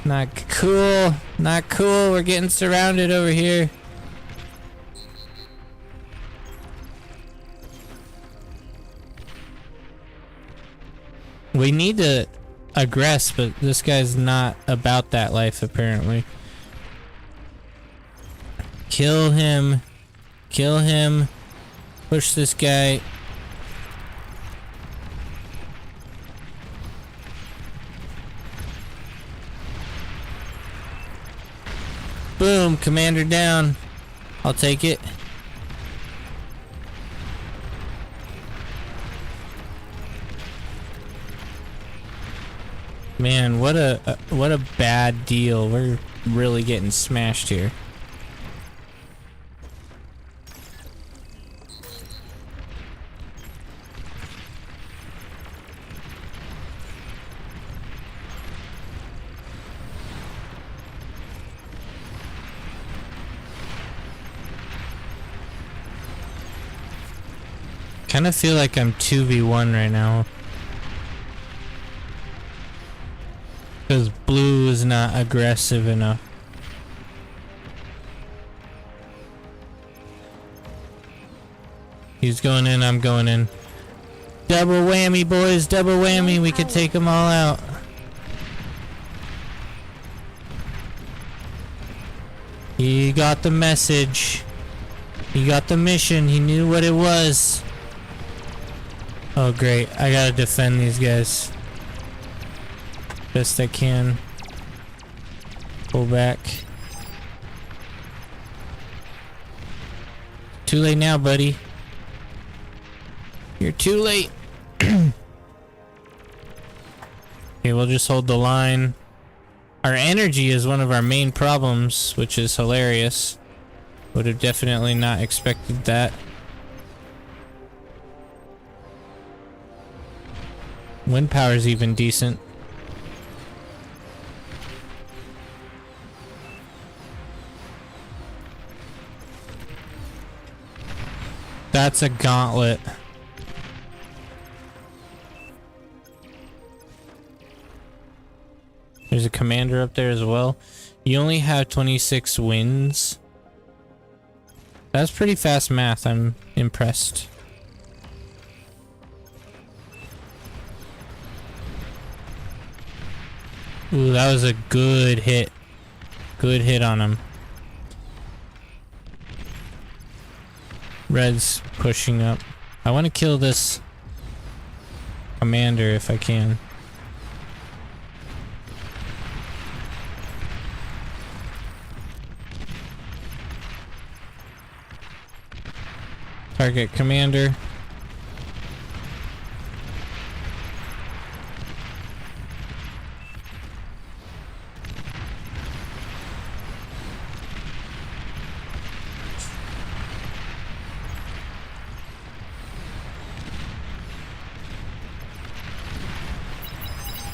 [SPEAKER 1] Not cool. Not cool. We're getting surrounded over here. We need to aggress, but this guy's not about that life apparently. Kill him. Kill him. Push this guy. Boom, commander down. I'll take it. Man, what a bad deal. We're really getting smashed here. kind of feel like I'm 2v1 right now. Because blue is not aggressive enough. He's going in, I'm going in. Double whammy, boys, double whammy. We could take them all out. He got the message. He got the mission. He knew what it was. Oh, great. I gotta defend these guys. Best I can. Pull back. Too late now, buddy. You're too late. Okay, we'll just hold the line. Our energy is one of our main problems, which is hilarious. Would have definitely not expected that. Wind power's even decent. That's a gauntlet. There's a commander up there as well. You only have 26 wins. That's pretty fast math. I'm impressed. Ooh, that was a good hit. Good hit on him. Red's pushing up. I want to kill this commander if I can. Target commander.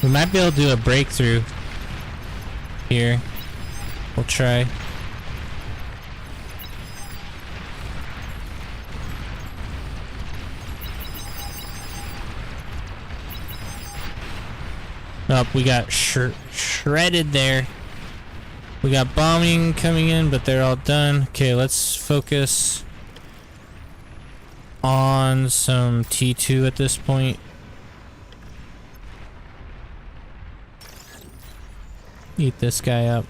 [SPEAKER 1] We might be able to do a breakthrough here. We'll try. Oh, we got shredded there. We got bombing coming in, but they're all done. Okay, let's focus on some T2 at this point. Eat this guy up.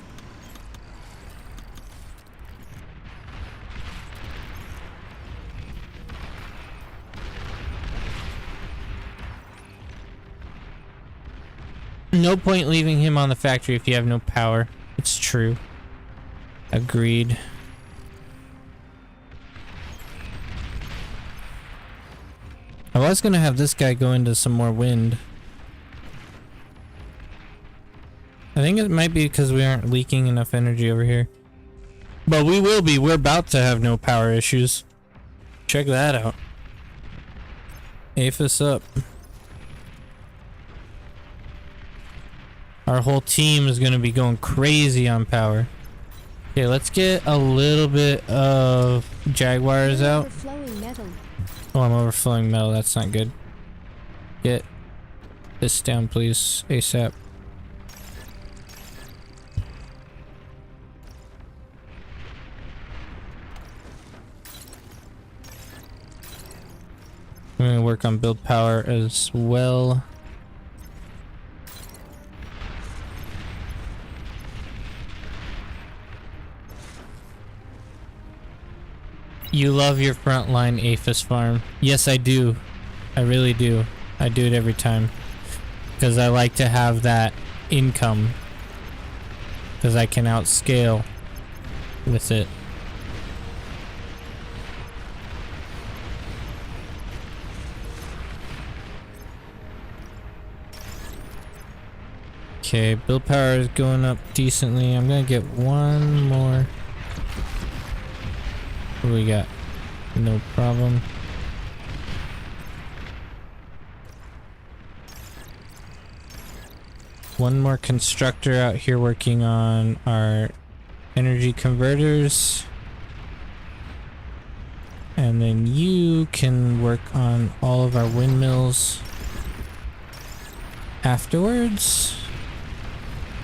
[SPEAKER 1] No point leaving him on the factory if you have no power. It's true. Agreed. I was gonna have this guy go into some more wind. I think it might be because we aren't leaking enough energy over here. But we will be. We're about to have no power issues. Check that out. Aphis up. Our whole team is going to be going crazy on power. Okay, let's get a little bit of Jaguars out.
[SPEAKER 2] Overflowing metal.
[SPEAKER 1] Oh, I'm overflowing metal. That's not good. Get this down, please. ASAP. I'm going to work on build power as well. You love your frontline Aphis farm. Yes, I do. I really do. I do it every time. Because I like to have that income. Because I can outscale with it. Okay, build power is going up decently. I'm gonna get one more. What do we got? No problem. One more constructor out here working on our energy converters. And then you can work on all of our windmills afterwards.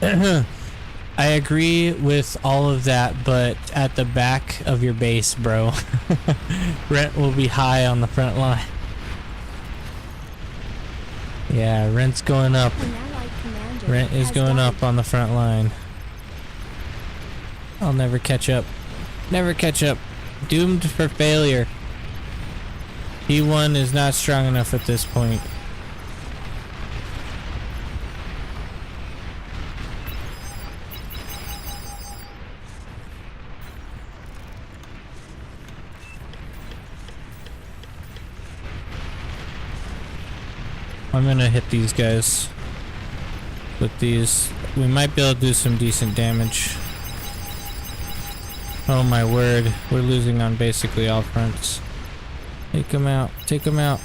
[SPEAKER 1] I agree with all of that, but at the back of your base, bro, rent will be high on the front line. Yeah, rent's going up.
[SPEAKER 2] An allied commander
[SPEAKER 1] Rent is
[SPEAKER 2] has
[SPEAKER 1] going
[SPEAKER 2] died.
[SPEAKER 1] up on the front line. I'll never catch up. Never catch up. Doomed for failure. P1 is not strong enough at this point. I'm gonna hit these guys with these. We might be able to do some decent damage. Oh my word, we're losing on basically all fronts. Take them out, take them out.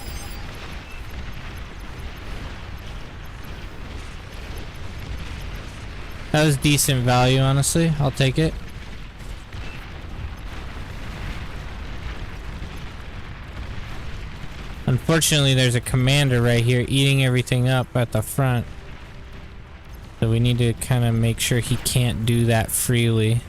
[SPEAKER 1] That was decent value, honestly. I'll take it. Unfortunately, there's a commander right here eating everything up at the front. So we need to kind of make sure he can't do that freely.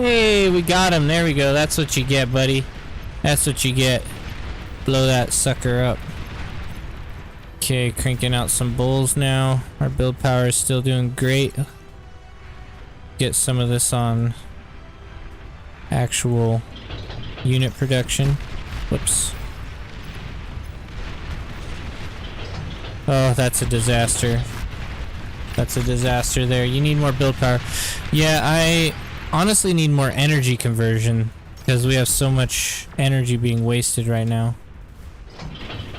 [SPEAKER 1] Hey, we got him. There we go. That's what you get, buddy. That's what you get. Blow that sucker up. Okay, cranking out some bulls now. Our build power is still doing great. Get some of this on actual unit production. Whoops. Oh, that's a disaster. That's a disaster there. You need more build power. Yeah, I honestly need more energy conversion because we have so much energy being wasted right now.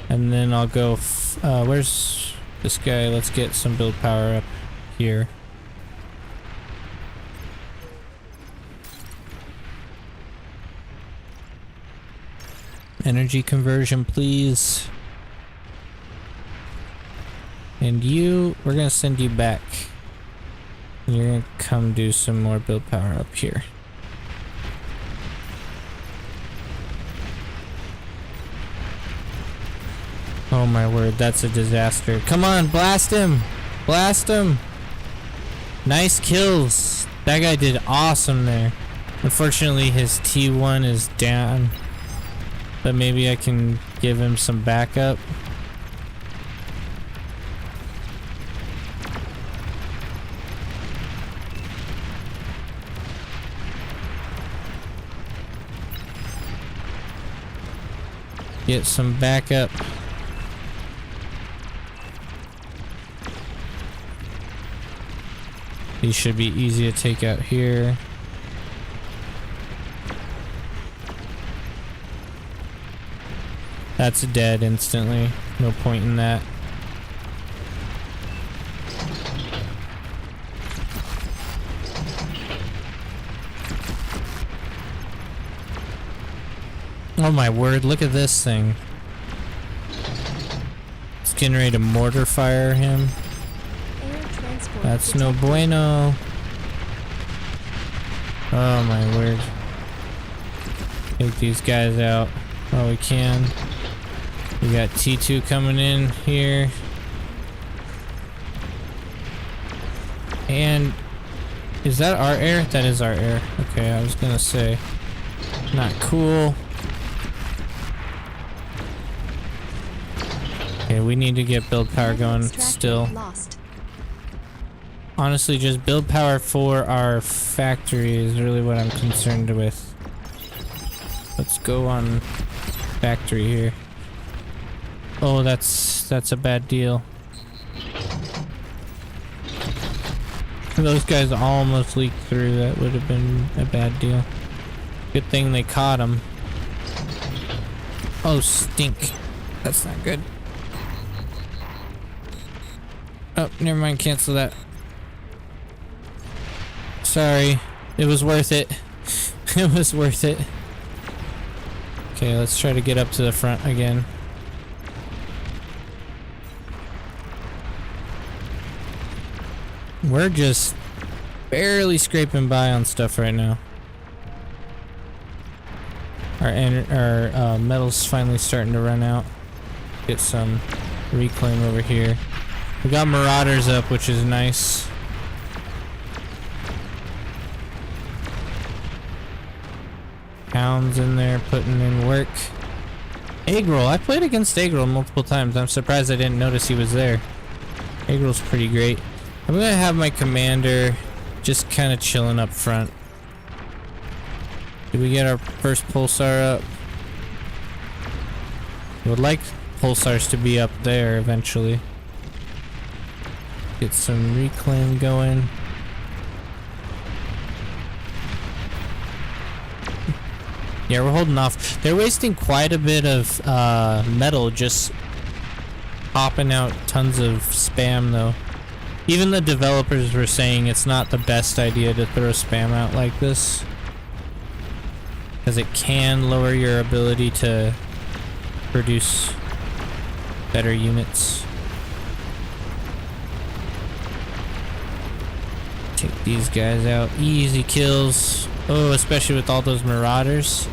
[SPEAKER 1] And then I'll go where's this guy? Let's get some build power up here. Energy conversion, please. And you, we're gonna send you back. You're gonna come do some more build power up here. Oh my word, that's a disaster. Come on, blast him! Blast him! Nice kills. That guy did awesome there. Unfortunately, his T1 is down. But maybe I can give him some backup. Get some backup. These should be easy to take out here. That's dead instantly. No point in that. Oh my word, look at this thing. It's getting ready to mortar fire him.
[SPEAKER 2] Air transport
[SPEAKER 1] That's no
[SPEAKER 2] detected.
[SPEAKER 1] bueno. Oh my word. Take these guys out while we can. We got T2 coming in here. And is that our air? That is our air. Okay, I was gonna say. Not cool. Okay, we need to get build power going
[SPEAKER 2] Extractor
[SPEAKER 1] still.
[SPEAKER 2] Lost.
[SPEAKER 1] Honestly, just build power for our factory is really what I'm concerned with. Let's go on factory here. Oh, that's a bad deal. Those guys almost leaked through. That would have been a bad deal. Good thing they caught him. Oh, stink. That's not good. Oh, never mind. Cancel that. Sorry. It was worth it. It was worth it. Okay, let's try to get up to the front again. We're just barely scraping by on stuff right now. Our metal's finally starting to run out. Get some reclaim over here. We got marauders up, which is nice. Hounds in there putting in work. Eggroll. I played against Eggroll multiple times. I'm surprised I didn't notice he was there. Eggroll's pretty great. I'm gonna have my commander just kind of chilling up front. Did we get our first pulsar up? Would like pulsars to be up there eventually. Get some reclaim going. Yeah, we're holding off. They're wasting quite a bit of metal just popping out tons of spam though. Even the developers were saying it's not the best idea to throw spam out like this, because it can lower your ability to produce better units. Take these guys out. Easy kills. Oh, especially with all those marauders.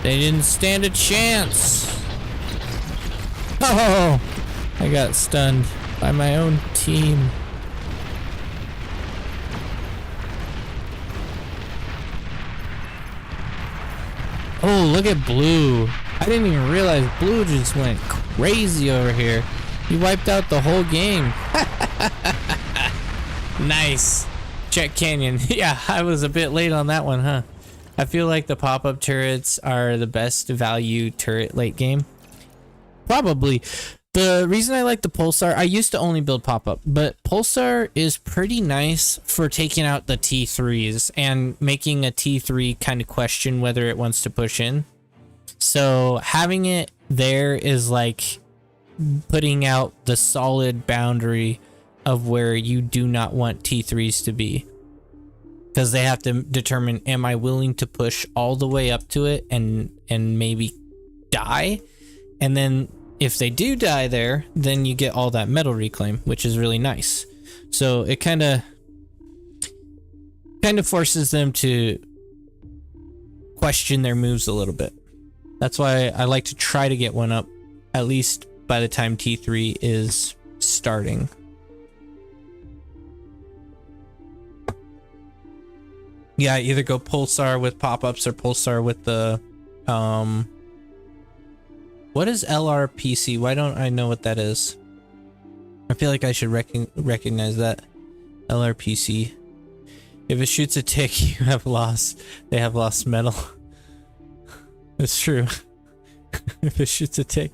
[SPEAKER 1] They didn't stand a chance. Oh, I got stunned by my own team. Oh, look at Blue. I didn't even realize Blue just went crazy over here. He wiped out the whole game. Nice. Check Canyon. Yeah, I was a bit late on that one, huh? I feel like the pop-up turrets are the best value turret late game. Probably. The reason I like the Pulsar, I used to only build pop-up, but Pulsar is pretty nice for taking out the T3s and making a T3 kind of question whether it wants to push in. So having it there is like putting out the solid boundary of where you do not want T3s to be. Because they have to determine, am I willing to push all the way up to it and maybe die? And then if they do die there, then you get all that metal reclaim, which is really nice. So it kind of forces them to question their moves a little bit. That's why I like to try to get one up at least by the time T3 is starting. Yeah, either go Pulsar with pop-ups or Pulsar with the what is LRPC? Why don't I know what that is? I feel like I should recognize that. LRPC. If it shoots a tick, you have lost. They have lost metal. It's true. If it shoots a tick.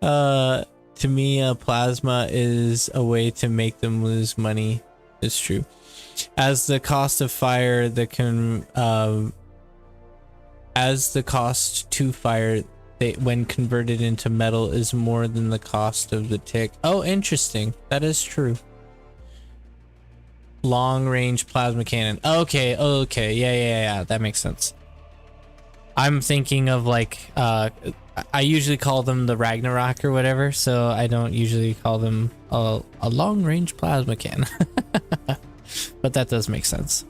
[SPEAKER 1] To me, plasma is a way to make them lose money. It's true. As the cost of fire, as the cost to fire, when converted into metal, is more than the cost of the tick. Oh, interesting. That is true. Long range plasma cannon. Okay, yeah. That makes sense. I'm thinking of like, I usually call them the Ragnarok or whatever, so I don't usually call them a long range plasma cannon. But that does make sense.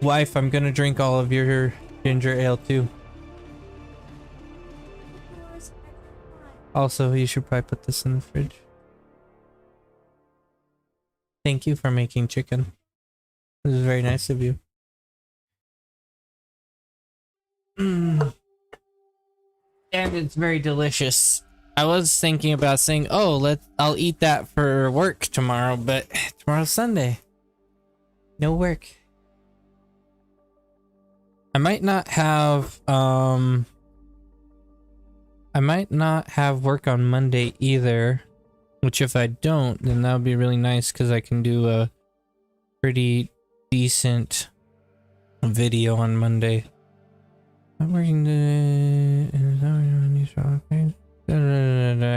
[SPEAKER 1] Wife, I'm gonna drink all of your ginger ale too. Also, you should probably put this in the fridge. Thank you for making chicken. This is very nice of you. And it's very delicious. I was thinking about saying, "Oh, I'll eat that for work tomorrow," but tomorrow's Sunday. No work. I might not have work on Monday either, which if I don't, then that would be really nice because I can do a pretty decent video on Monday. I'm working today.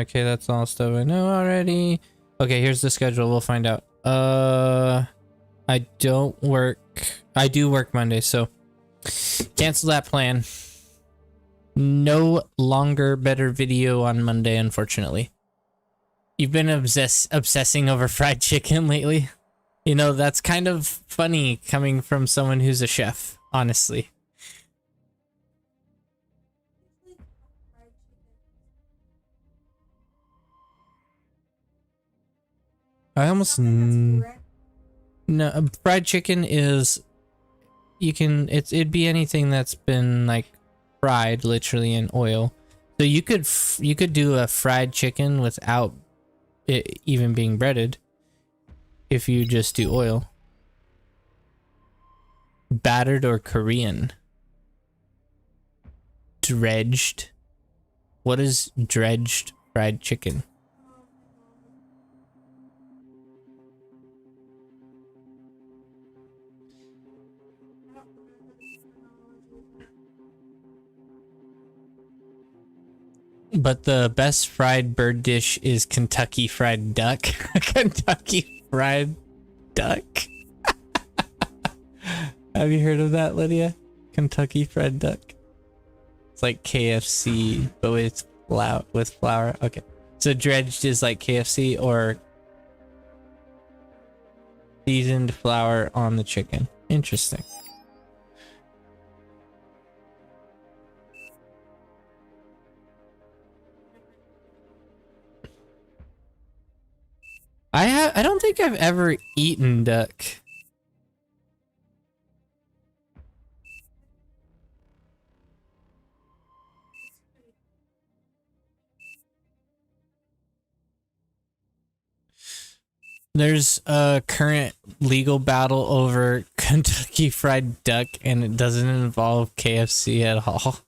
[SPEAKER 1] Okay, that's all stuff I know already. Okay, here's the schedule. We'll find out. I don't work. I do work Monday, so cancel that plan. No longer better video on Monday, unfortunately. You've been obsessing over fried chicken lately? You know, that's kind of funny coming from someone who's a chef, honestly. I almost no, fried chicken is it'd be anything that's been like fried literally in oil. So you could do a fried chicken without it even being breaded if you just do oil. Battered or Korean? Dredged. What is dredged fried chicken? But the best fried bird dish is Kentucky Fried Duck. Kentucky Fried Duck? Have you heard of that, Lydia? Kentucky Fried Duck. It's like KFC, but with flour. Okay. So dredged is like KFC or seasoned flour on the chicken. Interesting. I don't think I've ever eaten duck. There's a current legal battle over Kentucky Fried Duck, and it doesn't involve KFC at all.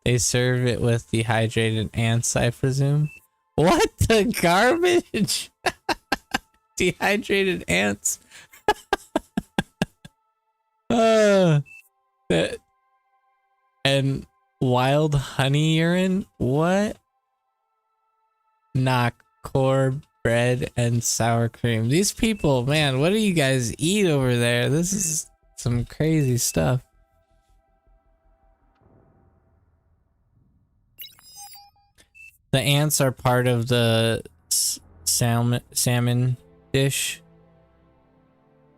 [SPEAKER 1] They serve it with dehydrated ants, I presume. What the garbage? Dehydrated ants. And wild honey urine? What? Knock corn bread and sour cream. These people, man, what do you guys eat over there? This is some crazy stuff. The ants are part of the salmon dish.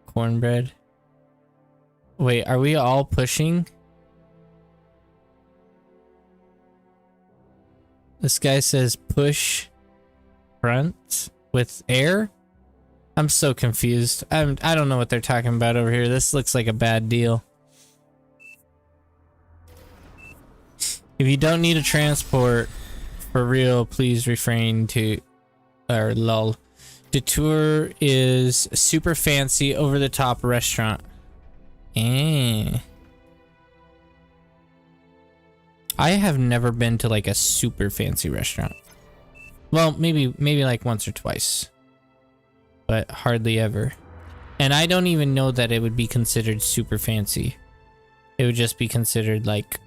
[SPEAKER 1] Cornbread. Wait, are we all pushing? This guy says push front with air. I'm so confused. I don't know what they're talking about over here. This looks like a bad deal. If you don't need a transport for real, please refrain to, or lol. Detour is a super fancy, over the top restaurant. I have never been to like a super fancy restaurant. Well, maybe like once or twice, but hardly ever. And I don't even know that it would be considered super fancy. It would just be considered like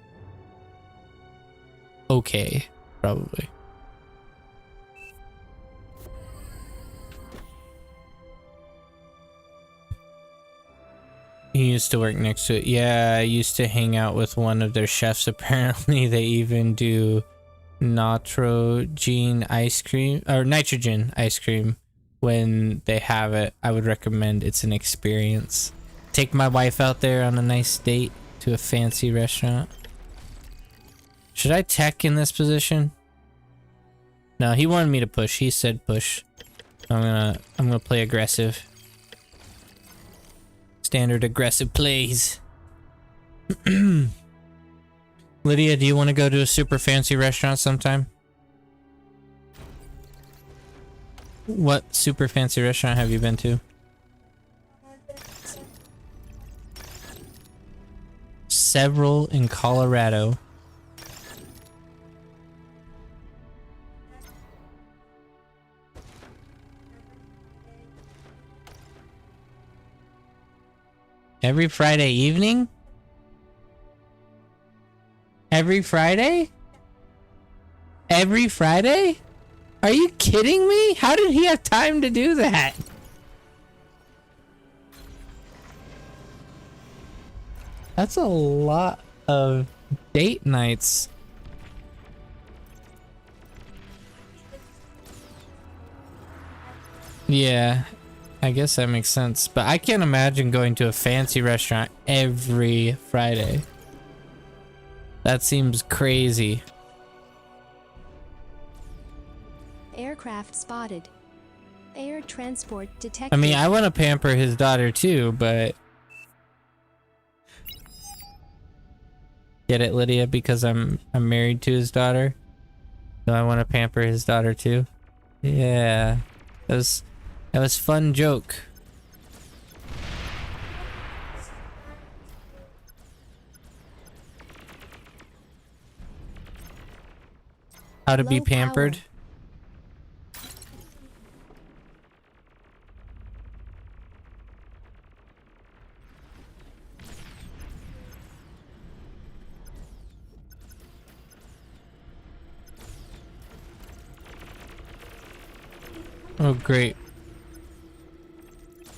[SPEAKER 1] okay, probably. He used to work next to it. Yeah, I used to hang out with one of their chefs. Apparently, they even do nitrogen ice cream or nitrogen ice cream when they have it. I would recommend. It's an experience. Take my wife out there on a nice date to a fancy restaurant. Should I tech in this position? No, he wanted me to push. He said push. I'm gonna play aggressive. Standard aggressive plays. Lydia, do you want to go to a super fancy restaurant sometime? What super fancy restaurant have you been to? Several in Colorado. Every Friday evening? Every Friday? every Friday? Are you kidding me? How did he have time to do that? That's a lot of date nights. Yeah, I guess that makes sense. But I can't imagine going to a fancy restaurant every Friday. That seems crazy.
[SPEAKER 2] Aircraft spotted. Air transport detected.
[SPEAKER 1] I mean, I want to pamper his daughter too, but... Get it, Lydia? Because I'm married to his daughter. So I want to pamper his daughter too. Yeah. That was fun joke. How to be
[SPEAKER 2] Low
[SPEAKER 1] pampered? Oh, great.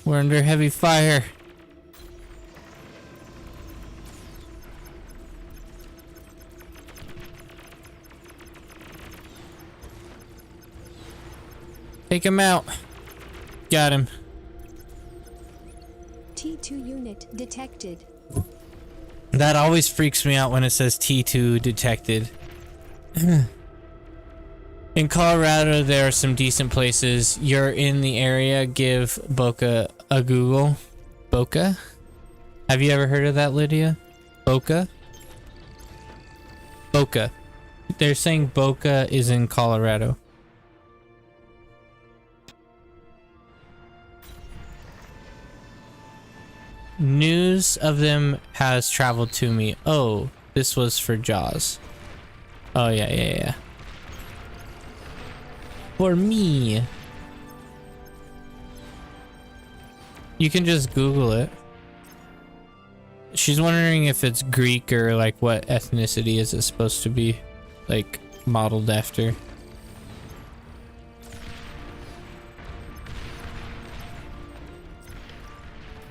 [SPEAKER 1] We're under heavy fire. Take him out. Got him.
[SPEAKER 2] T2 unit detected.
[SPEAKER 1] That always freaks me out when it says T2 detected. In Colorado, there are some decent places. You're in the area, give Boca a Google. Boca? Have you ever heard of that, Lydia? Boca? Boca. They're saying Boca is in Colorado. News of them has traveled to me. Oh, this was for Jaws. Oh, yeah. For me. You can just Google it. She's wondering if it's Greek or like what ethnicity is it supposed to be like modeled after.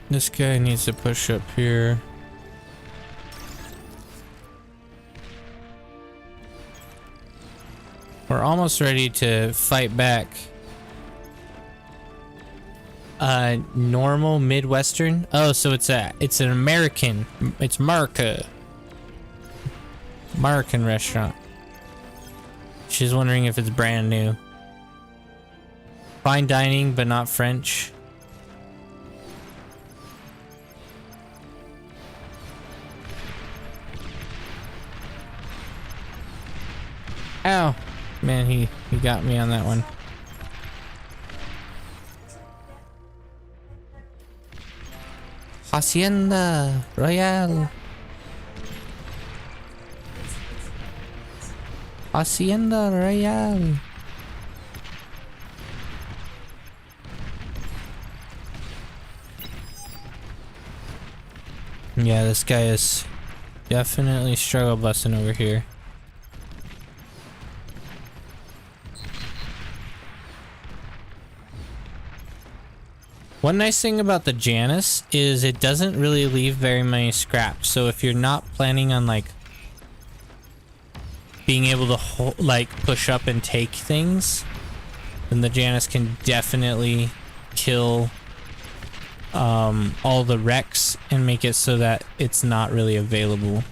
[SPEAKER 1] This guy needs to push up here. We're almost ready to fight back. Normal Midwestern. Oh, so it's an American. It's American restaurant. She's wondering if it's brand new. Fine dining, but not French. Ow. Man, he got me on that one. Hacienda Royale. Hacienda Royale. Yeah, this guy is definitely struggle busing over here. One nice thing about the Janus is it doesn't really leave very many scraps. So if you're not planning on like being able to like push up and take things, then the Janus can definitely kill all the wrecks and make it so that it's not really available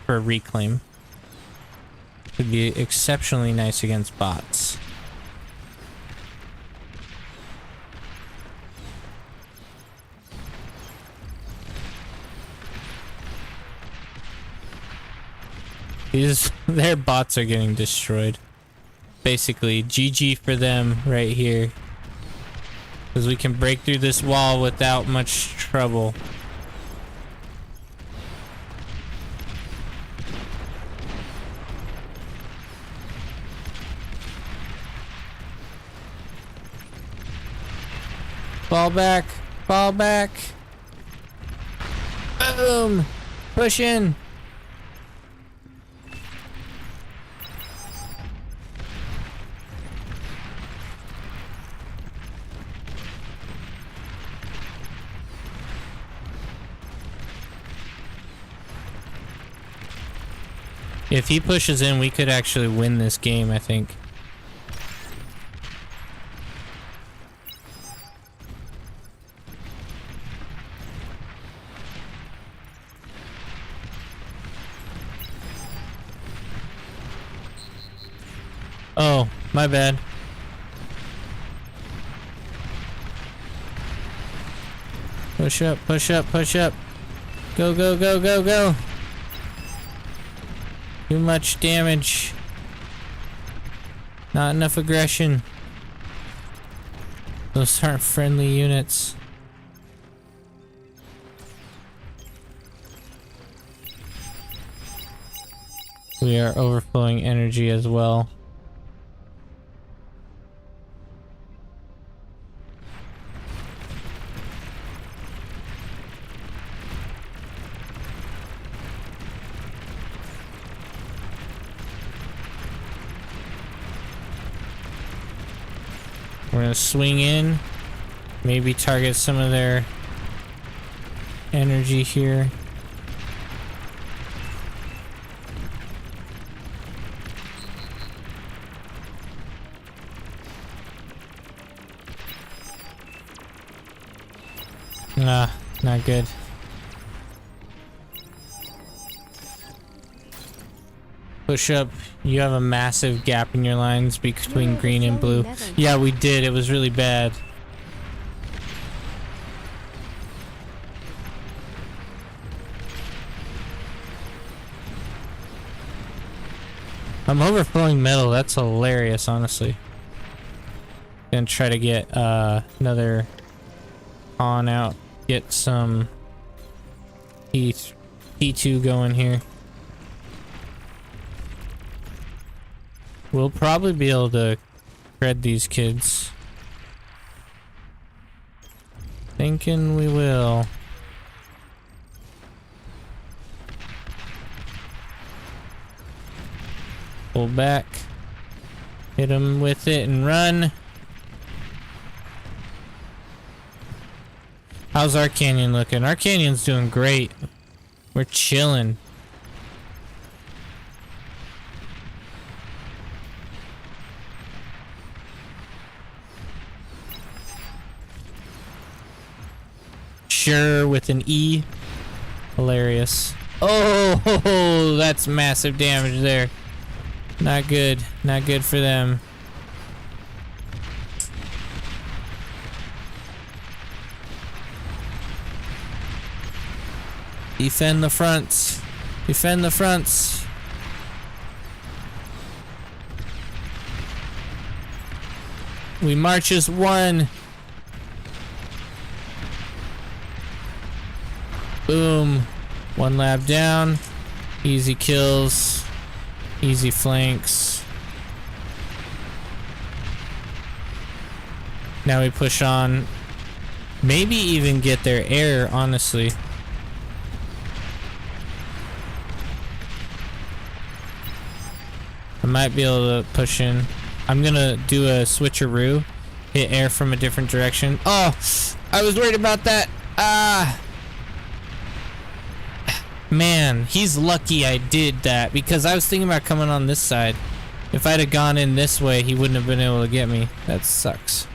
[SPEAKER 1] for reclaim. Could be exceptionally nice against bots. Their bots are getting destroyed. Basically, GG for them right here. Because we can break through this wall without much trouble. Fall back. Fall back. Boom. Push in. If he pushes in, we could actually win this game, I think. Oh, my bad. Push up, push up, push up. Go, go, go, go, go. Too much damage. Not enough aggression. Those aren't friendly units. We are overflowing energy as well. We're gonna swing in, maybe target some of their energy here. Ah, not good. Push up. You have a massive gap in your lines between green and blue. Yeah, we did. It was really bad. I'm overflowing metal. That's hilarious, honestly. Gonna try to get another pawn out. Get some T2 going here. We'll probably be able to shred these kids. Thinking we will. Pull back. Hit them with it and run. How's our canyon looking? Our canyon's doing great. We're chilling. Sure, with an E. Hilarious. Oh, that's massive damage there. Not good. Not good for them. Defend the fronts. Defend the fronts. We march as one. Boom. One lab down. Easy kills. Easy flanks. Now we push on. Maybe even get their air, honestly. I might be able to push in. I'm gonna do a switcheroo. Hit air from a different direction. Oh! I was worried about that. Ah! Man, he's lucky I did that because I was thinking about coming on this side. If I'd have gone in this way, he wouldn't have been able to get me. That sucks.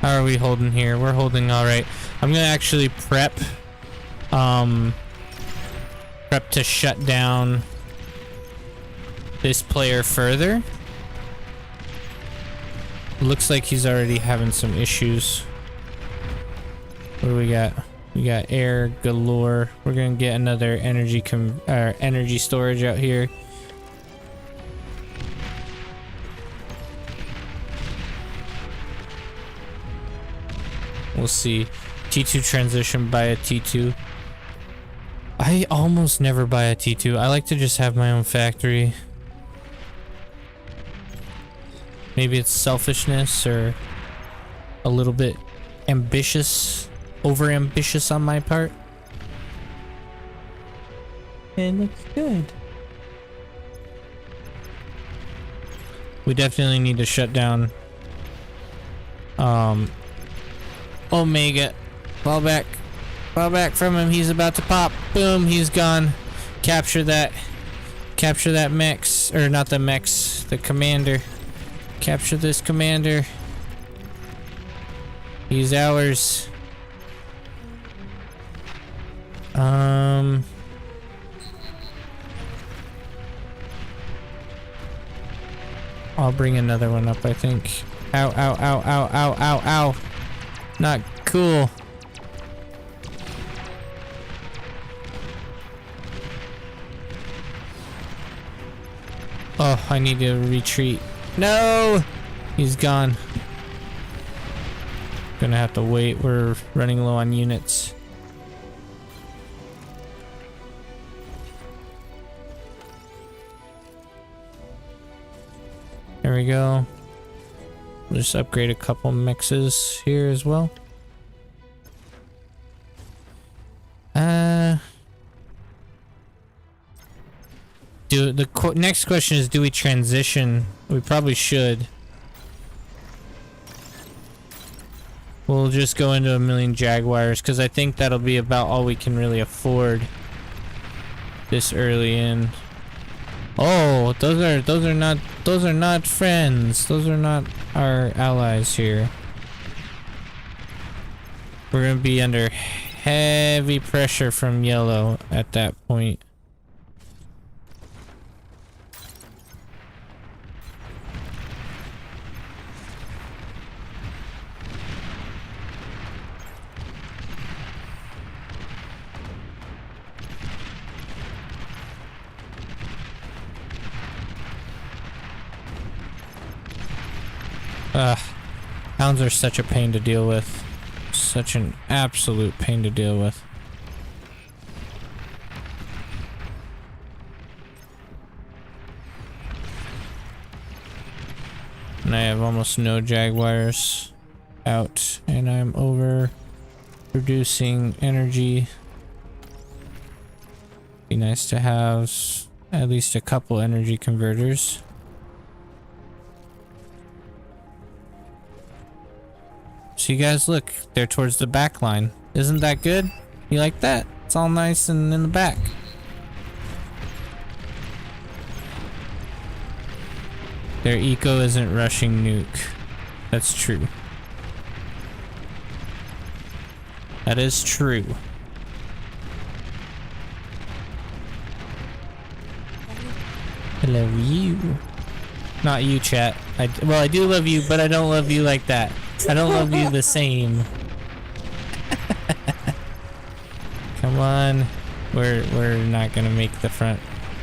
[SPEAKER 1] How are we holding here? We're holding all right. I'm gonna actually prep to shut down this player further. Looks like he's already having some issues. What do we got? We got air galore. We're gonna get another energy storage out here. We'll see. T2 transition by a T2. I almost never buy a T2. I like to just have my own factory. Maybe it's selfishness or a little bit ambitious, over ambitious on my part. It looks good. We definitely need to shut down Omega. Fall back from him. He's about to pop. Boom, he's gone. Capture that mech, or not the mechs, the commander. Capture this commander. He's ours. I'll bring another one up, I think. Ow, ow, ow, ow, ow, ow, ow. Not cool. Oh, I need to retreat. No! He's gone. Gonna have to wait. We're running low on units. There we go. We'll just upgrade a couple mixes here as well. Next question is, do we transition? We probably should. We'll just go into 1,000,000 Jaguars because I think that'll be about all we can really afford this early in. Oh, those are not friends. Those are not our allies here. We're gonna be under heavy pressure from yellow at that point. Hounds are such a pain to deal with. Such an absolute pain to deal with. And I have almost no Jaguars out, and I'm over producing energy. Be nice to have at least a couple energy converters. So you guys look, they're towards the back line. Isn't that good? You like that? It's all nice and in the back. Their eco isn't rushing nuke. That's true. That is true. I love you. Not you, chat. Well, I do love you, but I don't love you like that. I don't love you the same. Come on. We're not gonna make the front.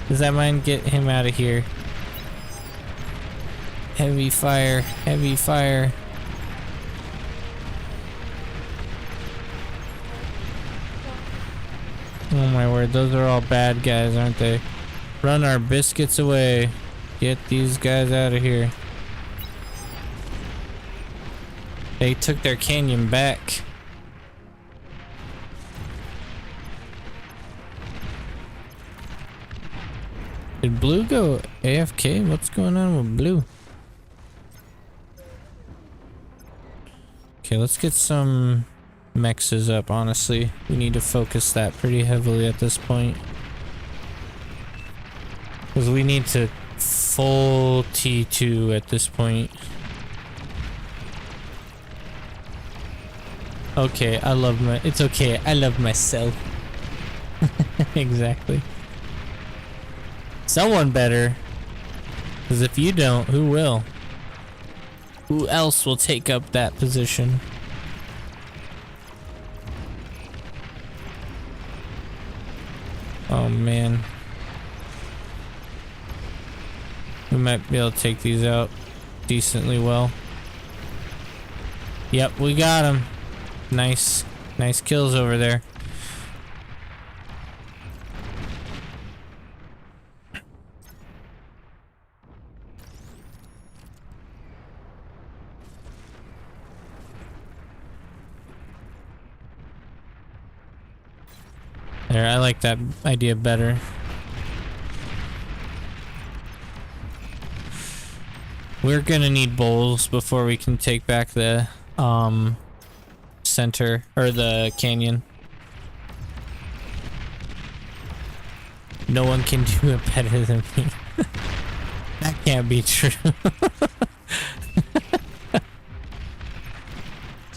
[SPEAKER 1] Does that mine get him out of here? Heavy fire. Heavy fire. Oh my word, those are all bad guys, aren't they? Run our biscuits away. Get these guys out of here. They took their canyon back. Did Blue go AFK? What's going on with Blue? Okay, let's get some mexes up, honestly. We need to focus that pretty heavily at this point. Because we need to full T2 at this point. Okay, it's okay, I love myself. Exactly. Someone better. Because if you don't, who will? Who else will take up that position? Oh man. We might be able to take these out decently well. Yep, we got him. Nice kills over there. There, I like that idea better. We're gonna need bowls before we can take back the center or the canyon. No one can do it better than me. That can't be true.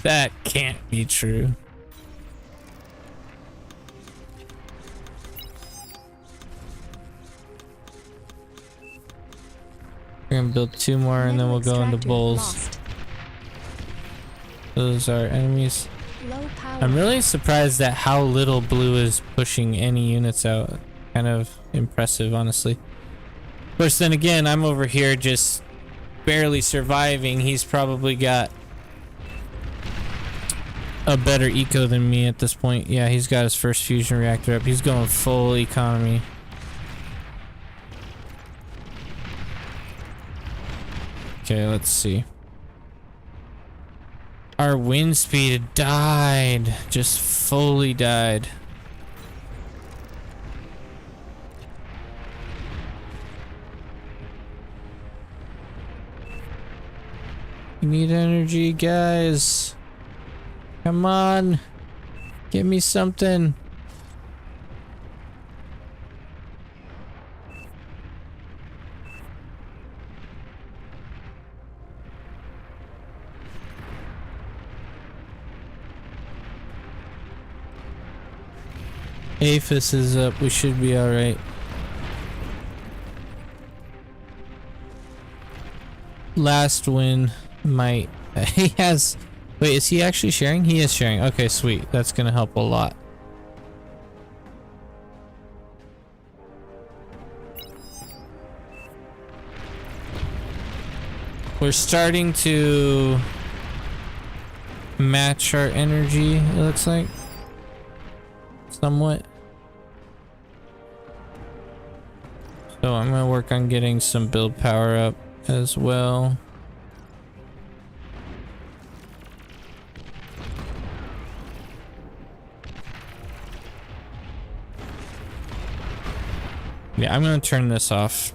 [SPEAKER 1] That can't be true. We're gonna build 2 more and then we'll go into bowls.
[SPEAKER 2] Lost.
[SPEAKER 1] Those are enemies.
[SPEAKER 2] Low power.
[SPEAKER 1] I'm really surprised at how little blue is pushing any units out. Kind of impressive, honestly. Of course, then again, I'm over here just barely surviving. He's probably got a better eco than me at this point. Yeah, he's got his first fusion reactor up. He's going full economy. Okay, let's see. Our wind speed died. Just fully died. We need energy, guys. Come on. Give me something. Aphis is up. We should be alright. Last win might. He has. Wait, is he actually sharing? He is sharing. Okay, sweet. That's gonna help a lot. We're starting to match our energy, it looks like. Somewhat. So I'm gonna work on getting some build power up as well. Yeah, I'm gonna turn this off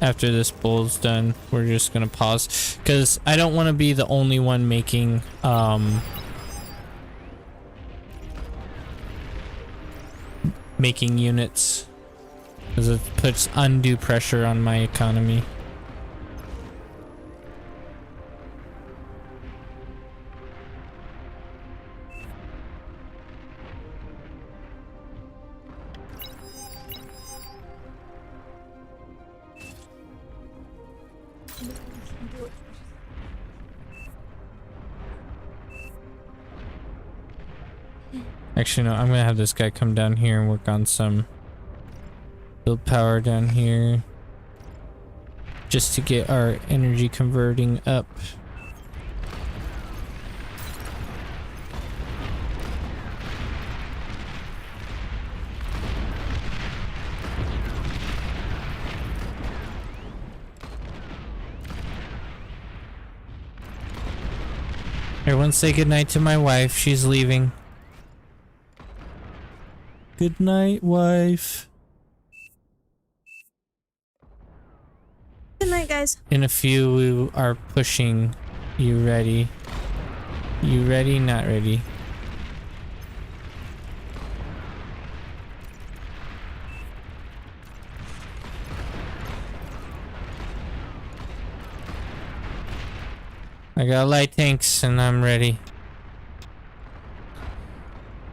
[SPEAKER 1] after this bowl's done. We're just gonna pause because I don't want to be the only one making making units, because it puts undue pressure on my economy. Actually, no, I'm gonna have this guy come down here and work on some build power down here just to get our energy converting up. Everyone say goodnight to my wife. She's leaving. Good night, wife.
[SPEAKER 4] Good night, guys.
[SPEAKER 1] In a few, we are pushing. You ready? You ready? Not ready. I got light tanks and I'm ready.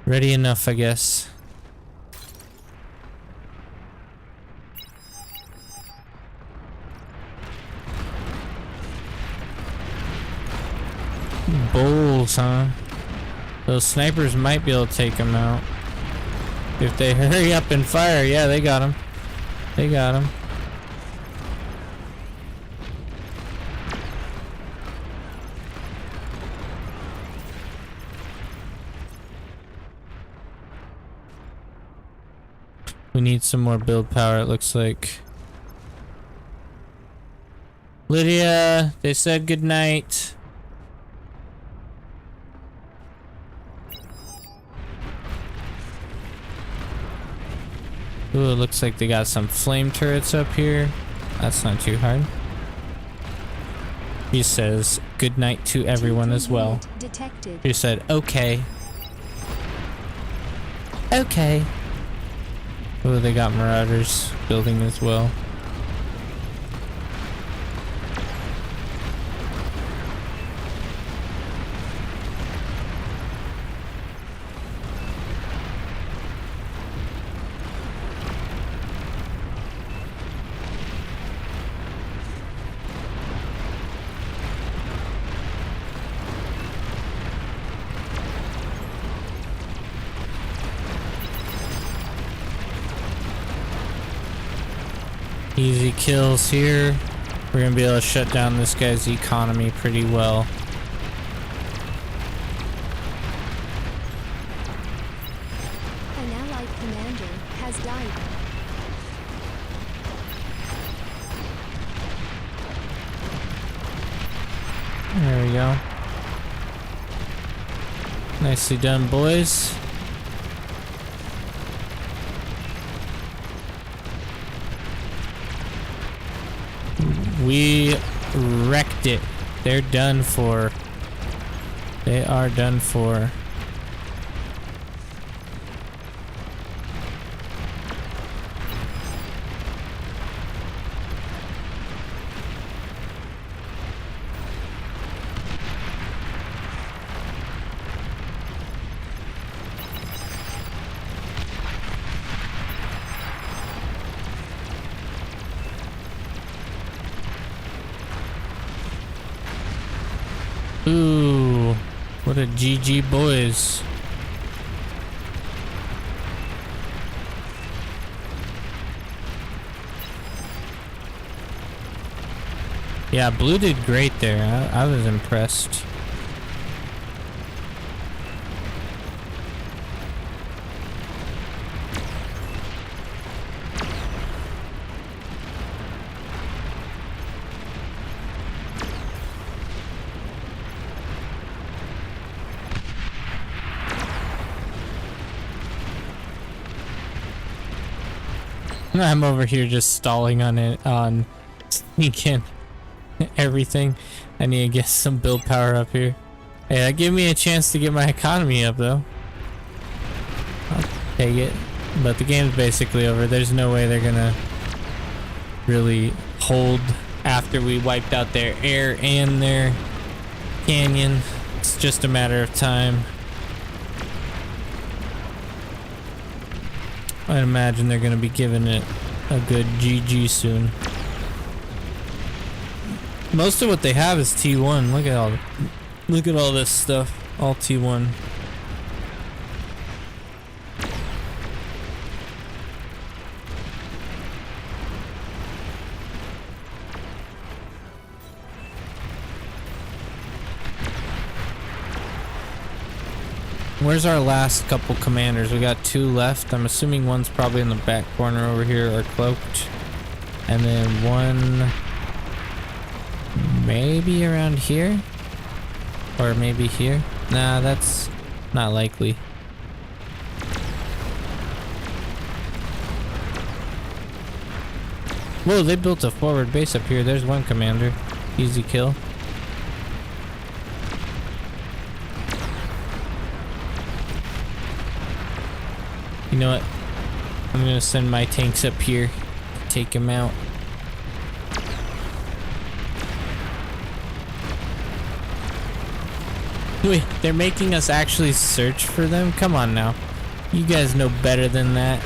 [SPEAKER 1] Ready enough, I guess. Bowls, huh? Those snipers might be able to take them out. If they hurry up and fire, yeah, they got him. They got him. We need some more build power, it looks like. Lydia, they said goodnight. Ooh, it looks like they got some flame turrets up here. That's not too hard. She says good night to everyone as well.
[SPEAKER 2] Unit detected.
[SPEAKER 1] She said, okay. Okay. Oh, they got Marauders building as well. Easy kills here. We're gonna be able to shut down this guy's economy pretty well.
[SPEAKER 2] An allied commander has died.
[SPEAKER 1] There we go. Nicely done, boys. We wrecked it. They're done for. They are done for. Ooh, what a GG, boys. Yeah, blue did great there. I was impressed. I'm over here just stalling on it, on sneaking everything. I need to get some build power up here. Hey, that gave me a chance to get my economy up though. I'll take it. But the game's basically over. There's no way they're gonna really hold after we wiped out their air and their canyon. It's just a matter of time. I'd imagine they're gonna be giving it a good GG soon. Most of what they have is T1. Look at all this stuff. All T1. Where's our last couple commanders? We got 2 left. I'm assuming one's probably in the back corner over here or cloaked. And then one maybe around here? Or maybe here? Nah, that's not likely. Whoa, they built a forward base up here. There's one commander. Easy kill. You know what? I'm gonna send my tanks up here to take him out. Wait, they're making us actually search for them? Come on now. You guys know better than that.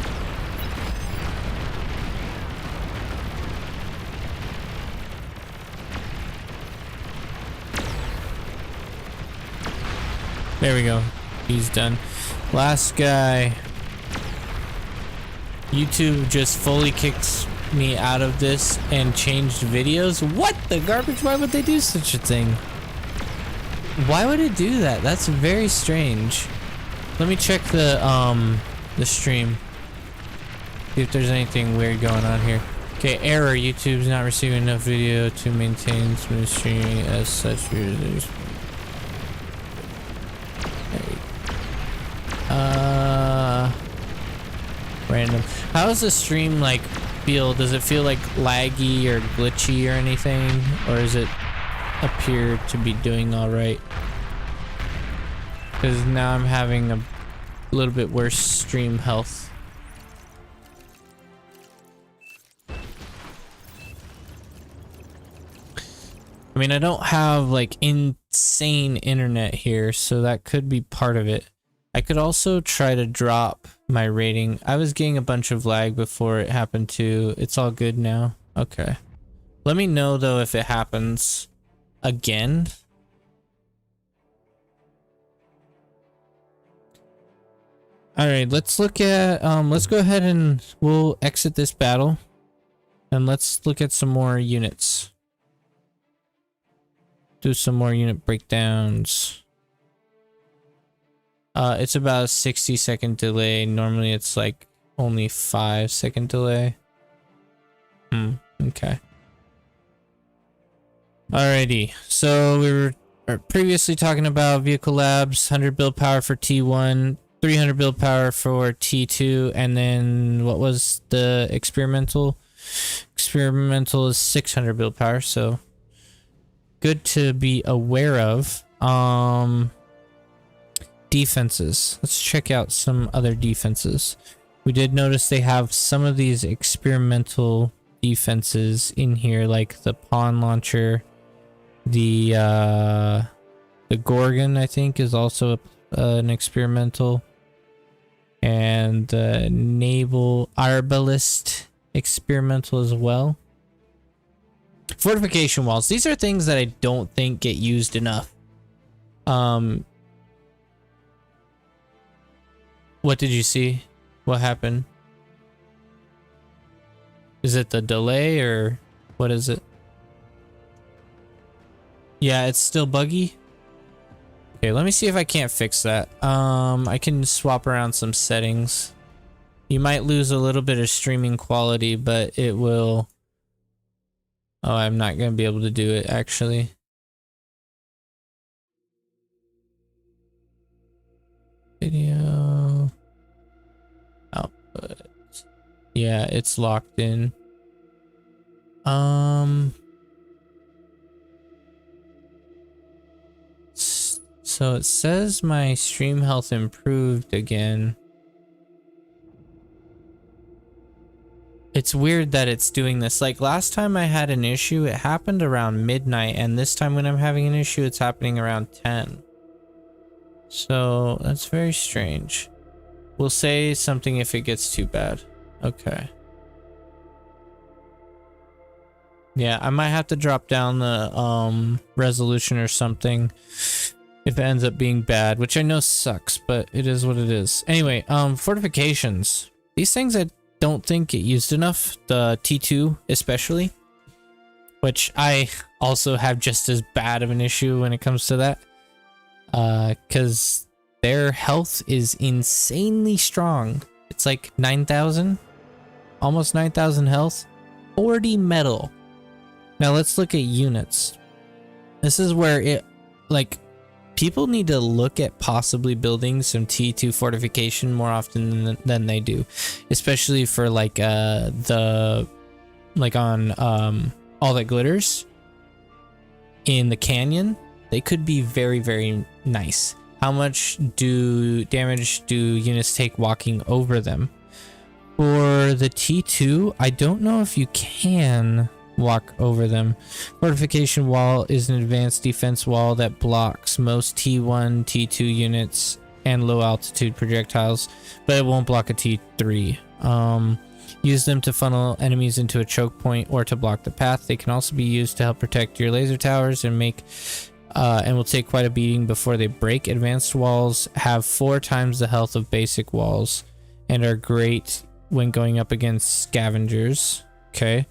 [SPEAKER 1] There we go. He's done. Last guy. YouTube just fully kicks me out of this and changed videos. What the garbage? Why would they do such a thing? Why would it do that? That's very strange. Let me check the stream. See if there's anything weird going on here. Okay, error. YouTube's not receiving enough video to maintain smooth streaming as such. Random. How does the stream like feel? Does it feel like laggy or glitchy or anything? Or is it appear to be doing all right. Because now I'm having a little bit worse stream health. I mean, I don't have like insane internet here, so that could be part of it. I could also try to drop my rating. I was getting a bunch of lag before it happened too. It's all good now. Okay. Let me know though if it happens again. All right, let's look at let's go ahead and we'll exit this battle and let's look at some more units. Do some more unit breakdowns. It's about a 60-second delay. Normally it's like only 5-second delay. Okay. Alrighty, so we were previously talking about vehicle labs, 100 build power for T1, 300 build power for T2, and then what was the experimental? Experimental is 600 build power, so good to be aware of. Defenses. Let's check out some other defenses. We did notice they have some of these experimental defenses in here, like the pawn launcher, the Gorgon, I think, is also an experimental, and the naval arbalist experimental as well. Fortification walls. These are things that I don't think get used enough. What did you see? What happened? Is it the delay or what is it? Yeah, it's still buggy. Okay, let me see if I can't fix that. I can swap around some settings. You might lose a little bit of streaming quality, but it will... Oh, I'm not going to be able to do it, actually. Video... output. Yeah, it's locked in. So it says my stream health improved again. It's weird that it's doing this. Like last time I had an issue, it happened around midnight, and this time when I'm having an issue, it's happening around 10. So that's very strange. We'll say something if it gets too bad. Okay. Yeah, I might have to drop down the resolution or something if it ends up being bad, which I know sucks, but it is what it is. Anyway, fortifications. These things I don't think get used enough. The T2 especially, which I also have just as bad of an issue when it comes to that. Because their health is insanely strong. It's like 9,000, almost 9,000 health, 40 metal. Now let's look at units. This is where it, like, people need to look at possibly building some T2 fortification more often than they do, especially for like the, like on All That Glitters in the canyon. They could be very, very nice. How much damage do units take walking over them? For the T2, I don't know if you can walk over them. Fortification wall is an advanced defense wall that blocks most T1, T2 units and low altitude projectiles, but it won't block a T3. Use them to funnel enemies into a choke point or to block the path. They can also be used to help protect your laser towers and will take quite a beating before they break. Advanced walls have 4 times the health of basic walls and are great when going up against scavengers. Okay,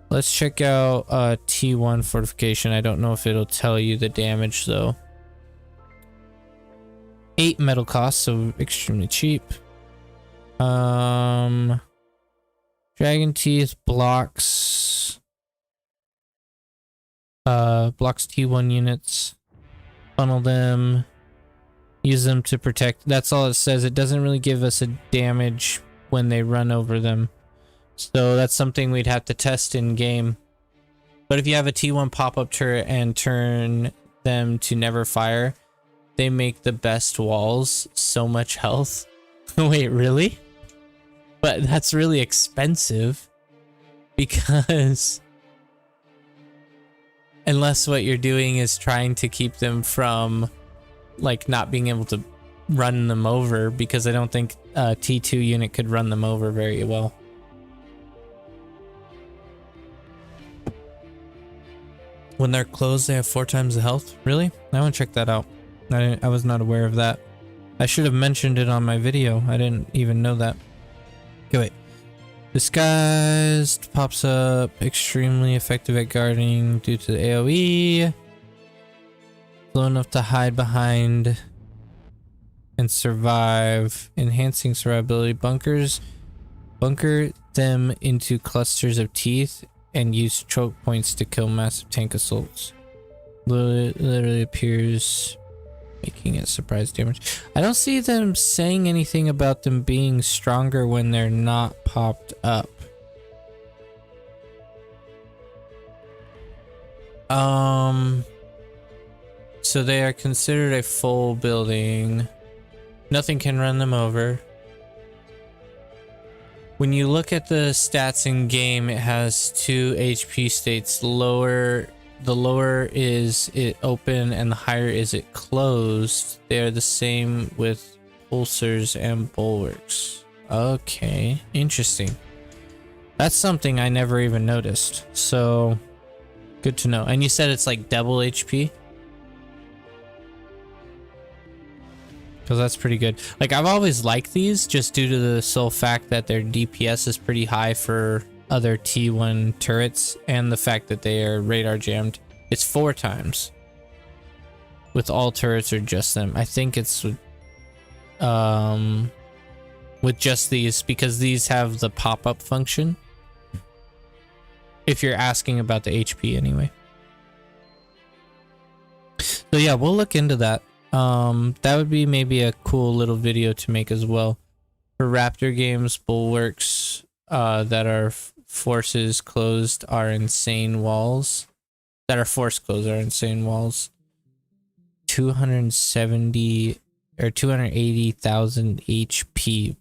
[SPEAKER 1] let's check out T1 fortification. I don't know if it'll tell you the damage though. 8 metal cost, so extremely cheap. Dragon Teeth blocks T1 units. Funnel them. Use them to protect. That's all it says. It doesn't really give us a damage when they run over them. So that's something we'd have to test in game. But if you have a T1 pop-up turret and turn them to never fire, they make the best walls so much health. Wait, really? But that's really expensive because unless what you're doing is trying to keep them from like not being able to run them over, because I don't think a T2 unit could run them over very well. When they're closed, they have 4 times the health. Really? I want to check that out. I was not aware of that. I should have mentioned it on my video. I didn't even know that. Okay, wait. Disguised pops up. Extremely effective at guarding due to the AoE. Slow enough to hide behind and survive. Enhancing survivability. Bunker them into clusters of teeth and use choke points to kill massive tank assaults. Literally appears, making it surprise damage. I don't see them saying anything about them being stronger when they're not popped up. So they are considered a full building. Nothing can run them over. When you look at the stats in game, it has 2 HP states. The lower is it open and the higher is it closed. They are the same with pulsars and bulwarks. Okay, interesting. That's something I never even noticed. So good to know. And you said it's like double HP? Because that's pretty good. Like, I've always liked these just due to the sole fact that their DPS is pretty high for other T1 turrets, and the fact that they are radar jammed. It's 4 times with all turrets or just them. I think it's with just these, because these have the pop-up function. If you're asking about the HP anyway. So yeah, we'll look into that. That would be maybe a cool little video to make as well. For Raptor games, bulwarks that are forces closed are insane walls. That are force closed are insane walls. 270 or 280,000 HP.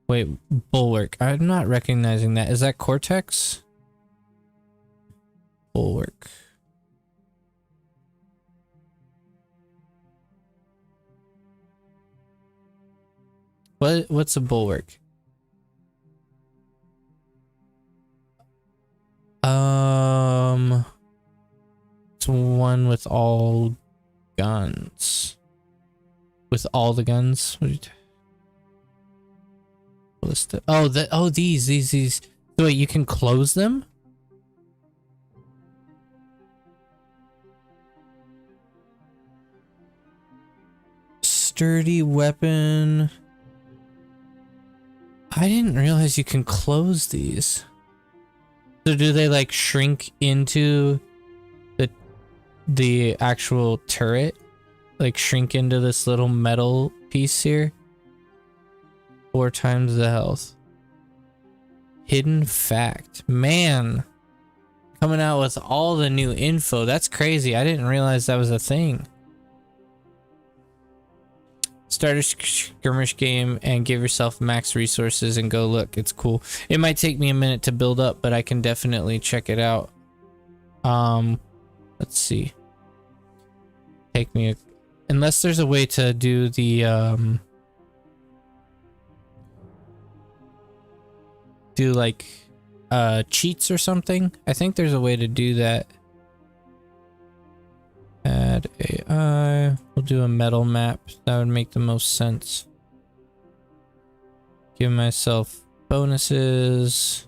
[SPEAKER 1] Wait, bulwark. I'm not recognizing that. Is that Cortex? Bulwark. What's a bulwark? It's one with all guns. With all the guns? Oh, these. So wait, you can close them? Sturdy weapon. I didn't realize you can close these. So do they like shrink into the actual turret? Like shrink into this little metal piece here? 4 times the health. Hidden fact. Man. Coming out with all the new info. That's crazy. I didn't realize that was a thing. Start a skirmish game and give yourself max resources and go look. It's cool. It might take me a minute to build up, but I can definitely check it out. Let's see. Take me unless there's a way to do the do like cheats or something. I think there's a way to do that. Add AI. We'll do a metal map. That would make the most sense. Give myself bonuses.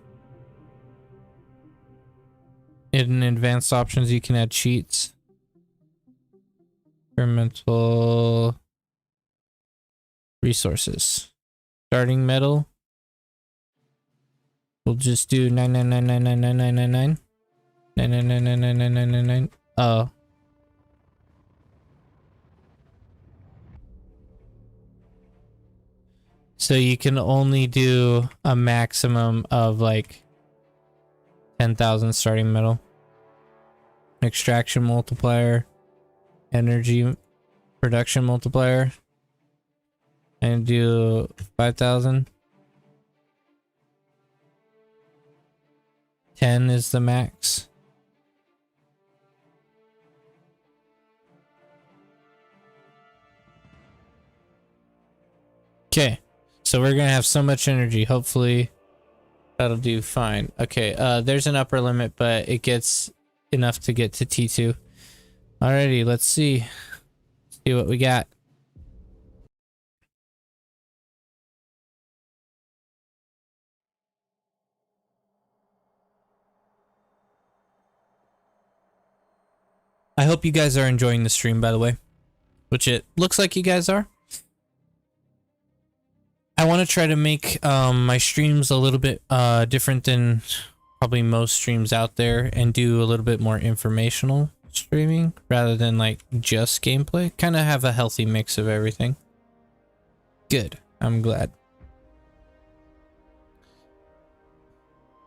[SPEAKER 1] In advanced options, you can add cheats. Experimental resources. Starting metal. We'll just do 999999999. 999999999. Oh. So you can only do a maximum of like 10,000 starting metal. Extraction multiplier. Energy production multiplier. And do 5,000. 10 is the max. Okay, so we're gonna have so much energy. Hopefully that'll do fine. Okay, there's an upper limit, but it gets enough to get to T2. Alrighty, let's see. See what we got. I hope you guys are enjoying the stream, by the way, which it looks like you guys are. I want to try to make my streams a little bit different than probably most streams out there and do a little bit more informational streaming rather than like just gameplay. Kind of have a healthy mix of everything. Good. I'm glad.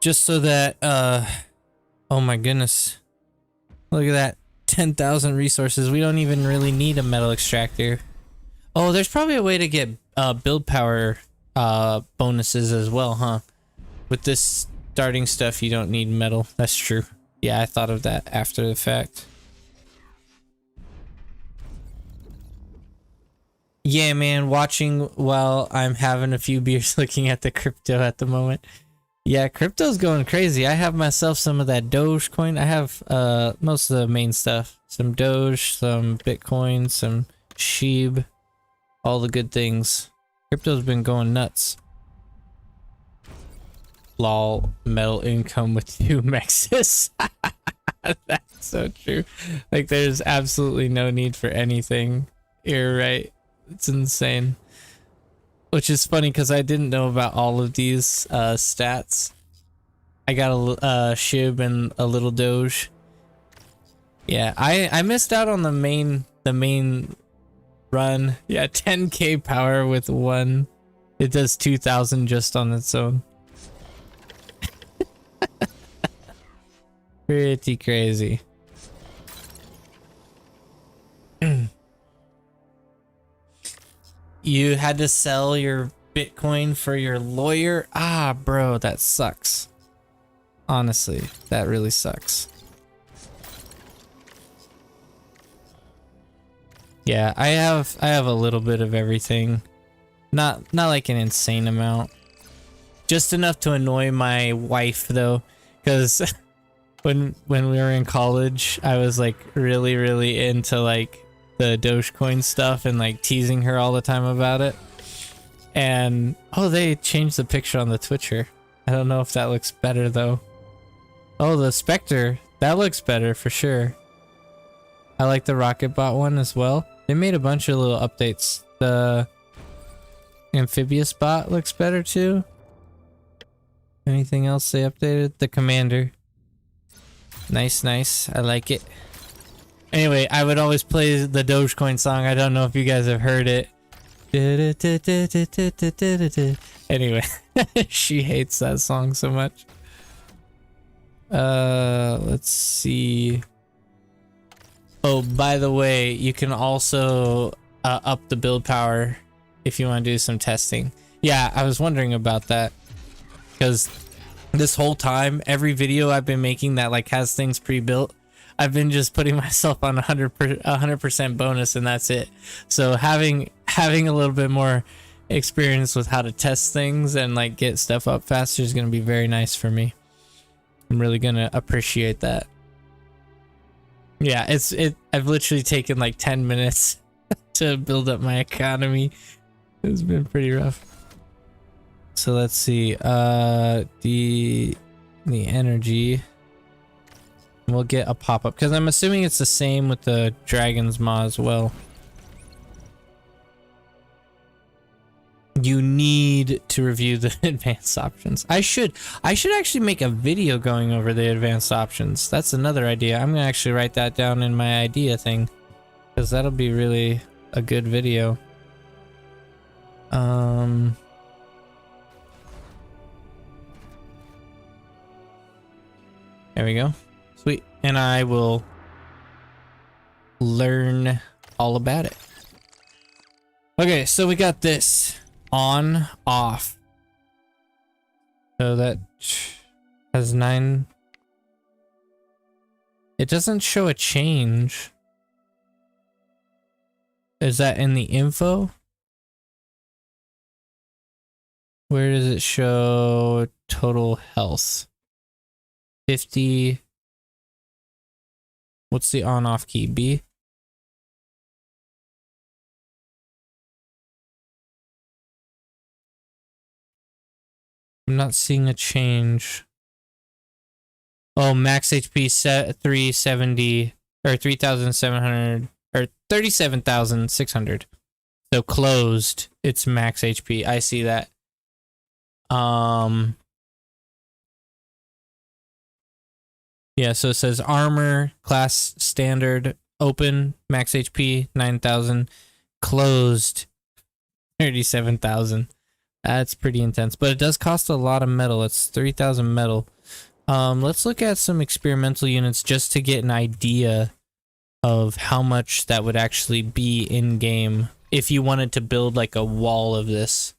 [SPEAKER 1] Just so that, oh my goodness. Look at that. 10,000 resources. We don't even really need a metal extractor. Oh, there's probably a way to get build power bonuses as well, huh? With this starting stuff, you don't need metal. That's true. Yeah, I thought of that after the fact. Yeah, man, watching while I'm having a few beers looking at the crypto at the moment. Yeah, crypto's going crazy. I have myself some of that Dogecoin. I have most of the main stuff. Some Doge, some Bitcoin, some Sheeb. All the good things. Crypto's been going nuts. Lol, metal income with 2 mexes. That's so true. Like, there's absolutely no need for anything. You're right. It's insane. Which is funny because I didn't know about all of these stats. I got a Shib and a little Doge. Yeah, I missed out on the main run. Yeah, 10k power with 1. It does 2,000 just on its own. Pretty crazy. You had to sell your Bitcoin for your lawyer? Ah, bro, that sucks. Honestly, that really sucks. Yeah, I have a little bit of everything. Not like an insane amount. Just enough to annoy my wife though, cuz when we were in college, I was like really into like the Dogecoin stuff and like teasing her all the time about it. And oh, they changed the picture on the Twitcher. I don't know if that looks better though. Oh, the Spectre, that looks better for sure. I like the Rocketbot one as well. They made a bunch of little updates. The Amphibious bot looks better too. Anything else they updated? The Commander. Nice. I like it. Anyway, I would always play the Dogecoin song. I don't know if you guys have heard it. Anyway, she hates that song so much. Let's see. Oh, by the way, you can also up the build power if you want to do some testing. Yeah, I was wondering about that because this whole time, every video I've been making that like has things pre-built, I've been just putting myself on 100% bonus and that's it. So having a little bit more experience with how to test things and like get stuff up faster is going to be very nice for me. I'm really going to appreciate that. Yeah, I've literally taken like 10 minutes to build up my economy. It's been pretty rough. So let's see, the energy. We'll get a pop-up because I'm assuming it's the same with the Dragon's Maw as well. You need to review the advanced options. I should actually make a video going over the advanced options. That's another idea. I'm gonna actually write that down in my idea thing because that'll be really a good video. There we go. Sweet. And I will learn all about it. Okay, so we got this on, off. So that has 9. It doesn't show a change. Is that in the info? Where does it show total health? 50. What's the on-off key? B? I'm not seeing a change. Oh, max HP set 370 or 3,700 or 37,600. So closed, it's max HP. I see that. Yeah, so it says armor, class standard, open, max HP 9,000, closed 37,000. That's pretty intense, but it does cost a lot of metal. It's 3,000 metal. Let's look at some experimental units just to get an idea of how much that would actually be in game if you wanted to build like a wall of this.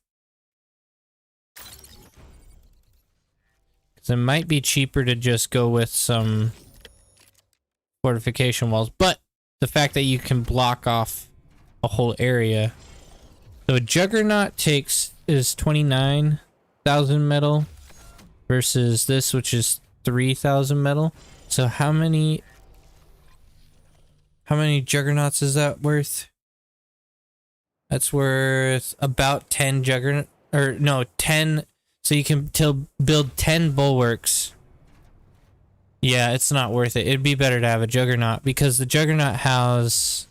[SPEAKER 1] Because it might be cheaper to just go with some fortification walls, but the fact that you can block off a whole area. So a Juggernaut is 29,000 metal versus this, which is 3,000 metal. So how many Juggernauts is that worth? That's worth about 10 Juggernaut, or no, 10. So you can build 10 bulwarks. Yeah, it's not worth it. It'd be better to have a Juggernaut because the Juggernaut has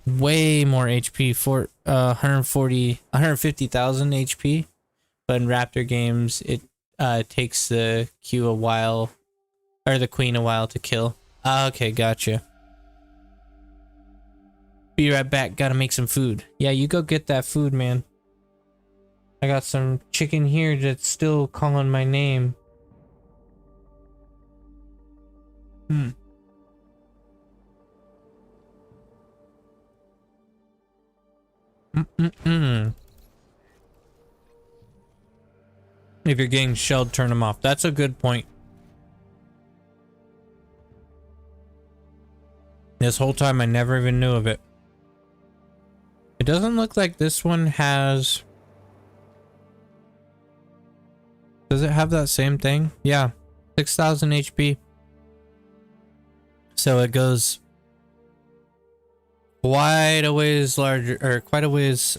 [SPEAKER 1] way more HP for 150,000 HP, but in Raptor games it takes the Q a while, or the Queen a while to kill. Okay, gotcha. Be right back. Gotta make some food. Yeah, you go get that food, man. I got some chicken here that's still calling my name. If you're getting shelled, turn them off. That's a good point. This whole time I never even knew of it. It doesn't look like this one has... Does it have that same thing? Yeah, 6,000 HP. So it goes quite a ways larger, or quite a ways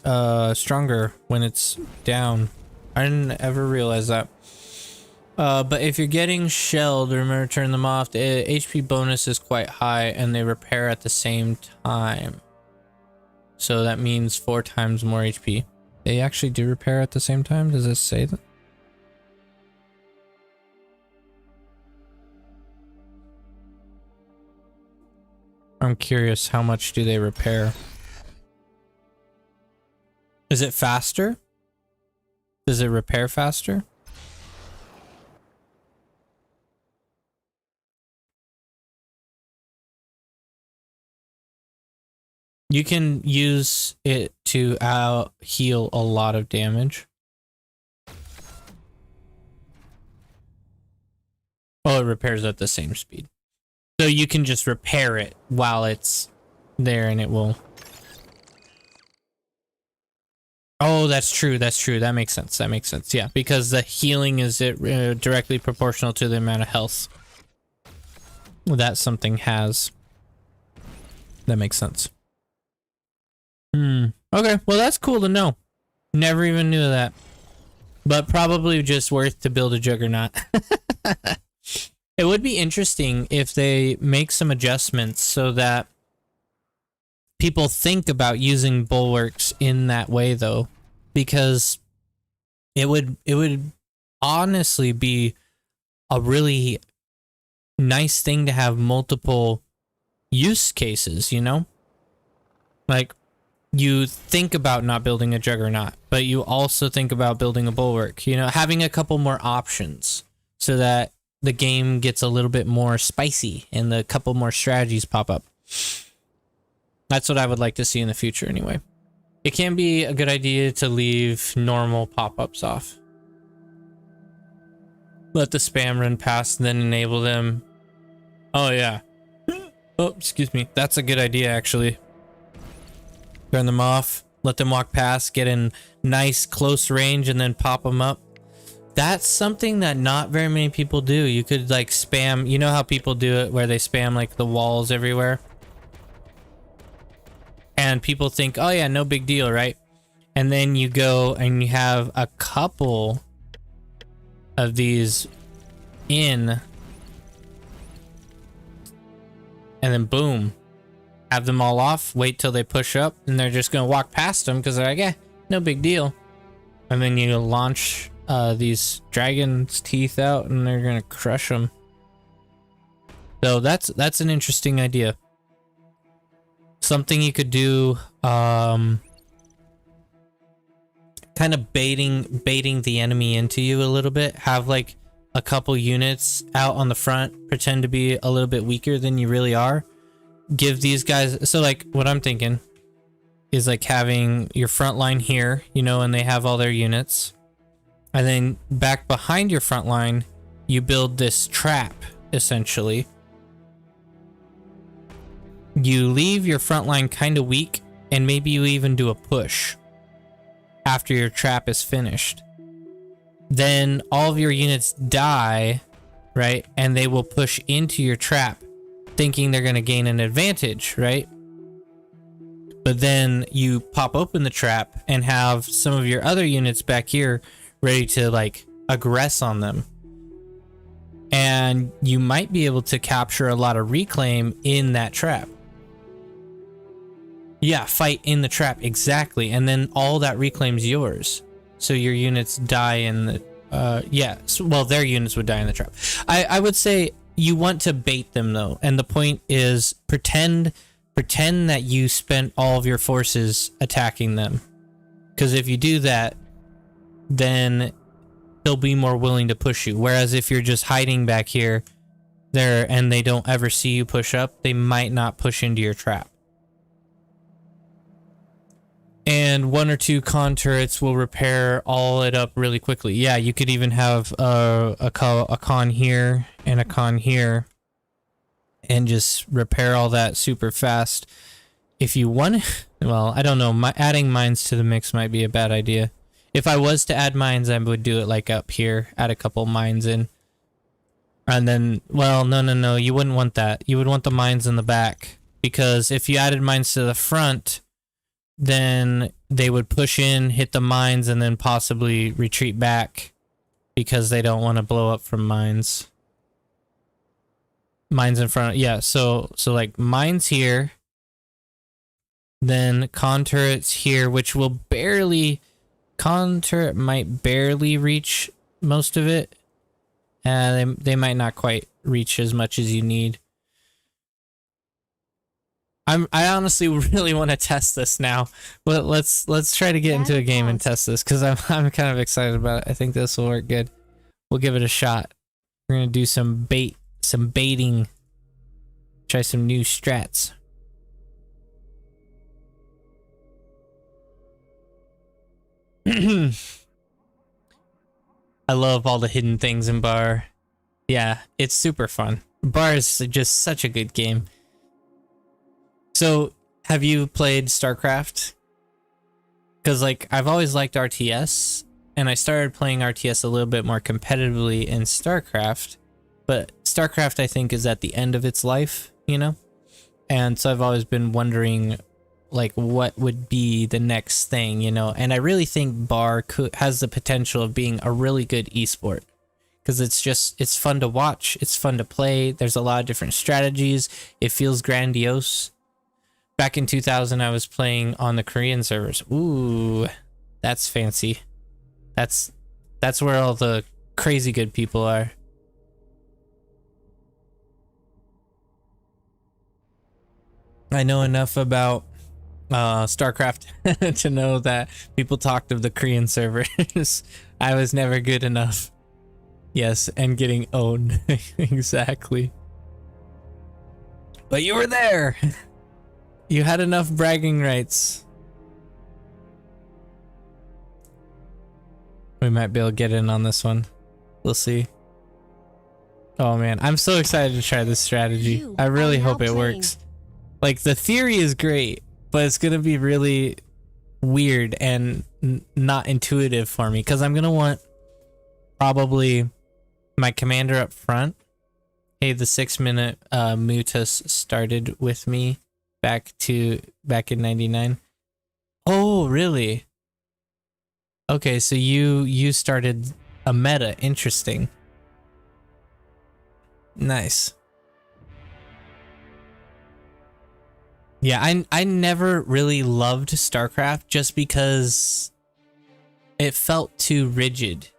[SPEAKER 1] stronger when it's down. I didn't ever realize that. But if you're getting shelled, remember to turn them off. The HP bonus is quite high and they repair at the same time. So that means 4 times more HP. They actually do repair at the same time? Does it say that? I'm curious, how much do they repair? Is it faster? Does it repair faster? You can use it to heal a lot of damage. Oh, it repairs at the same speed. So you can just repair it while it's there and it will... Oh, that's true. That's true. That makes sense. That makes sense. Yeah, because the healing is directly proportional to the amount of health that something has. That makes sense. Okay, well that's cool to know. Never even knew that. But probably just worth to build a Juggernaut. It would be interesting if they make some adjustments so that people think about using bulwarks in that way, though, because it would honestly be a really nice thing to have multiple use cases, you know? Like, you think about not building a Juggernaut, but you also think about building a bulwark, you know, having a couple more options so that the game gets a little bit more spicy and the couple more strategies pop up. That's what I would like to see in the future anyway. It can be a good idea to leave normal pop-ups off. Let the spam run past and then enable them. Oh yeah. Oh, excuse me. That's a good idea actually. Turn them off, let them walk past, get in nice close range and then pop them up. That's something that not very many people do. You could like spam, you know how people do it where they spam like the walls everywhere? And people think, oh yeah, no big deal, right? And then you go and you have a couple of these in, and then boom, have them all off, wait till they push up, and they're just gonna walk past them because they're like, eh, no big deal. And then you launch these dragon's teeth out and they're gonna crush them. So that's an interesting idea. Something you could do, kind of baiting the enemy into you a little bit. Have like a couple units out on the front, pretend to be a little bit weaker than you really are. Give these guys, so like what I'm thinking is like having your front line here, you know, and they have all their units. And then back behind your front line, you build this trap, essentially. You leave your front line kind of weak, and maybe you even do a push after your trap is finished. Then all of your units die, right? And they will push into your trap, thinking they're going to gain an advantage, right? But then you pop open the trap and have some of your other units back here ready to like aggress on them. And you might be able to capture a lot of reclaim in that trap. Yeah, fight in the trap, exactly. And then all that reclaim's yours. So your units die in the, yeah, so, well, their units would die in the trap. I would say you want to bait them though. And the point is pretend that you spent all of your forces attacking them. Because if you do that, then they'll be more willing to push you. Whereas if you're just hiding back here there and they don't ever see you push up, they might not push into your trap. And one or two con turrets will repair all it up really quickly. Yeah, you could even have a con here and a con here and just repair all that super fast. If you want, well, I don't know, adding mines to the mix might be a bad idea. If I was to add mines, I would do it like up here, add a couple mines in. And then, well, no, you wouldn't want that. You would want the mines in the back, because if you added mines to the front, then they would push in, hit the mines, and then possibly retreat back because they don't want to blow up from mines. Mines in front, yeah, so like mines here, then con turrets here, which will barely, con turret might barely reach most of it. They might not quite reach as much as you need. I honestly really want to test this now, but let's try to get into a game and test this, because I'm kind of excited about it. I think this will work good. We'll give it a shot. We're gonna do some baiting, try some new strats. I love all the hidden things in Bar. Yeah, it's super fun. Bar is just such a good game. So, have you played StarCraft? Because, like, I've always liked RTS, and I started playing RTS a little bit more competitively in StarCraft, but StarCraft, I think, is at the end of its life, you know? And so I've always been wondering, like, what would be the next thing, you know? And I really think Bar has the potential of being a really good esport, because it's fun to watch, it's fun to play, there's a lot of different strategies, it feels grandiose. Back in 2000, I was playing on the Korean servers. Ooh, that's fancy. That's where all the crazy good people are. I know enough about StarCraft to know that people talked of the Korean servers. I was never good enough. Yes, and getting owned. Exactly. But you were there. You had enough bragging rights. We might be able to get in on this one. We'll see. Oh man, I'm so excited to try this strategy.
[SPEAKER 2] You
[SPEAKER 1] I really
[SPEAKER 2] are now
[SPEAKER 1] hope it
[SPEAKER 2] playing.
[SPEAKER 1] works. Like, the theory is great, but it's gonna be really weird and not intuitive for me, because I'm gonna want probably my commander up front. Hey, the 6-minute Mutas started with me back in 99. Oh, really? Okay, so you started a meta. Interesting. Nice. Yeah, I never really loved StarCraft just because it felt too rigid.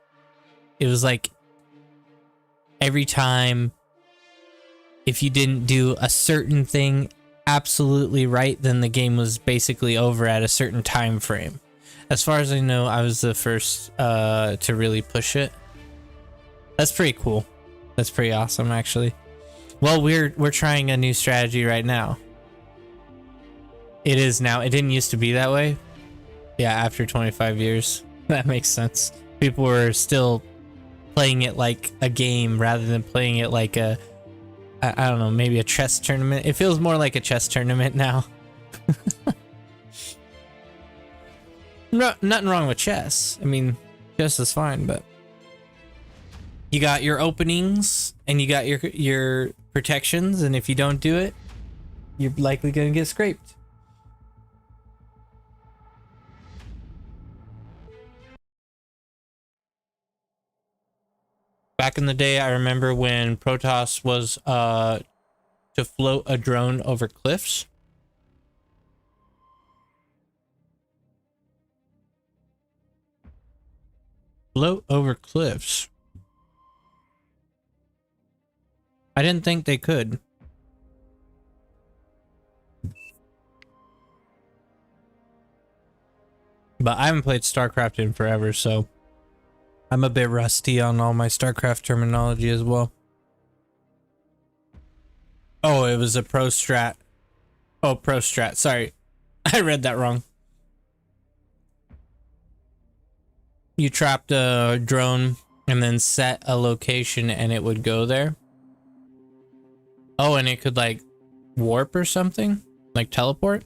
[SPEAKER 1] It was like every time, if you didn't do a certain thing absolutely right, then the game was basically over at a certain time frame. As far as I know, I was the first to really push it. That's pretty cool. That's pretty awesome, actually. Well, we're trying a new strategy right now. It is now. It didn't used to be that way. Yeah, after 25 years. That makes sense. People were still playing it like a game rather than playing it like a, I don't know, maybe a chess tournament. It feels more like a chess tournament now. No, nothing wrong with chess. I mean, chess is fine, but you got your openings and you got your protections, and if you don't do it, you're likely gonna get scraped. Back in the day, I remember when Protoss was to float a drone over cliffs. Float over cliffs. I didn't think they could. But I haven't played StarCraft in forever, so I'm a bit rusty on all my StarCraft terminology as well. Oh, it was a pro strat. Oh, pro strat. Sorry. I read that wrong. You trapped a drone and then set a location and it would go there. Oh, and it could like warp or something? Like teleport?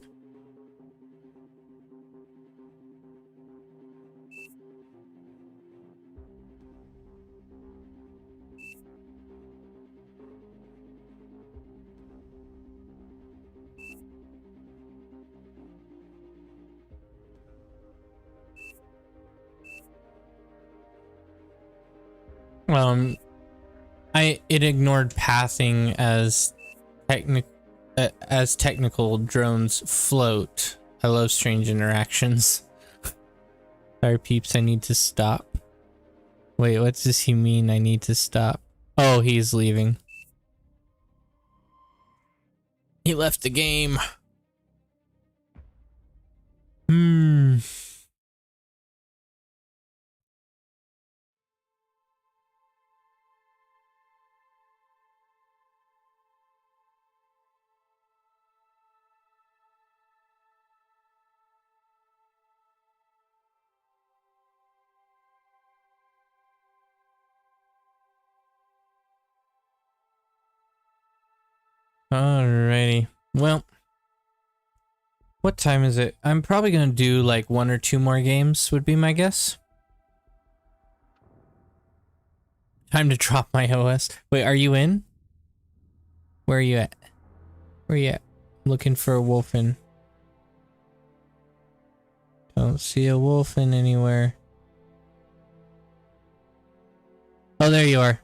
[SPEAKER 1] It ignored pathing as technical drones float. I love strange interactions. Sorry, peeps, I need to stop. Wait, what does he mean? I need to stop. Oh, he's leaving. He left the game. Alrighty. Well, what time is it? I'm probably gonna do like 1 or 2 more games would be my guess. Time to drop my OS. Wait, are you in? Where are you at? Where are you at? Looking for a Wolfen. Don't see a Wolfen anywhere. Oh, there you are.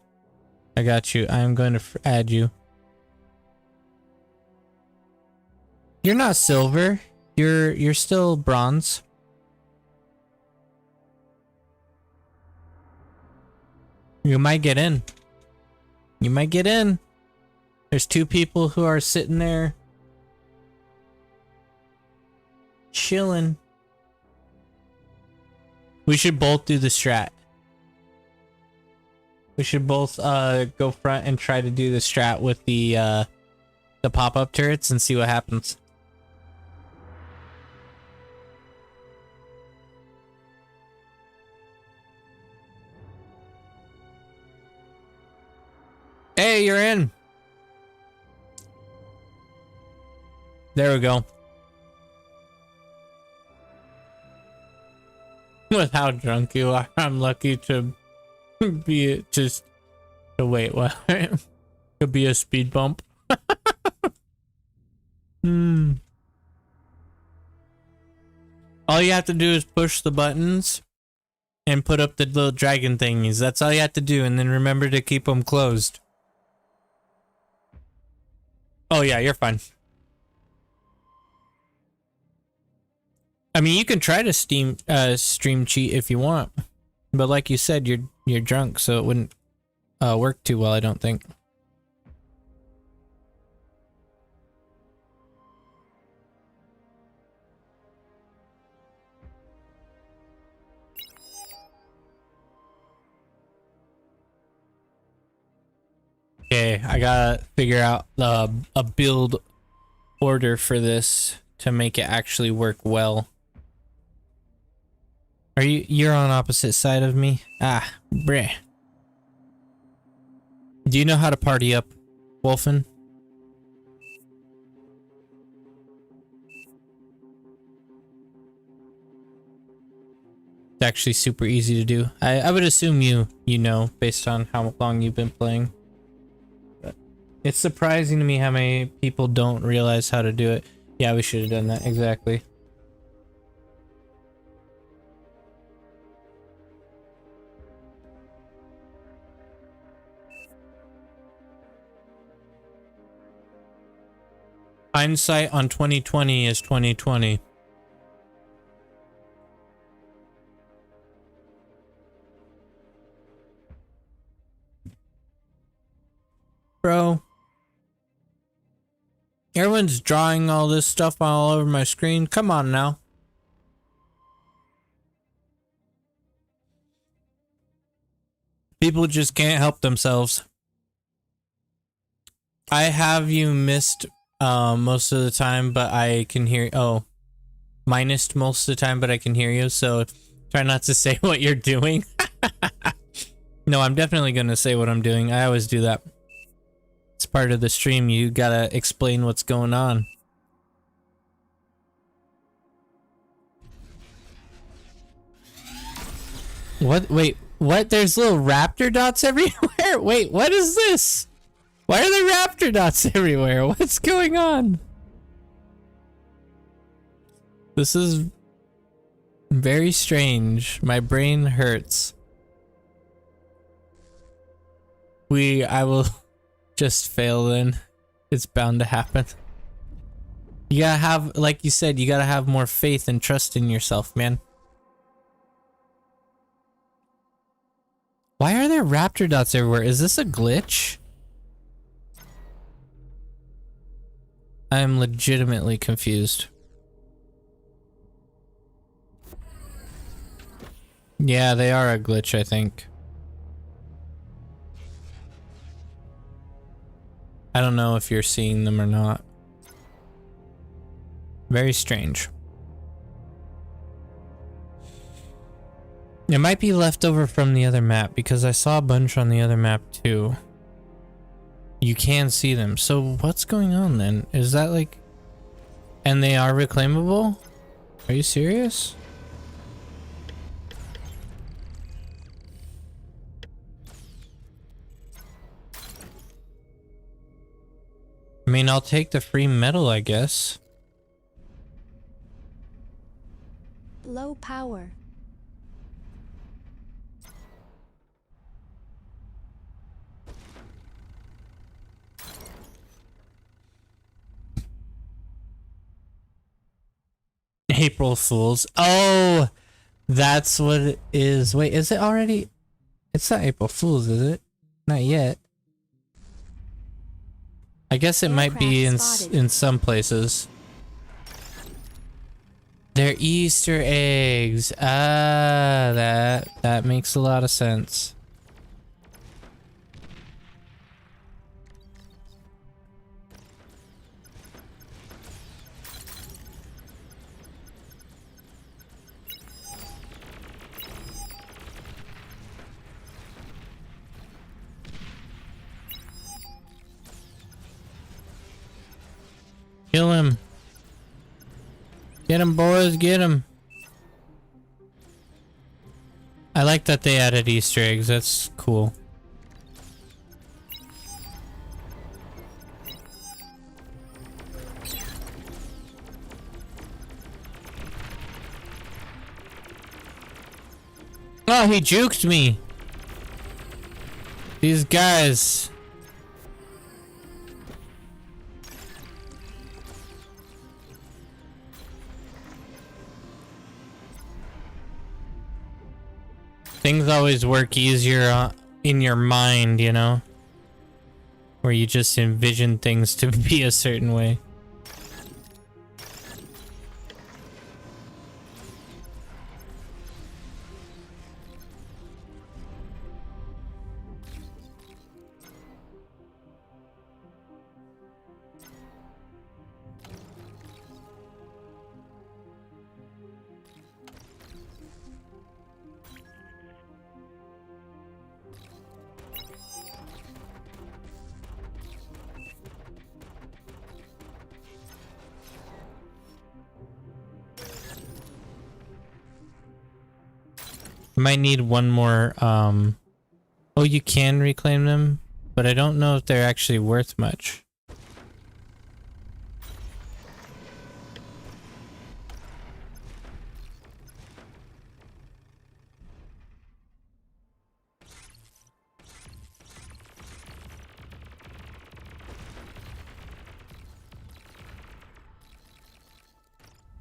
[SPEAKER 1] I got you. I'm going to add you. You're not silver. You're still bronze. You might get in. You might get in. There's 2 people who are sitting there chilling. We should both do the strat. We should both go front and try to do the strat with the pop-up turrets and see what happens. Hey, you're in. There we go. With how drunk you are, I'm lucky to be just to wait. What? Could be a speed bump. All you have to do is push the buttons and put up the little dragon thingies. That's all you have to do, and then remember to keep them closed. Oh yeah, you're fine. I mean, you can try to stream cheat if you want, but like you said, you're drunk, so it wouldn't work too well, I don't think. Okay, I gotta figure out a build order for this to make it actually work well. You're on opposite side of me? Ah, bruh. Do you know how to party up, Wolfen? It's actually super easy to do. I would assume you know based on how long you've been playing. But it's surprising to me how many people don't realize how to do it. Yeah, we should have done that, exactly. Hindsight on 2020 is 2020. Bro. Everyone's drawing all this stuff all over my screen. Come on now. People just can't help themselves. I have you missed most of the time, but I can hear. Oh, minus most of the time, but I can hear you. So try not to say what you're doing. No, I'm definitely gonna say what I'm doing. I always do that. It's part of the stream. You gotta explain what's going on. What? Wait, what? There's little raptor dots everywhere? Wait, what is this? Why are there raptor dots everywhere? What's going on? This is very strange. My brain hurts. I will just fail then. It's bound to happen. You gotta have, like you said, you gotta have more faith and trust in yourself, man. Why are there raptor dots everywhere? Is this a glitch? I'm legitimately confused. Yeah, they are a glitch, I think. I don't know if you're seeing them or not. Very strange. It might be left over from the other map because I saw a bunch on the other map too. You can see them. So what's going on then? Is that like... And they are reclaimable? Are you serious? I mean, I'll take the free metal, I guess.
[SPEAKER 2] Low power.
[SPEAKER 1] April Fools. Oh, that's what it is. Wait, is it already? It's not April Fools, is it? Not yet. I guess it might be in some places. They're Easter eggs. Ah, that makes a lot of sense. Kill him. Get him, boys, get him. I like that they added Easter eggs. That's cool. Oh, he juked me. These guys. Things always work easier in your mind, you know? Where you just envision things to be a certain way. Might need one more, oh, you can reclaim them, but I don't know if they're actually worth much.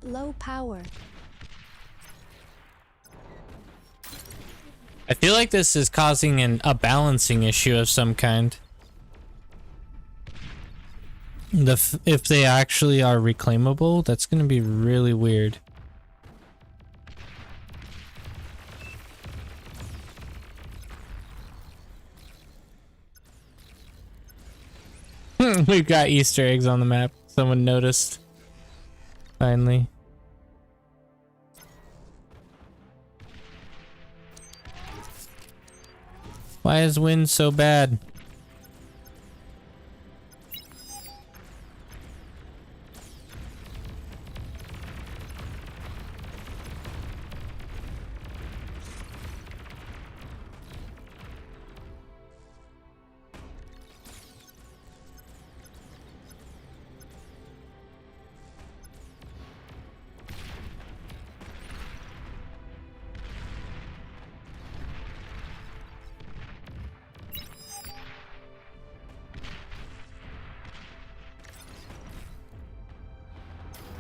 [SPEAKER 2] Low power.
[SPEAKER 1] I feel like this is causing a balancing issue of some kind. If they actually are reclaimable, that's going to be really weird. We've got Easter eggs on the map. Someone noticed. Finally. Why is wind so bad?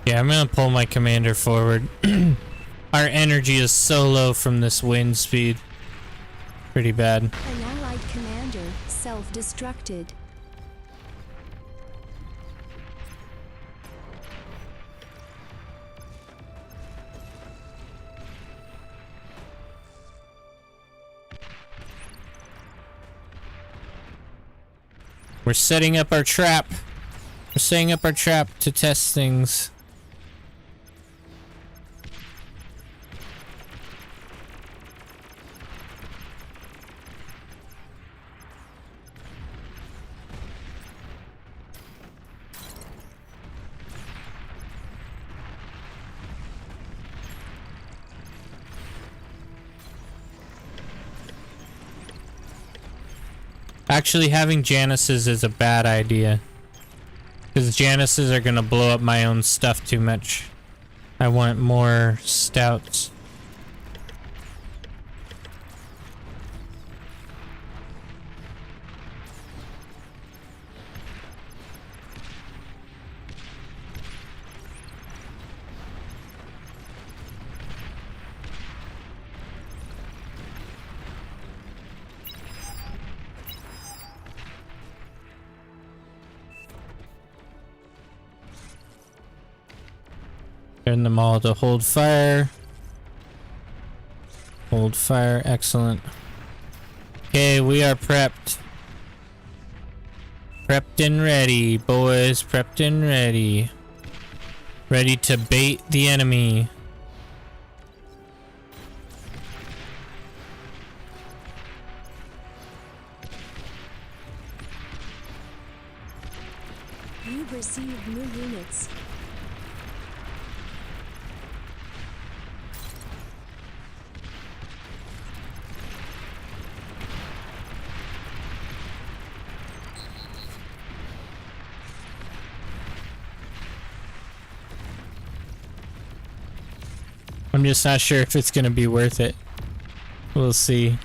[SPEAKER 1] Yeah, I'm gonna pull my commander forward. Our energy is so low from this wind speed. Pretty bad.
[SPEAKER 2] An allied commander self-destructed.
[SPEAKER 1] We're setting up our trap. We're setting up our trap to test things. Actually, having Januses is a bad idea. Because Januses are gonna blow up my own stuff too much. I want more stouts. Turn them all to hold fire. Hold fire, excellent. Okay, we are prepped. Prepped and ready, boys. Prepped and ready. Ready to bait the enemy.
[SPEAKER 2] You received new units.
[SPEAKER 1] I'm just not sure if it's gonna be worth it. We'll see.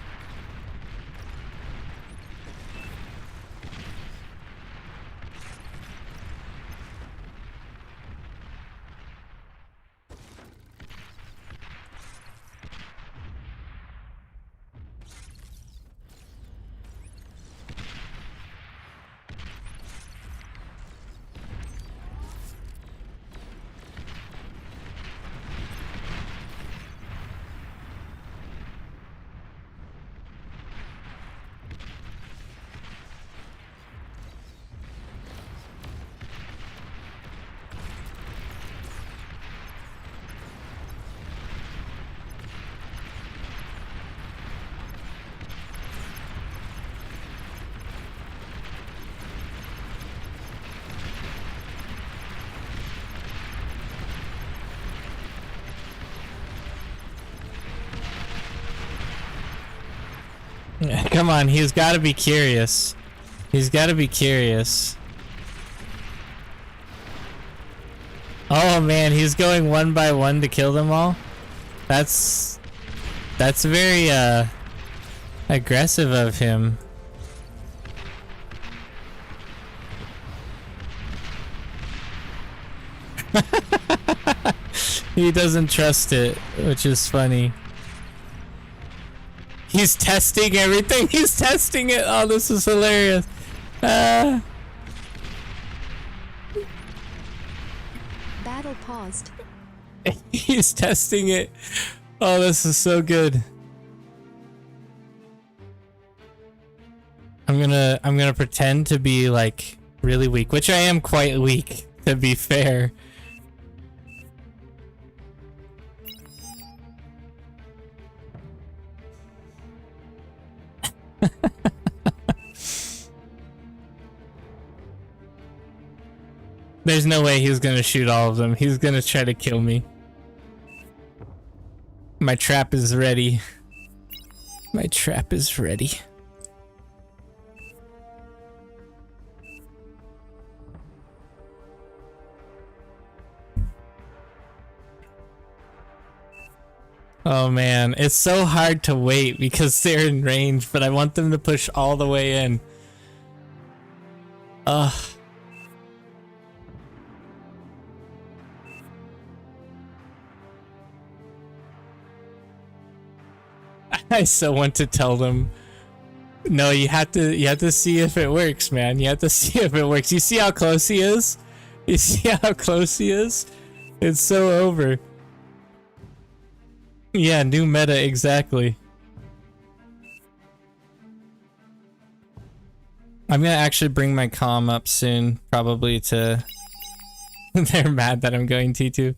[SPEAKER 1] Come on, he's got to be curious. He's got to be curious. Oh man, he's going one by one to kill them all. That's very aggressive of him. He doesn't trust it, which is funny. He's testing everything. He's testing it. Oh, this is hilarious.
[SPEAKER 2] Battle paused.
[SPEAKER 1] He's testing it. Oh, this is so good. I'm gonna pretend to be like really weak, which I am quite weak, to be fair. There's no way he's gonna shoot all of them. He's gonna try to kill me. My trap is ready. My trap is ready. Oh man, it's so hard to wait because they're in range, but I want them to push all the way in. Ugh. I so want to tell them. No, you have to see if it works, man. You have to see if it works. You see how close he is? You see how close he is? It's so over. Yeah, new meta, exactly. I'm gonna actually bring my comm up soon, probably to... They're mad that I'm going T2.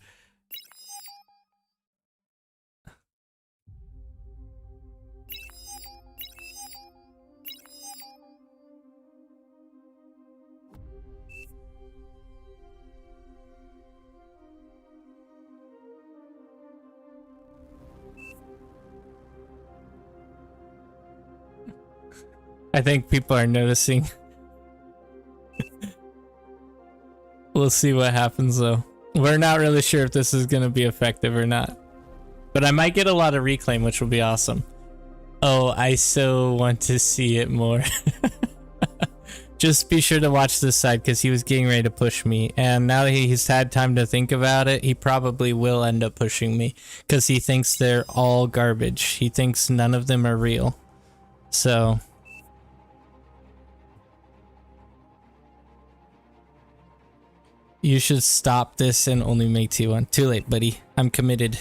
[SPEAKER 1] I think people are noticing. We'll see what happens though. We're not really sure if this is going to be effective or not. But I might get a lot of reclaim, which will be awesome. Oh, I so want to see it more. Just be sure to watch this side because he was getting ready to push me. And now that he's had time to think about it, he probably will end up pushing me. Because he thinks they're all garbage. He thinks none of them are real. So... you should stop this and only make T1. Too late, buddy. I'm committed.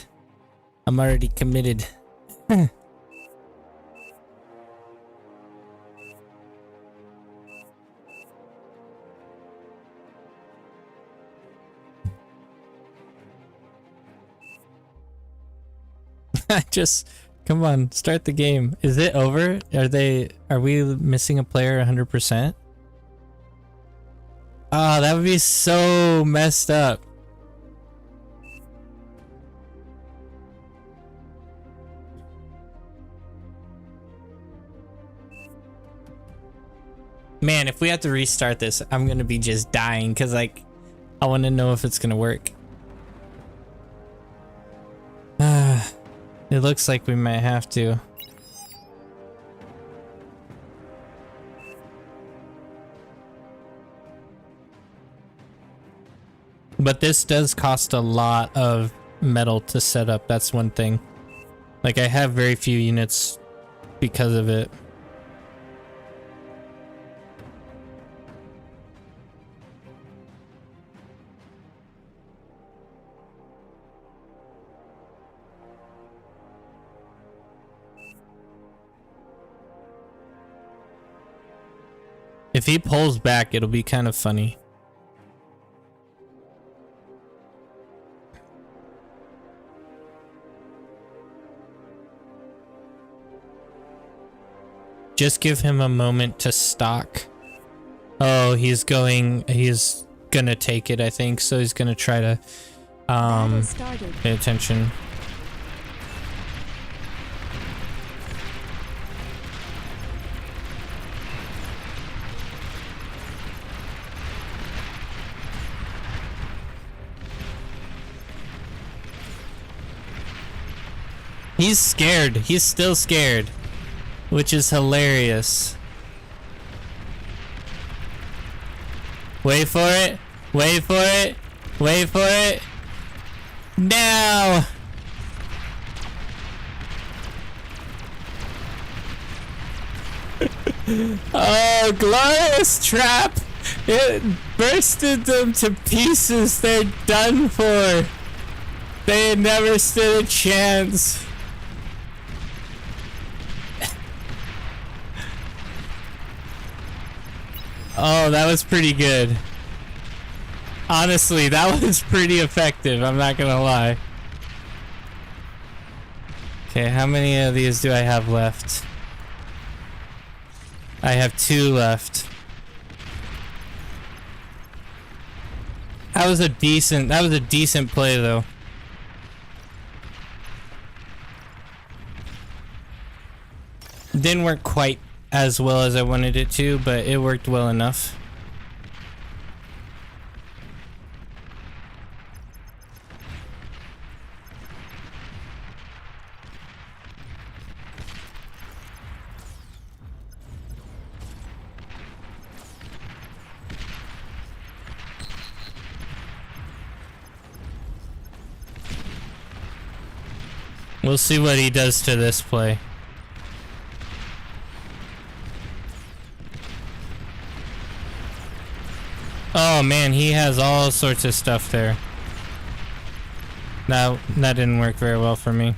[SPEAKER 1] I'm already committed. Just come on, start the game. Is it over? Are we missing a player 100%? Oh, that would be so messed up. Man, if we have to restart this, I'm gonna be just dying because, like, I want to know if it's gonna work. It looks like we might have to. But this does cost a lot of metal to set up. That's one thing. Like, I have very few units because of it. If he pulls back, it'll be kind of funny. Just give him a moment to stock. Oh, he's gonna take it, I think. So he's gonna try to
[SPEAKER 2] Battle started.
[SPEAKER 1] pay attention. He's scared. He's still scared, which is hilarious. Wait for it. Wait for it. Wait for it. Now. Oh, glorious trap. It bursted them to pieces. They're done for. They had never stood a chance. Oh, that was pretty good. Honestly, that was pretty effective. I'm not gonna lie. Okay, how many of these do I have left? I have 2 left. That was a decent play though. Didn't work quite as well as I wanted it to, but it worked well enough. We'll see what he does to this play. Oh man, he has all sorts of stuff there. That didn't work very well for me.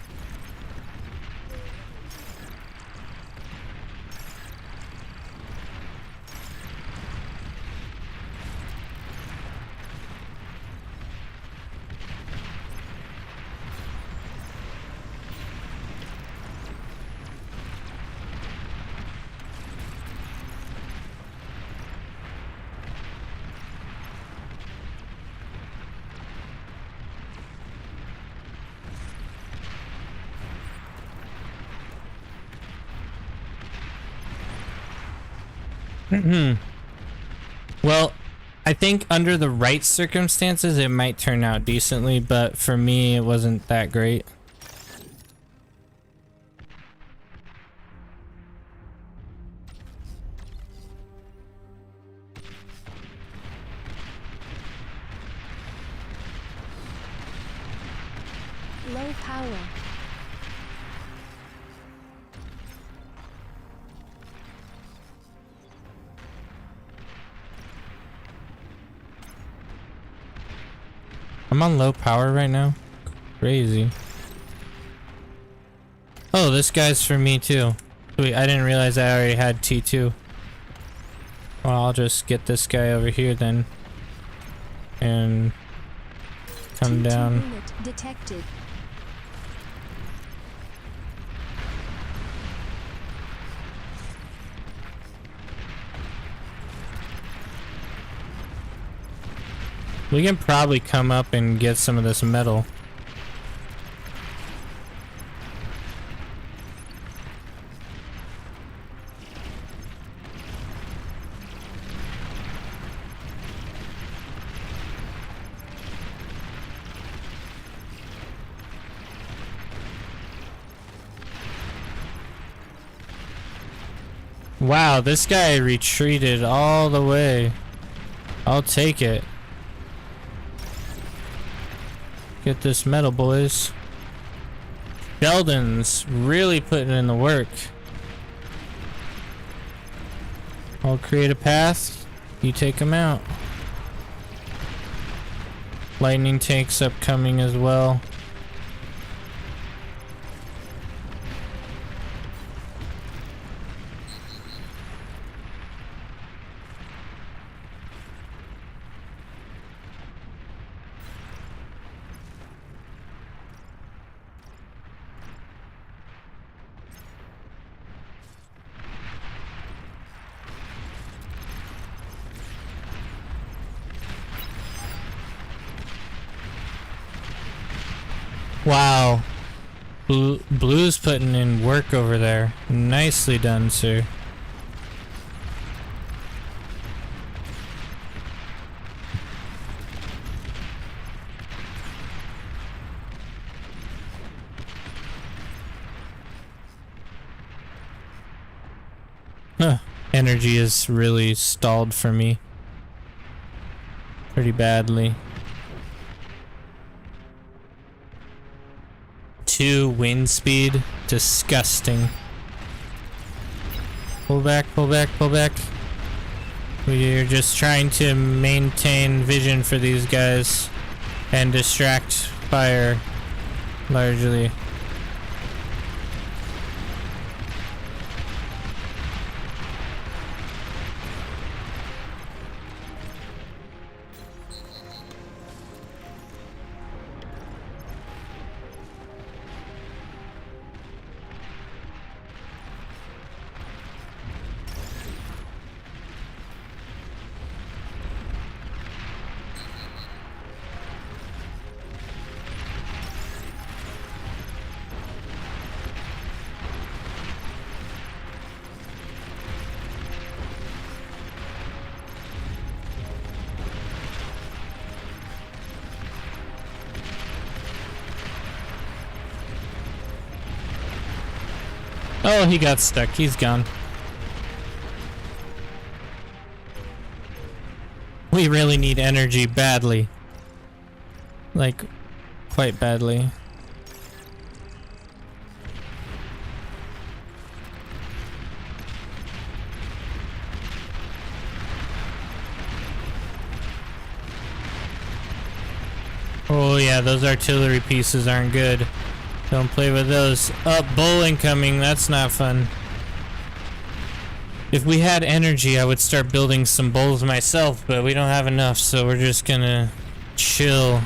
[SPEAKER 1] Well, I think under the right circumstances it might turn out decently, but for me it wasn't that great.
[SPEAKER 2] Low power.
[SPEAKER 1] I'm on low power right now. Crazy. Oh, this guy's for me too. Wait, I didn't realize I already had T2. Well, I'll just get this guy over here then. And come
[SPEAKER 2] T2
[SPEAKER 1] down.
[SPEAKER 2] unit detected.
[SPEAKER 1] We can probably come up and get some of this metal. Wow, this guy retreated all the way. I'll take it. Get this metal, boys. Sheldon's really putting in the work. I'll create a path. You take him out. Lightning tank's upcoming as well. Wow. Blue's putting in work over there. Nicely done, sir. Huh. Energy is really stalled for me. Pretty badly. 2 wind speed. Disgusting. Pull back, pull back, pull back. We're just trying to maintain vision for these guys and distract fire largely. Oh, he got stuck. He's gone. We really need energy badly. Like, quite badly. Oh yeah, those artillery pieces aren't good. Don't play with those. Oh, bull incoming. That's not fun. If we had energy, I would start building some bulls myself, but we don't have enough, so we're just gonna chill.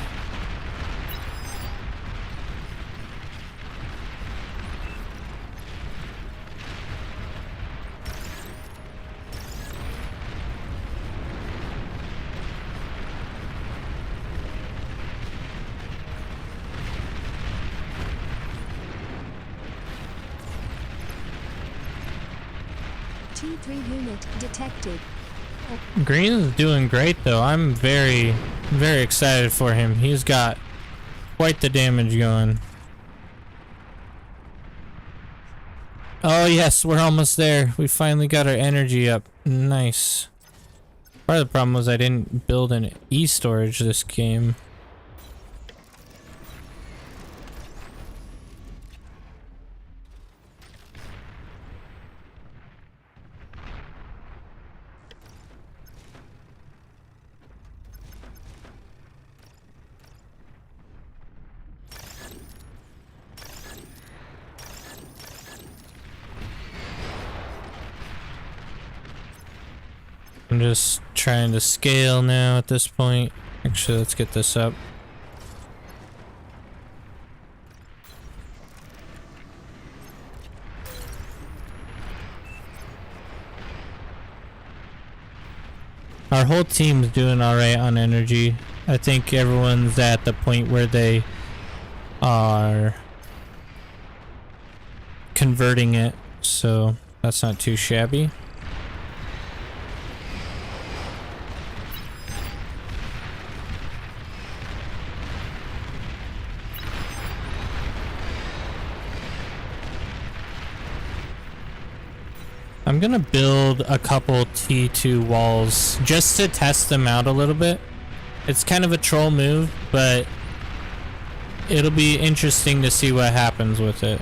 [SPEAKER 2] T3 unit detected.
[SPEAKER 1] Green is doing great though. I'm very, very excited for him. He's got quite the damage going. Oh yes, we're almost there. We finally got our energy up. Nice. Part of the problem was I didn't build an e-storage this game. I'm just trying to scale now at this point. Actually, let's get this up. Our whole team's doing alright on energy. I think everyone's at the point where they are converting it, so that's not too shabby. I'm gonna build a couple T2 walls just to test them out a little bit. It's kind of a troll move, but it'll be interesting to see what happens with it.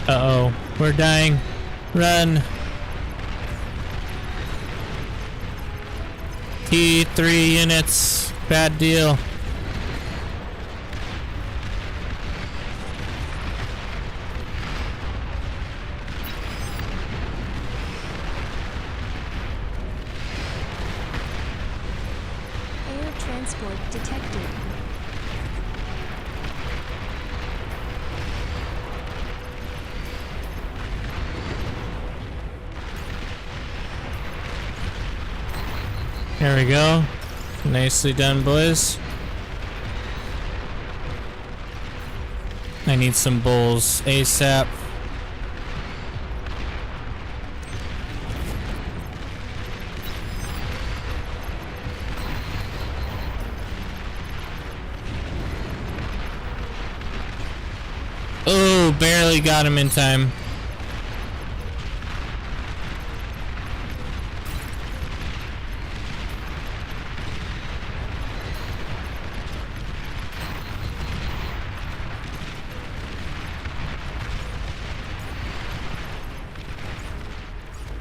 [SPEAKER 1] Uh-oh, we're dying. Run. T3 units. Bad deal.
[SPEAKER 2] Air transport detected.
[SPEAKER 1] There we go. Nicely done, boys. I need some bulls ASAP. Oh, barely got him in time.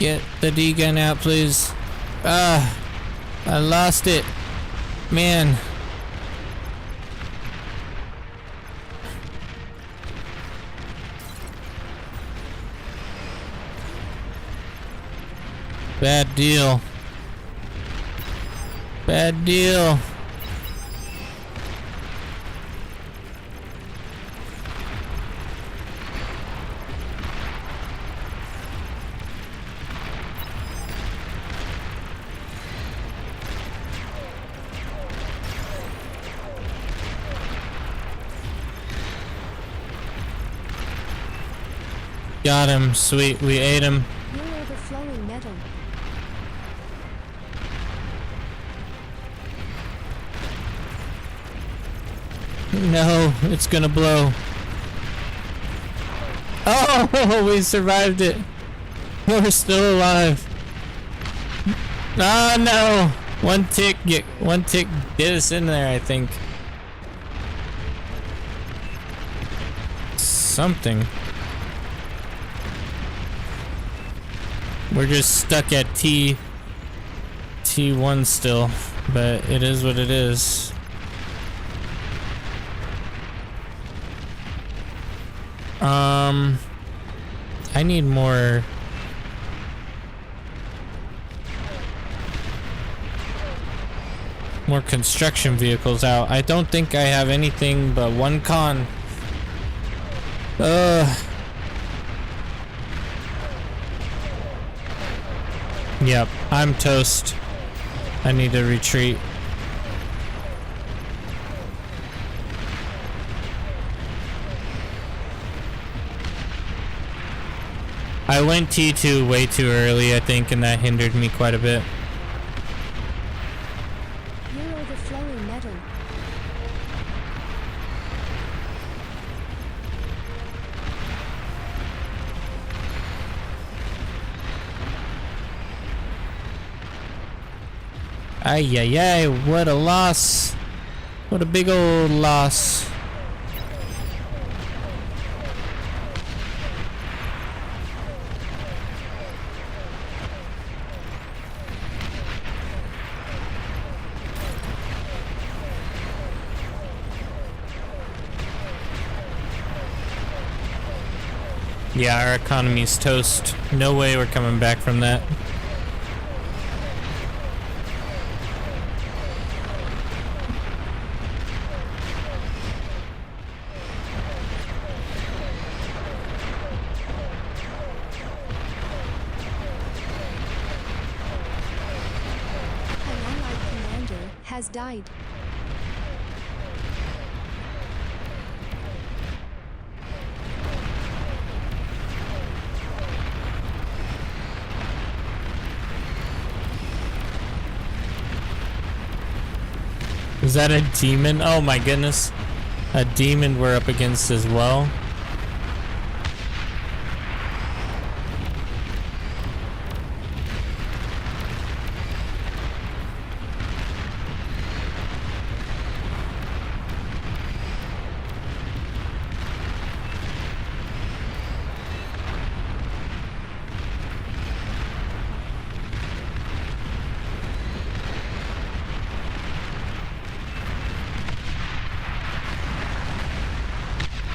[SPEAKER 1] Get the D-gun out, please. Ah, I lost it. Man. Bad deal. Bad deal. Got him. Sweet. We ate him.
[SPEAKER 2] You're overflowing metal.
[SPEAKER 1] No, it's gonna blow. Oh, we survived it. We're still alive. Oh no. One tick did us in there, I think. Something. We're just stuck at T1 still, but it is what it is. I need more construction vehicles out. I don't think I have anything but one con. Yep, I'm toast. I need to retreat. I went T2 way too early, I think, and that hindered me quite a bit.
[SPEAKER 2] You're overflowing metal.
[SPEAKER 1] Ay, ay, ay, what a loss. What a big old loss. Yeah, our economy's toast. No way we're coming back from that.
[SPEAKER 2] An allied commander has died.
[SPEAKER 1] Is that a demon? Oh my goodness. A demon we're up against as well.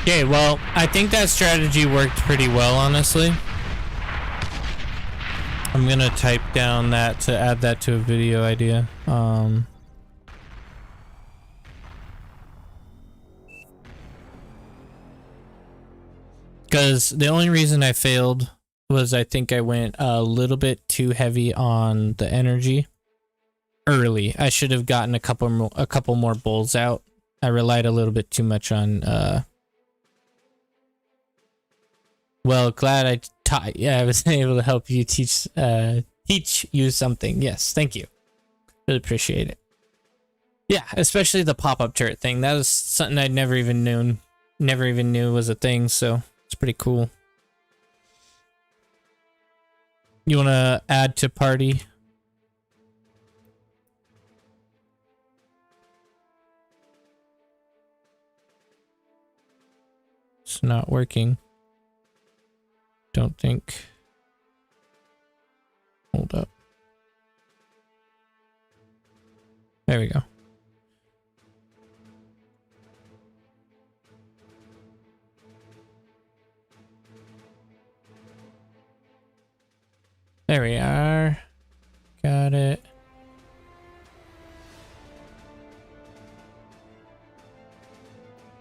[SPEAKER 1] Okay, well, I think that strategy worked pretty well, honestly. I'm gonna type down that to add that to a video idea. Because the only reason I failed was I think I went a little bit too heavy on the energy early. I should have gotten a couple more bulls out. I relied a little bit too much on well, glad I taught. Yeah, I was able to help you teach you something. Yes, thank you. Really appreciate it. Yeah, especially the pop-up turret thing. That was something I'd never even knew was a thing. So it's pretty cool. You want to add to party? It's not working. Don't think. Hold up. There we go. There we are. Got it.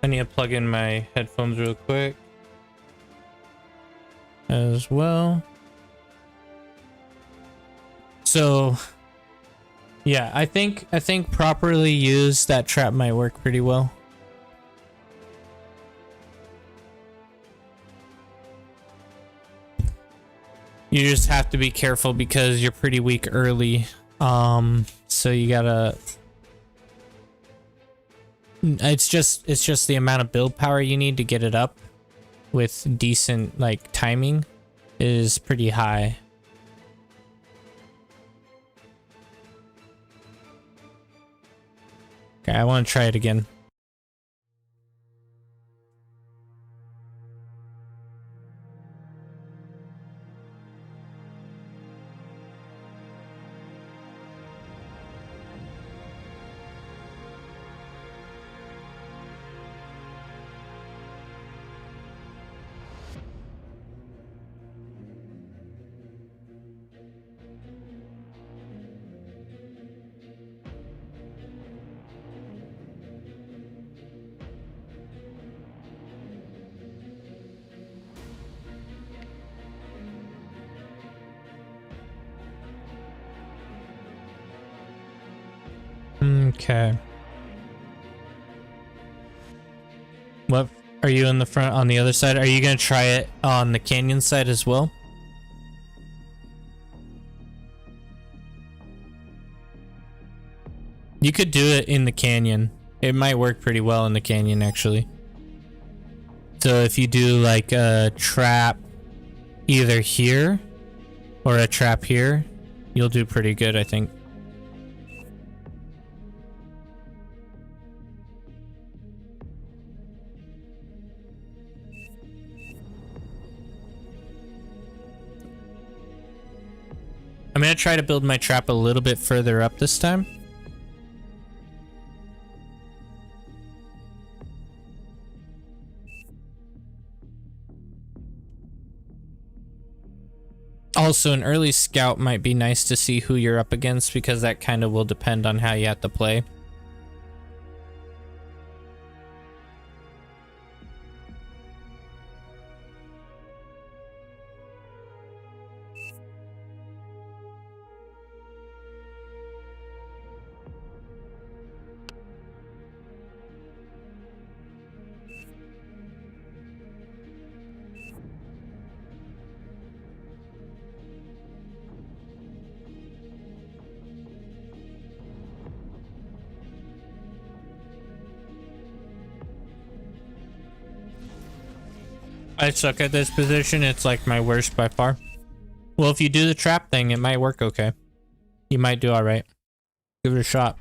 [SPEAKER 1] I need to plug in my headphones real quick as well. So yeah, I think properly used, that trap might work pretty well. You just have to be careful because you're pretty weak early. So you gotta, it's just the amount of build power you need to get it up with decent like timing is pretty high. Okay, I want to try it again. Okay. What are you in the front on the other side? Are you gonna try it on the canyon side as well? You could do it in the canyon. It might work pretty well in the canyon actually. So if you do like a trap either here or a trap here, you'll do pretty good, I think. I'm gonna try to build my trap a little bit further up this time. Also, an early scout might be nice to see who you're up against, because that kind of will depend on how you have to play. I suck at this position. It's like my worst by far. Well, if you do the trap thing, it might work okay. You might do all right. Give it a shot.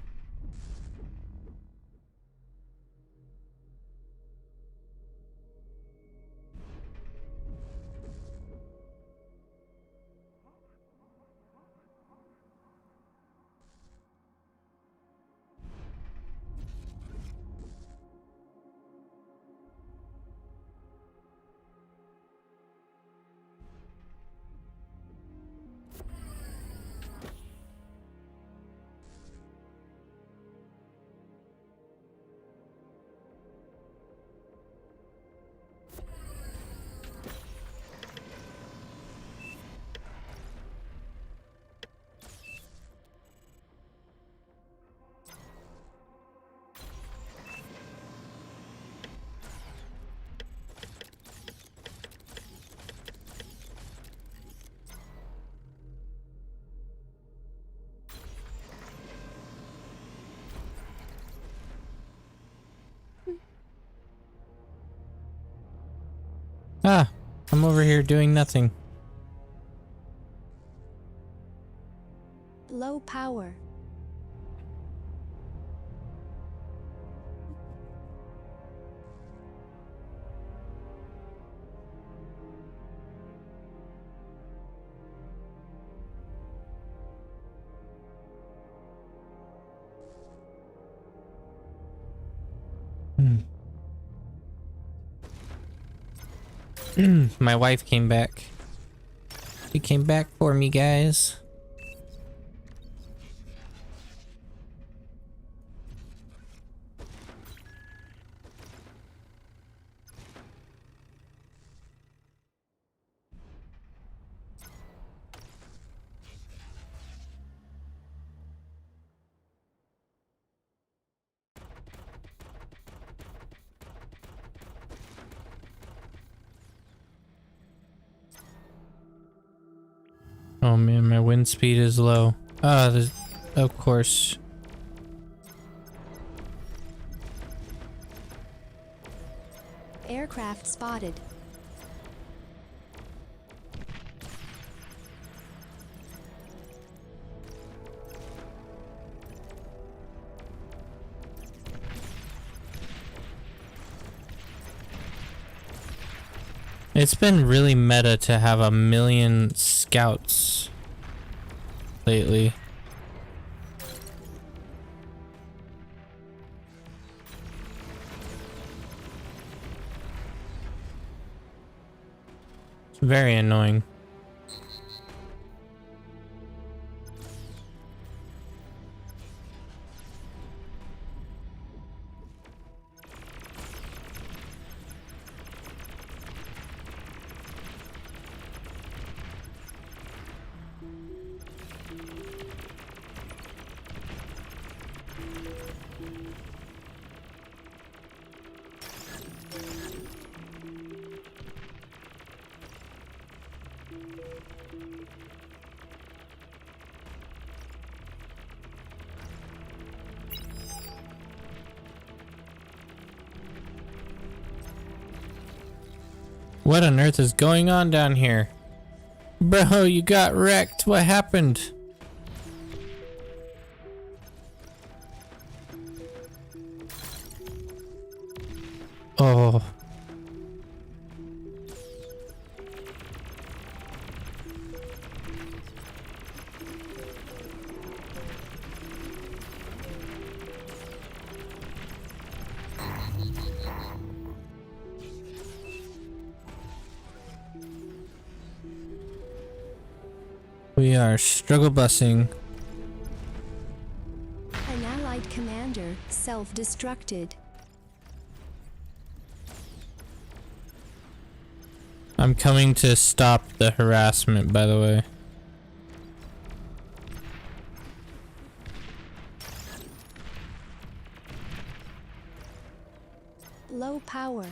[SPEAKER 1] Ah, I'm over here doing nothing.
[SPEAKER 2] Low power.
[SPEAKER 1] My wife came back. She came back for me, guys. Oh man, my wind speed is low. Ah, of course.
[SPEAKER 2] Aircraft spotted.
[SPEAKER 1] It's been really meta to have 1,000,000 scouts lately. It's very annoying. What on earth is going on down here? Bro, you got wrecked. What happened? Oh. are struggle busing.
[SPEAKER 2] An allied commander self-destructed.
[SPEAKER 1] I'm coming to stop the harassment, by the way.
[SPEAKER 2] Low power.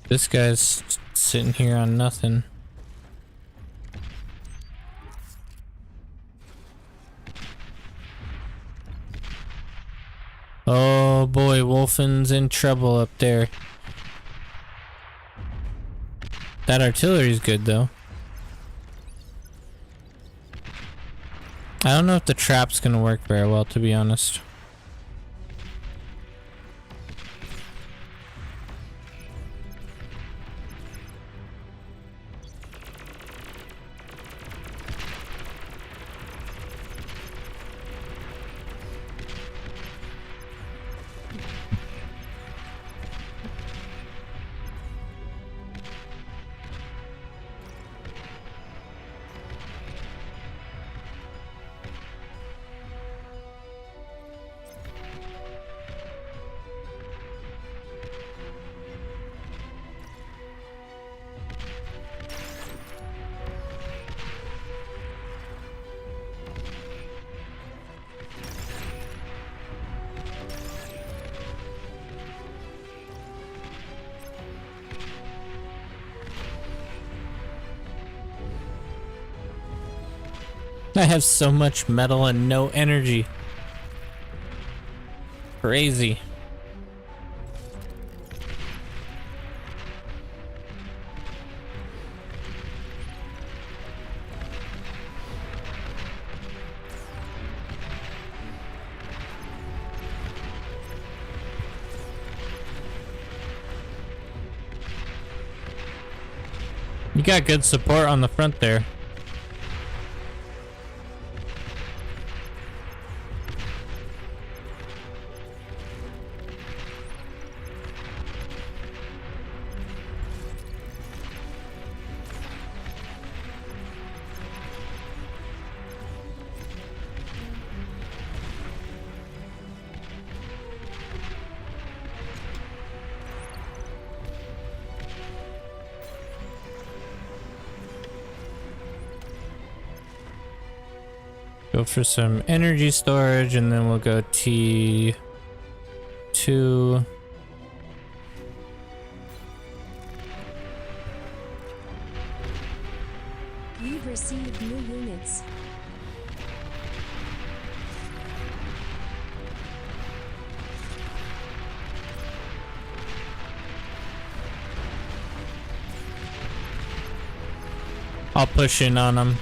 [SPEAKER 1] This guy's sitting here on nothing. Oh boy, Wolfen's in trouble up there. That artillery's good though. I don't know if the trap's gonna work very well, to be honest. I have so much metal and no energy. Crazy. You got good support on the front there. Go for some energy storage and then we'll go T2.
[SPEAKER 2] We've received new units.
[SPEAKER 1] I'll push in on them.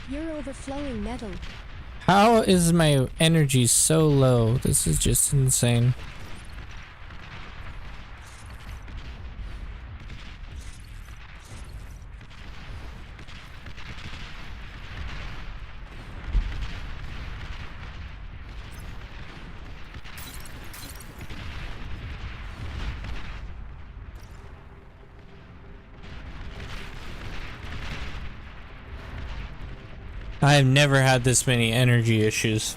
[SPEAKER 2] You're overflowing metal.
[SPEAKER 1] How is my energy so low? This is just insane. I have never had this many energy issues.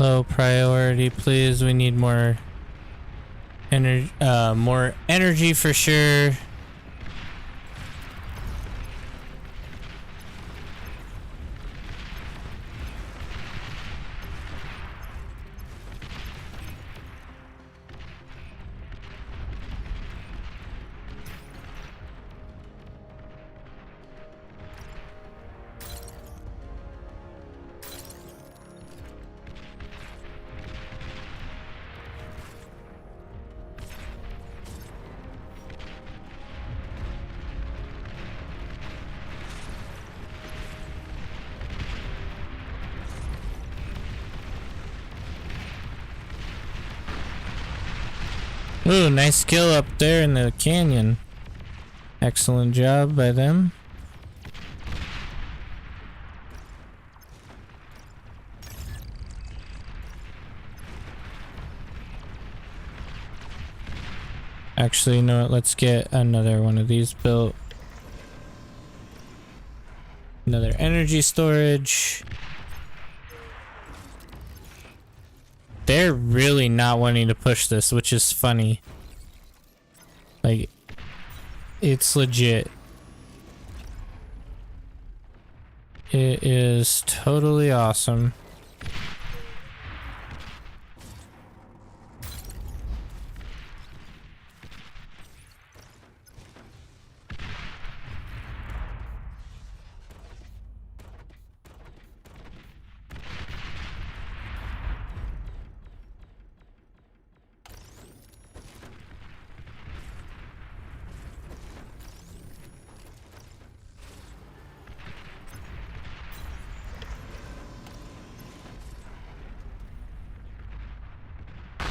[SPEAKER 1] Low priority, please. We need more energy for sure. Ooh, nice kill up there in the canyon. Excellent job by them. Actually, you know what? Let's get another one of these built. Another energy storage. They're really not wanting to push this, which is funny. Like, it's legit. It is totally awesome.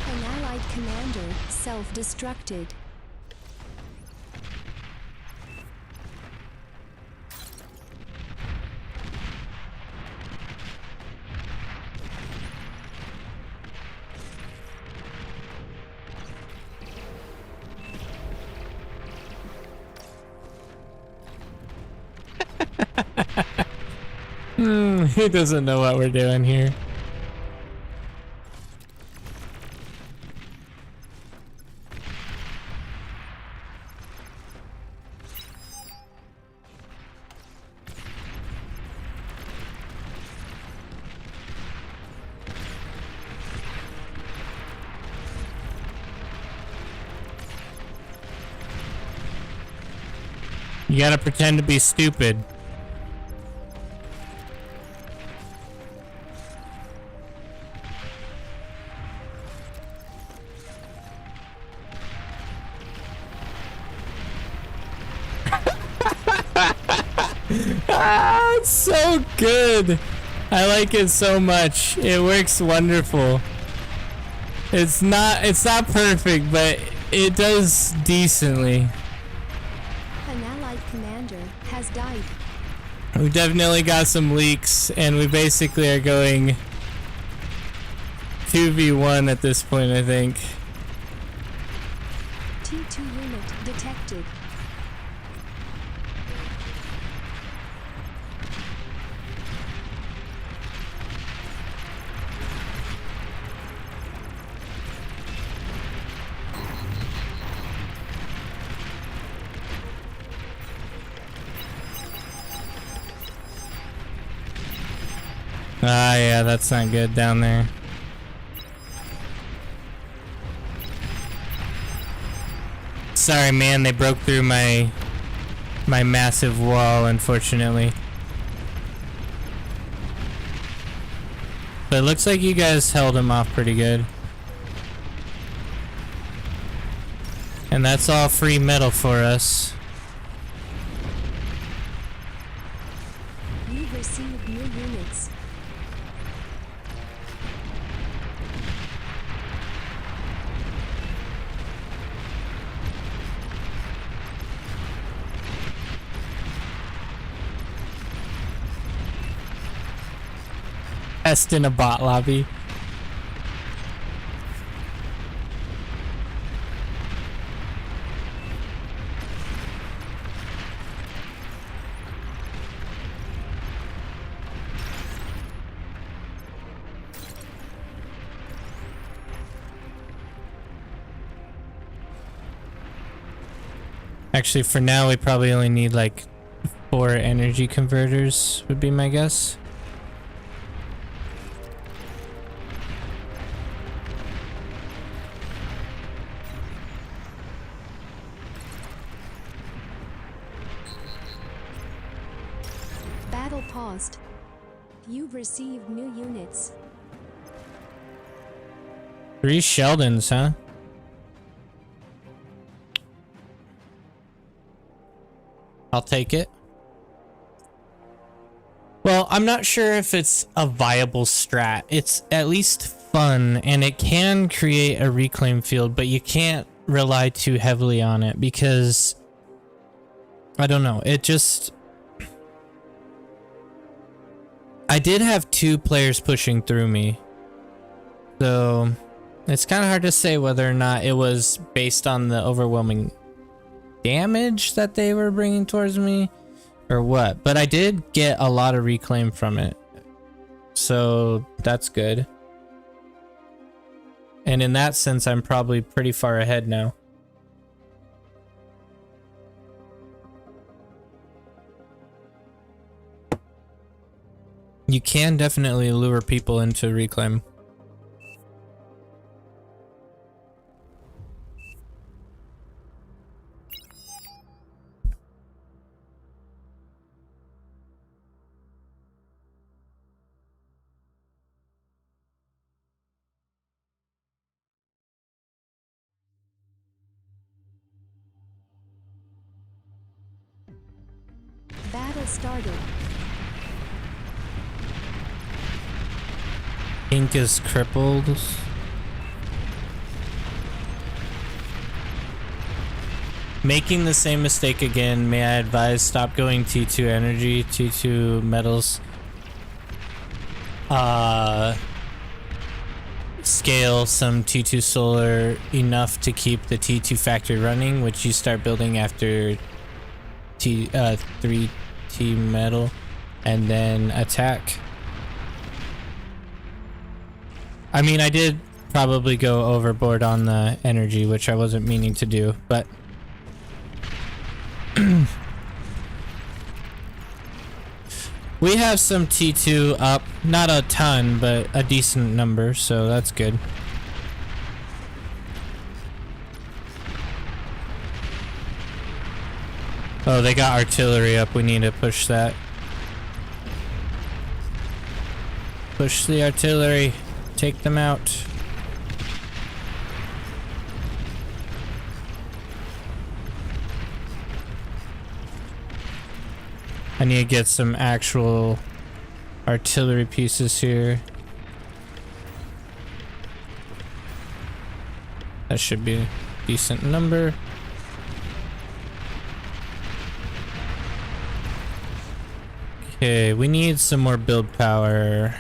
[SPEAKER 2] An allied commander self-destructed.
[SPEAKER 1] He doesn't know what we're doing here. You gotta pretend to be stupid. Ah, it's so good. I like it so much. It works wonderful. It's not perfect, but it does decently.
[SPEAKER 2] An allied commander has died.
[SPEAKER 1] We definitely got some leaks, and we basically are going 2v1 at this point, I think.
[SPEAKER 2] T2 unit detected.
[SPEAKER 1] Ah, yeah, that's not good down there. Sorry, man, they broke through my massive wall, unfortunately. But it looks like you guys held him off pretty good. And that's all free metal for us.
[SPEAKER 2] You've received new units.
[SPEAKER 1] Test in a bot lobby. Actually, for now, we probably only need like 4 energy converters, would be my guess.
[SPEAKER 2] Battle paused. You've received new units.
[SPEAKER 1] 3 Sheldons, huh? I'll take it. Well, I'm not sure if it's a viable strat. It's at least fun, and it can create a reclaim field, but you can't rely too heavily on it because I don't know. It just... I did have 2 players pushing through me, so it's kind of hard to say whether or not it was based on the overwhelming damage that they were bringing towards me or what, but I did get a lot of reclaim from it, so that's good. And in that sense, I'm probably pretty far ahead now. You can definitely lure people into reclaim.
[SPEAKER 2] Battle started.
[SPEAKER 1] Pink is crippled. Making the same mistake again, may I advise stop going T2 energy, T2 metals. Scale some T2 solar enough to keep the T2 factory running, which you start building after 3T metal, and then attack. I mean, I did probably go overboard on the energy, which I wasn't meaning to do, but we have some T2 up, not a ton, but a decent number, so that's good. Oh, they got artillery up. We need to push that. Push the artillery. Take them out. I need to get some actual artillery pieces here. That should be a decent number. Okay, we need some more build power.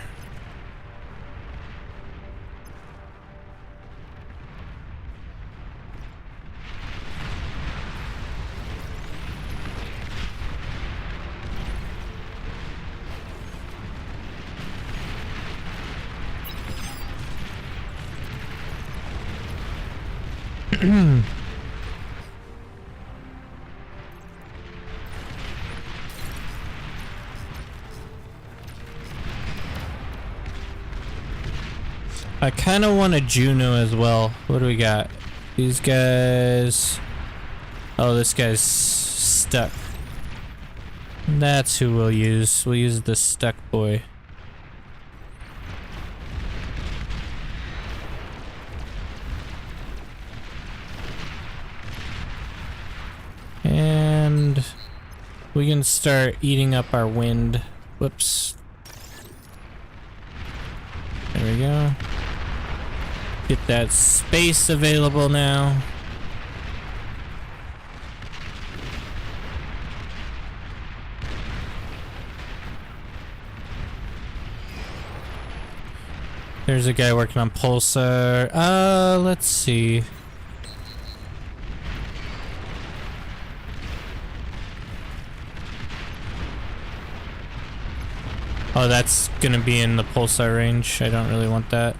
[SPEAKER 1] I kind of want a Juno as well. What do we got? These guys. Oh, this guy's stuck. That's who we'll use. We'll use the stuck boy. And we can start eating up our wind. Whoops. There we go. Get that space available now. There's a guy working on Pulsar. Let's see. Oh, that's gonna be in the Pulsar range. I don't really want that.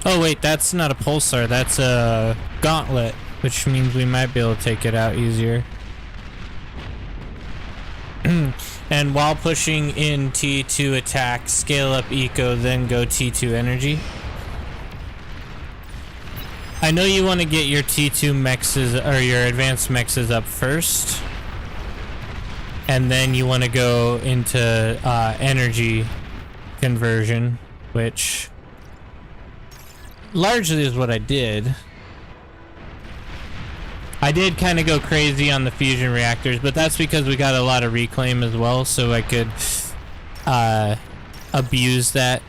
[SPEAKER 1] Oh wait, that's not a pulsar, that's a gauntlet, which means we might be able to take it out easier. And while pushing in T2 attack, scale up eco, then go T2 energy. I know you want to get your T2 mexes or your advanced mexes up first, and then you want to go into energy conversion, which largely is what I did. I did kind of go crazy on the fusion reactors, but that's because we got a lot of reclaim as well, so I could abuse that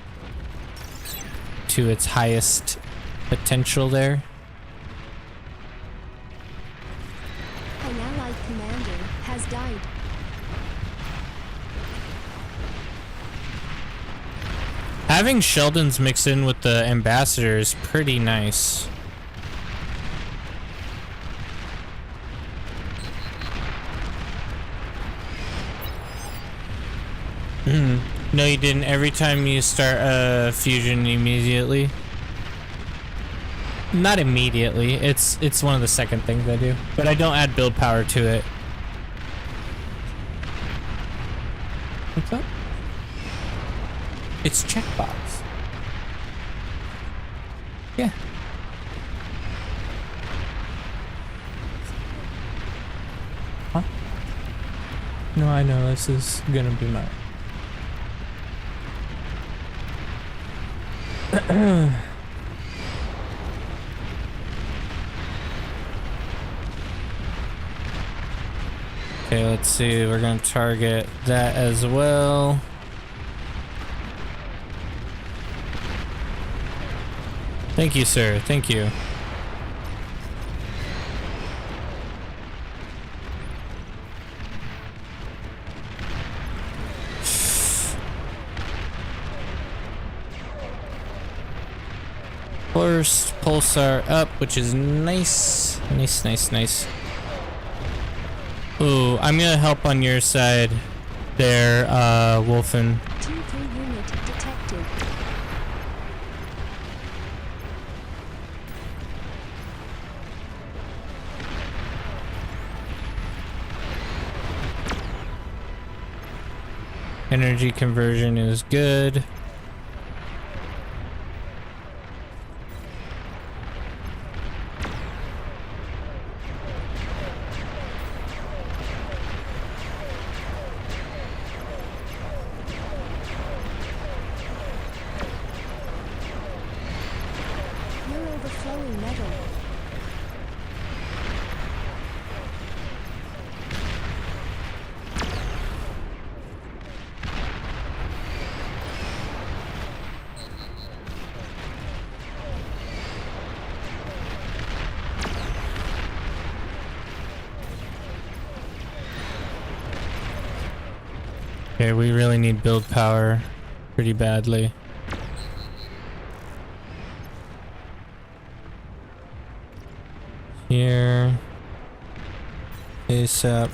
[SPEAKER 1] to its highest potential there.
[SPEAKER 2] An allied commander has died.
[SPEAKER 1] Having Sheldon's mixed in with the ambassador is pretty nice. No, you didn't. Every time you start a fusion immediately. Not immediately. It's one of the second things I do. But I don't add build power to it. What's up? It's checkbox. Yeah. Huh? No, I know this is gonna be mine. Okay, let's see. We're gonna target that as well. Thank you, sir. Thank you. First pulsar up, which is nice. Nice, nice, nice. Ooh, I'm gonna help on your side there, Wolfen.
[SPEAKER 2] T3 unit detected.
[SPEAKER 1] Energy conversion is good.
[SPEAKER 2] You're overflowing metal.
[SPEAKER 1] Okay, we really need build power pretty badly. Here. ASAP.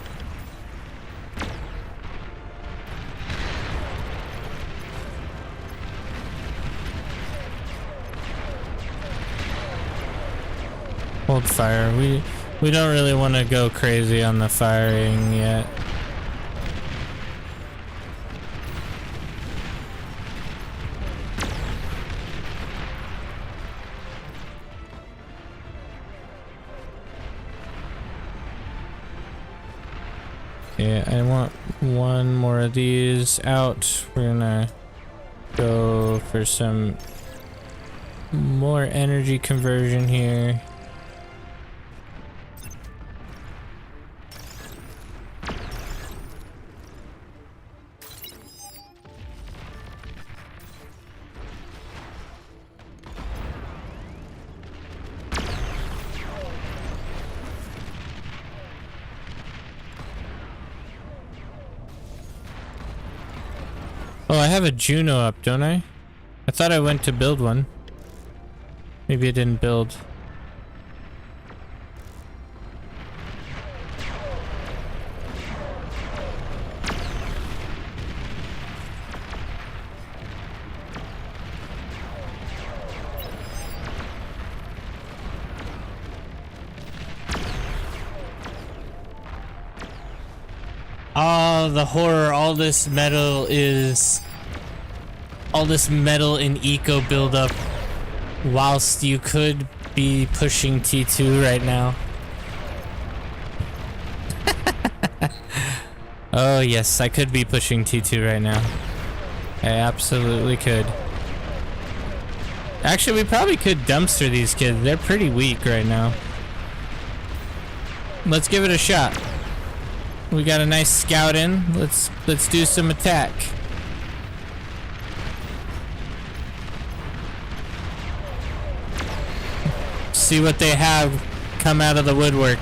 [SPEAKER 1] Hold fire. We don't really want to go crazy on the firing yet. Okay, I want one more of these out. We're gonna go for some more energy conversion here. Oh, I have a Juno up, don't I? I thought I went to build one. Maybe I didn't build. Oh, the horror. All this metal and eco buildup whilst you could be pushing T2 right now. Oh yes, I could be pushing T2 right now. I absolutely could. Actually, we probably could dumpster these kids. They're pretty weak right now. Let's give it a shot. We got a nice scout in. Let's do some attack. See what they have come out of the woodwork.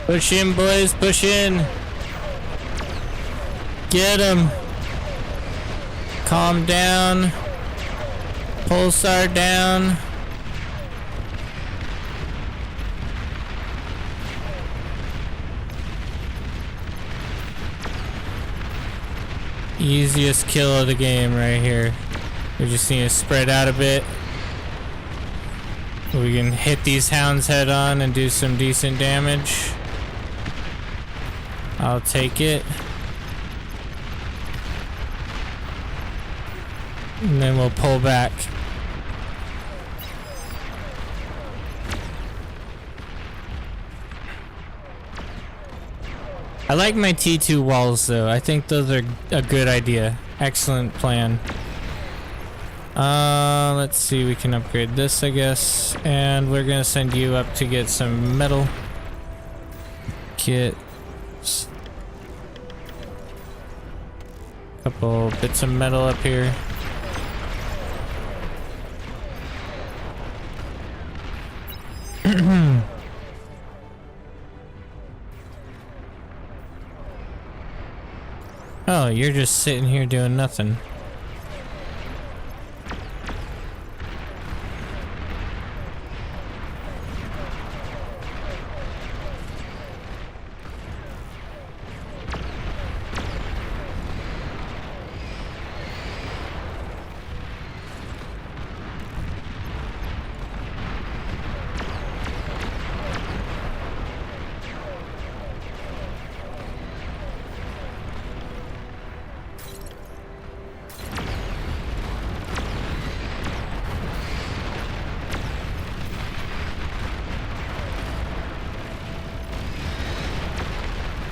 [SPEAKER 1] Push in, boys, push in. Get him. Calm down. Pulsar down. Easiest kill of the game right here. We just need to spread out a bit. We can hit these hounds head on and do some decent damage. I'll take it. And then we'll pull back. I like my T2 walls though. I think those are a good idea. Excellent plan. Let's see, we can upgrade this, I guess. And we're gonna send you up to get some metal. Get a couple bits of metal up here. Oh, you're just sitting here doing nothing.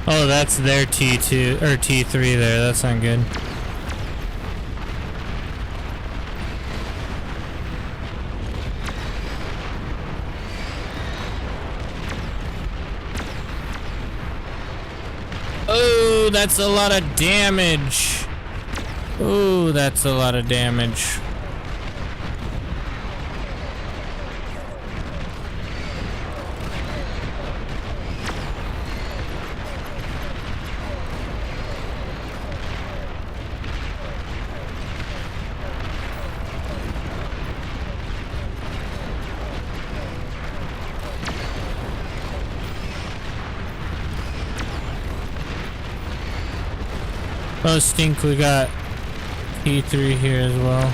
[SPEAKER 1] Oh, that's their T2 or T3 there. That's not good. Oh, that's a lot of damage. Oh, that's a lot of damage. Oh, stink, we got P3 here as well.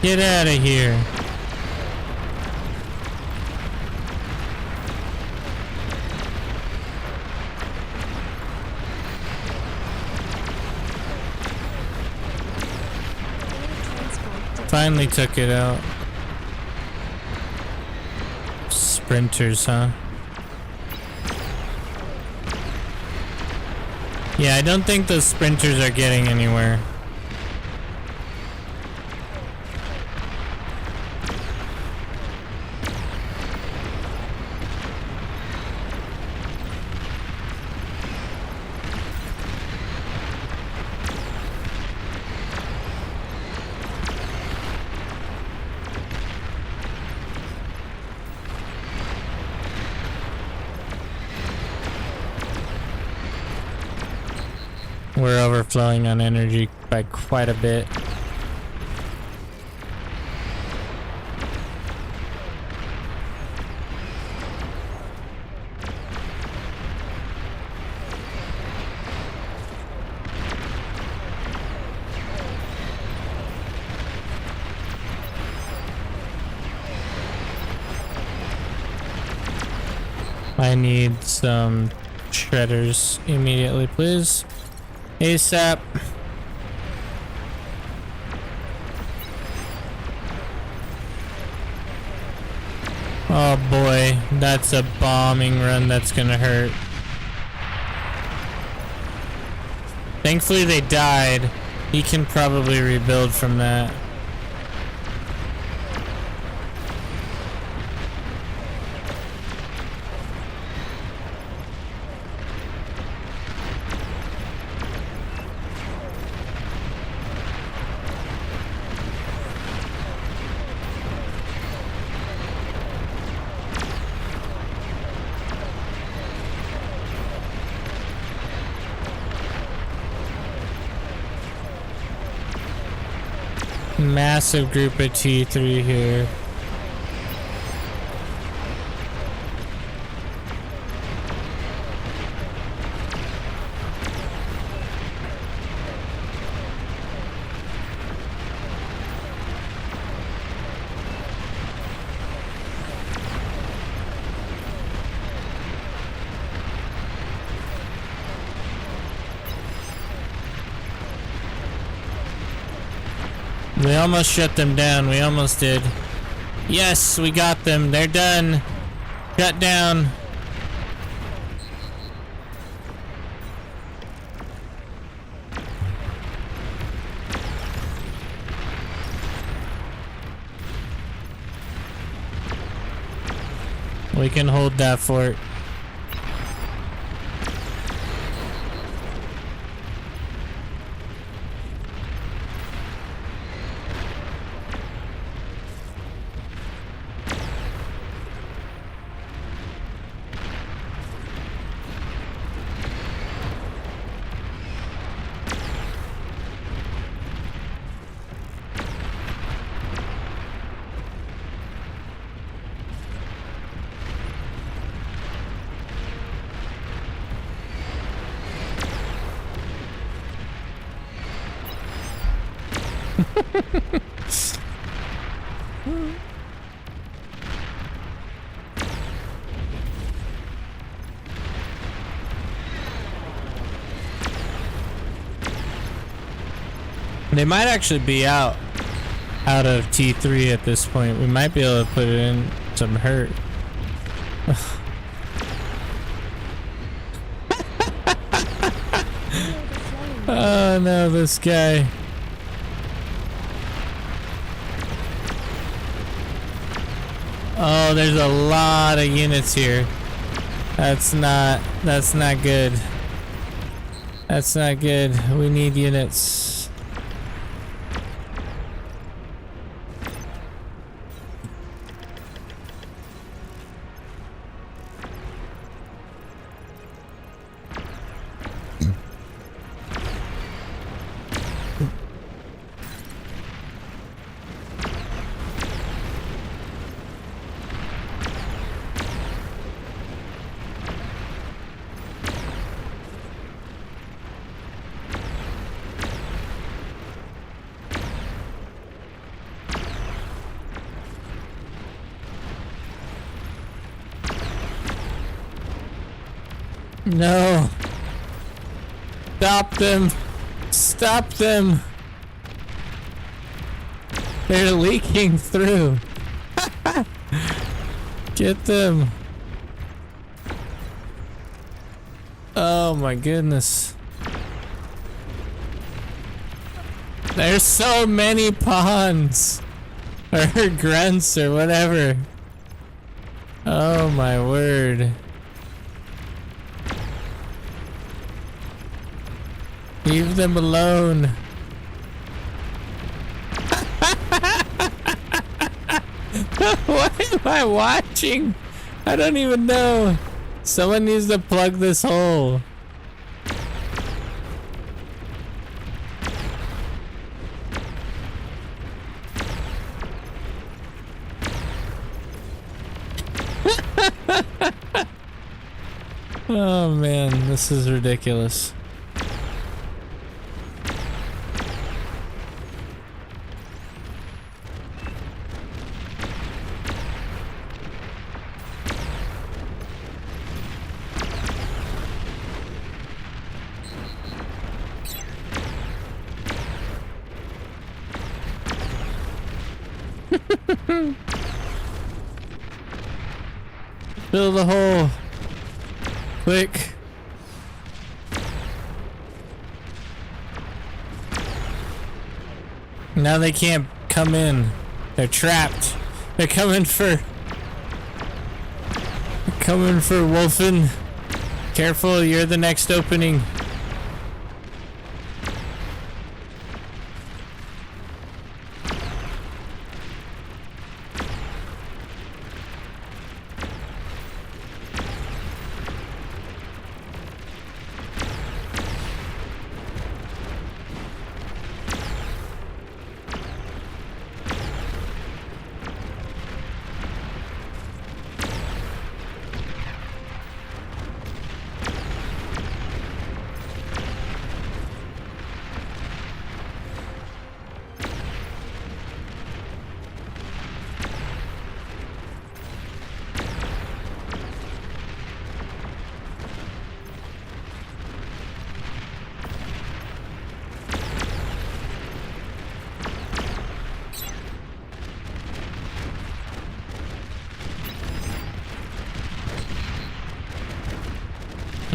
[SPEAKER 1] Get out of here. Finally took it out. Sprinters, huh? Yeah, I don't think those sprinters are getting anywhere. We're overflowing on energy by quite a bit. I need some shredders immediately, please. ASAP. Oh boy, that's a bombing run that's gonna hurt. Thankfully they died. He can probably rebuild from that. Massive group of T3 here. We almost shut them down. We almost did. Yes, we got them. They're done. Shut down. We can hold that fort. They might actually be out of T3 at this point. We might be able to put it in some hurt. Oh no, this guy. Oh, there's a lot of units here. That's not good. That's not good. We need units. No. Stop them. Stop them. They're leaking through. Get them. Oh my goodness. There's so many pawns. Or grunts or whatever. Oh my word. Leave them alone. What am I watching? I don't even know. Someone needs to plug this hole. Oh man, this is ridiculous. Fill the hole. Quick. Now they can't come in. They're trapped. They're coming for Wolfen. Careful, you're the next opening.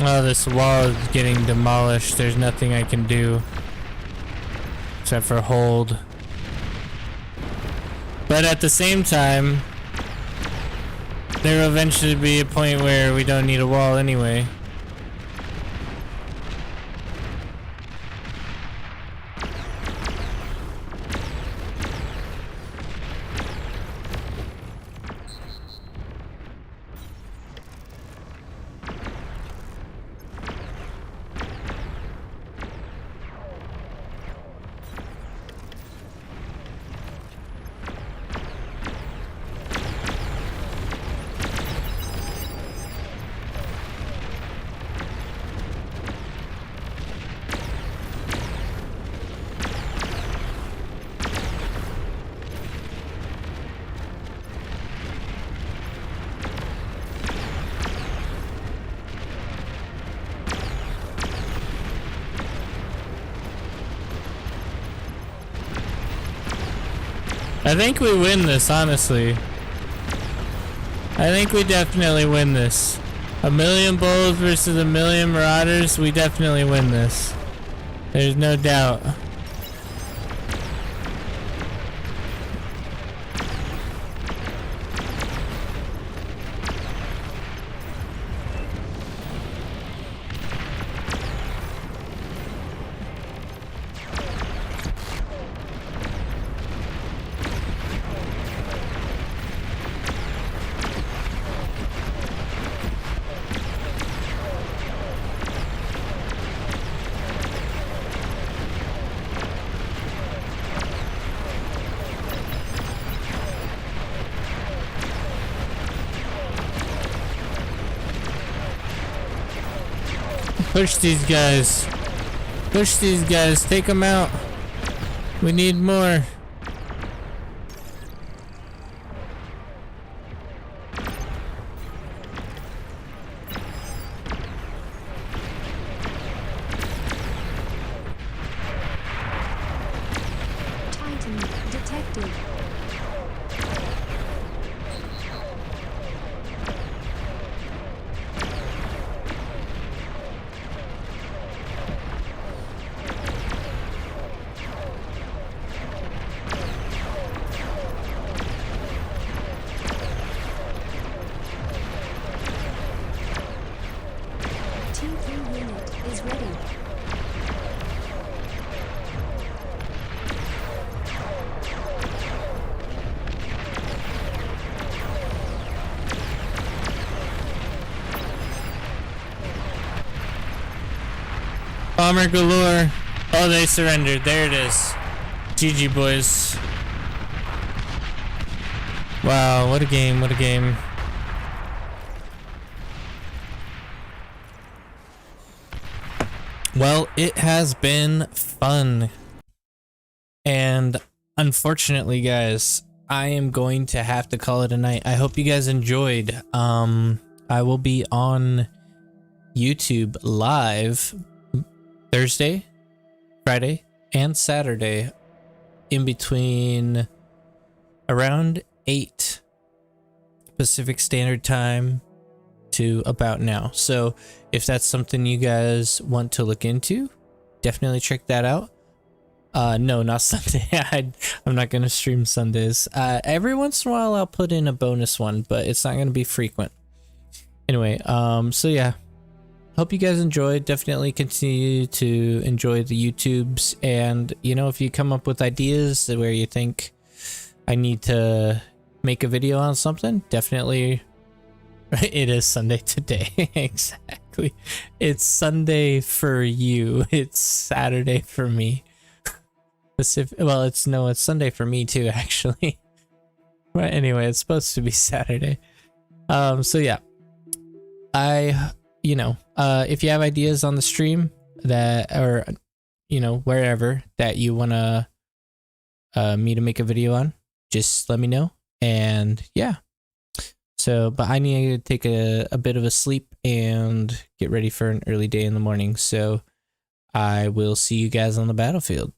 [SPEAKER 1] Oh, this wall is getting demolished. There's nothing I can do except for hold. But at the same time, there will eventually be a point where we don't need a wall anyway. I think we win this, honestly. I think we definitely win this. 1,000,000 bulls versus 1,000,000 marauders, we definitely win this. There's no doubt. Push these guys. Push these guys. Take them out. We need more.
[SPEAKER 2] Titan detected. T3 unit is ready.
[SPEAKER 1] Bomber galore. Oh, they surrendered. There it is. GG, boys. Wow, what a game. What a game. Well, it has been fun. And unfortunately, guys, I am going to have to call it a night. I hope you guys enjoyed. I will be on YouTube live Thursday, Friday, and Saturday in between around 8 Pacific Standard Time to about now. So if that's something you guys want to look into, definitely check that out. No, not Sunday. I'm not gonna stream Sundays. Every once in a while I'll put in a bonus one, but it's not gonna be frequent. Anyway, so yeah. Hope you guys enjoyed. Definitely continue to enjoy the YouTubes, and you know, if you come up with ideas where you think I need to make a video on something, definitely. It is Sunday today. Exactly. It's Sunday for you. It's Saturday for me. Well, it's Sunday for me too, actually. But anyway, it's supposed to be Saturday. So yeah. If you have ideas on the stream that, or wherever that you wanna me to make a video on, just let me know. And yeah. So, but I need to take a bit of a sleep and get ready for an early day in the morning. So I will see you guys on the battlefield.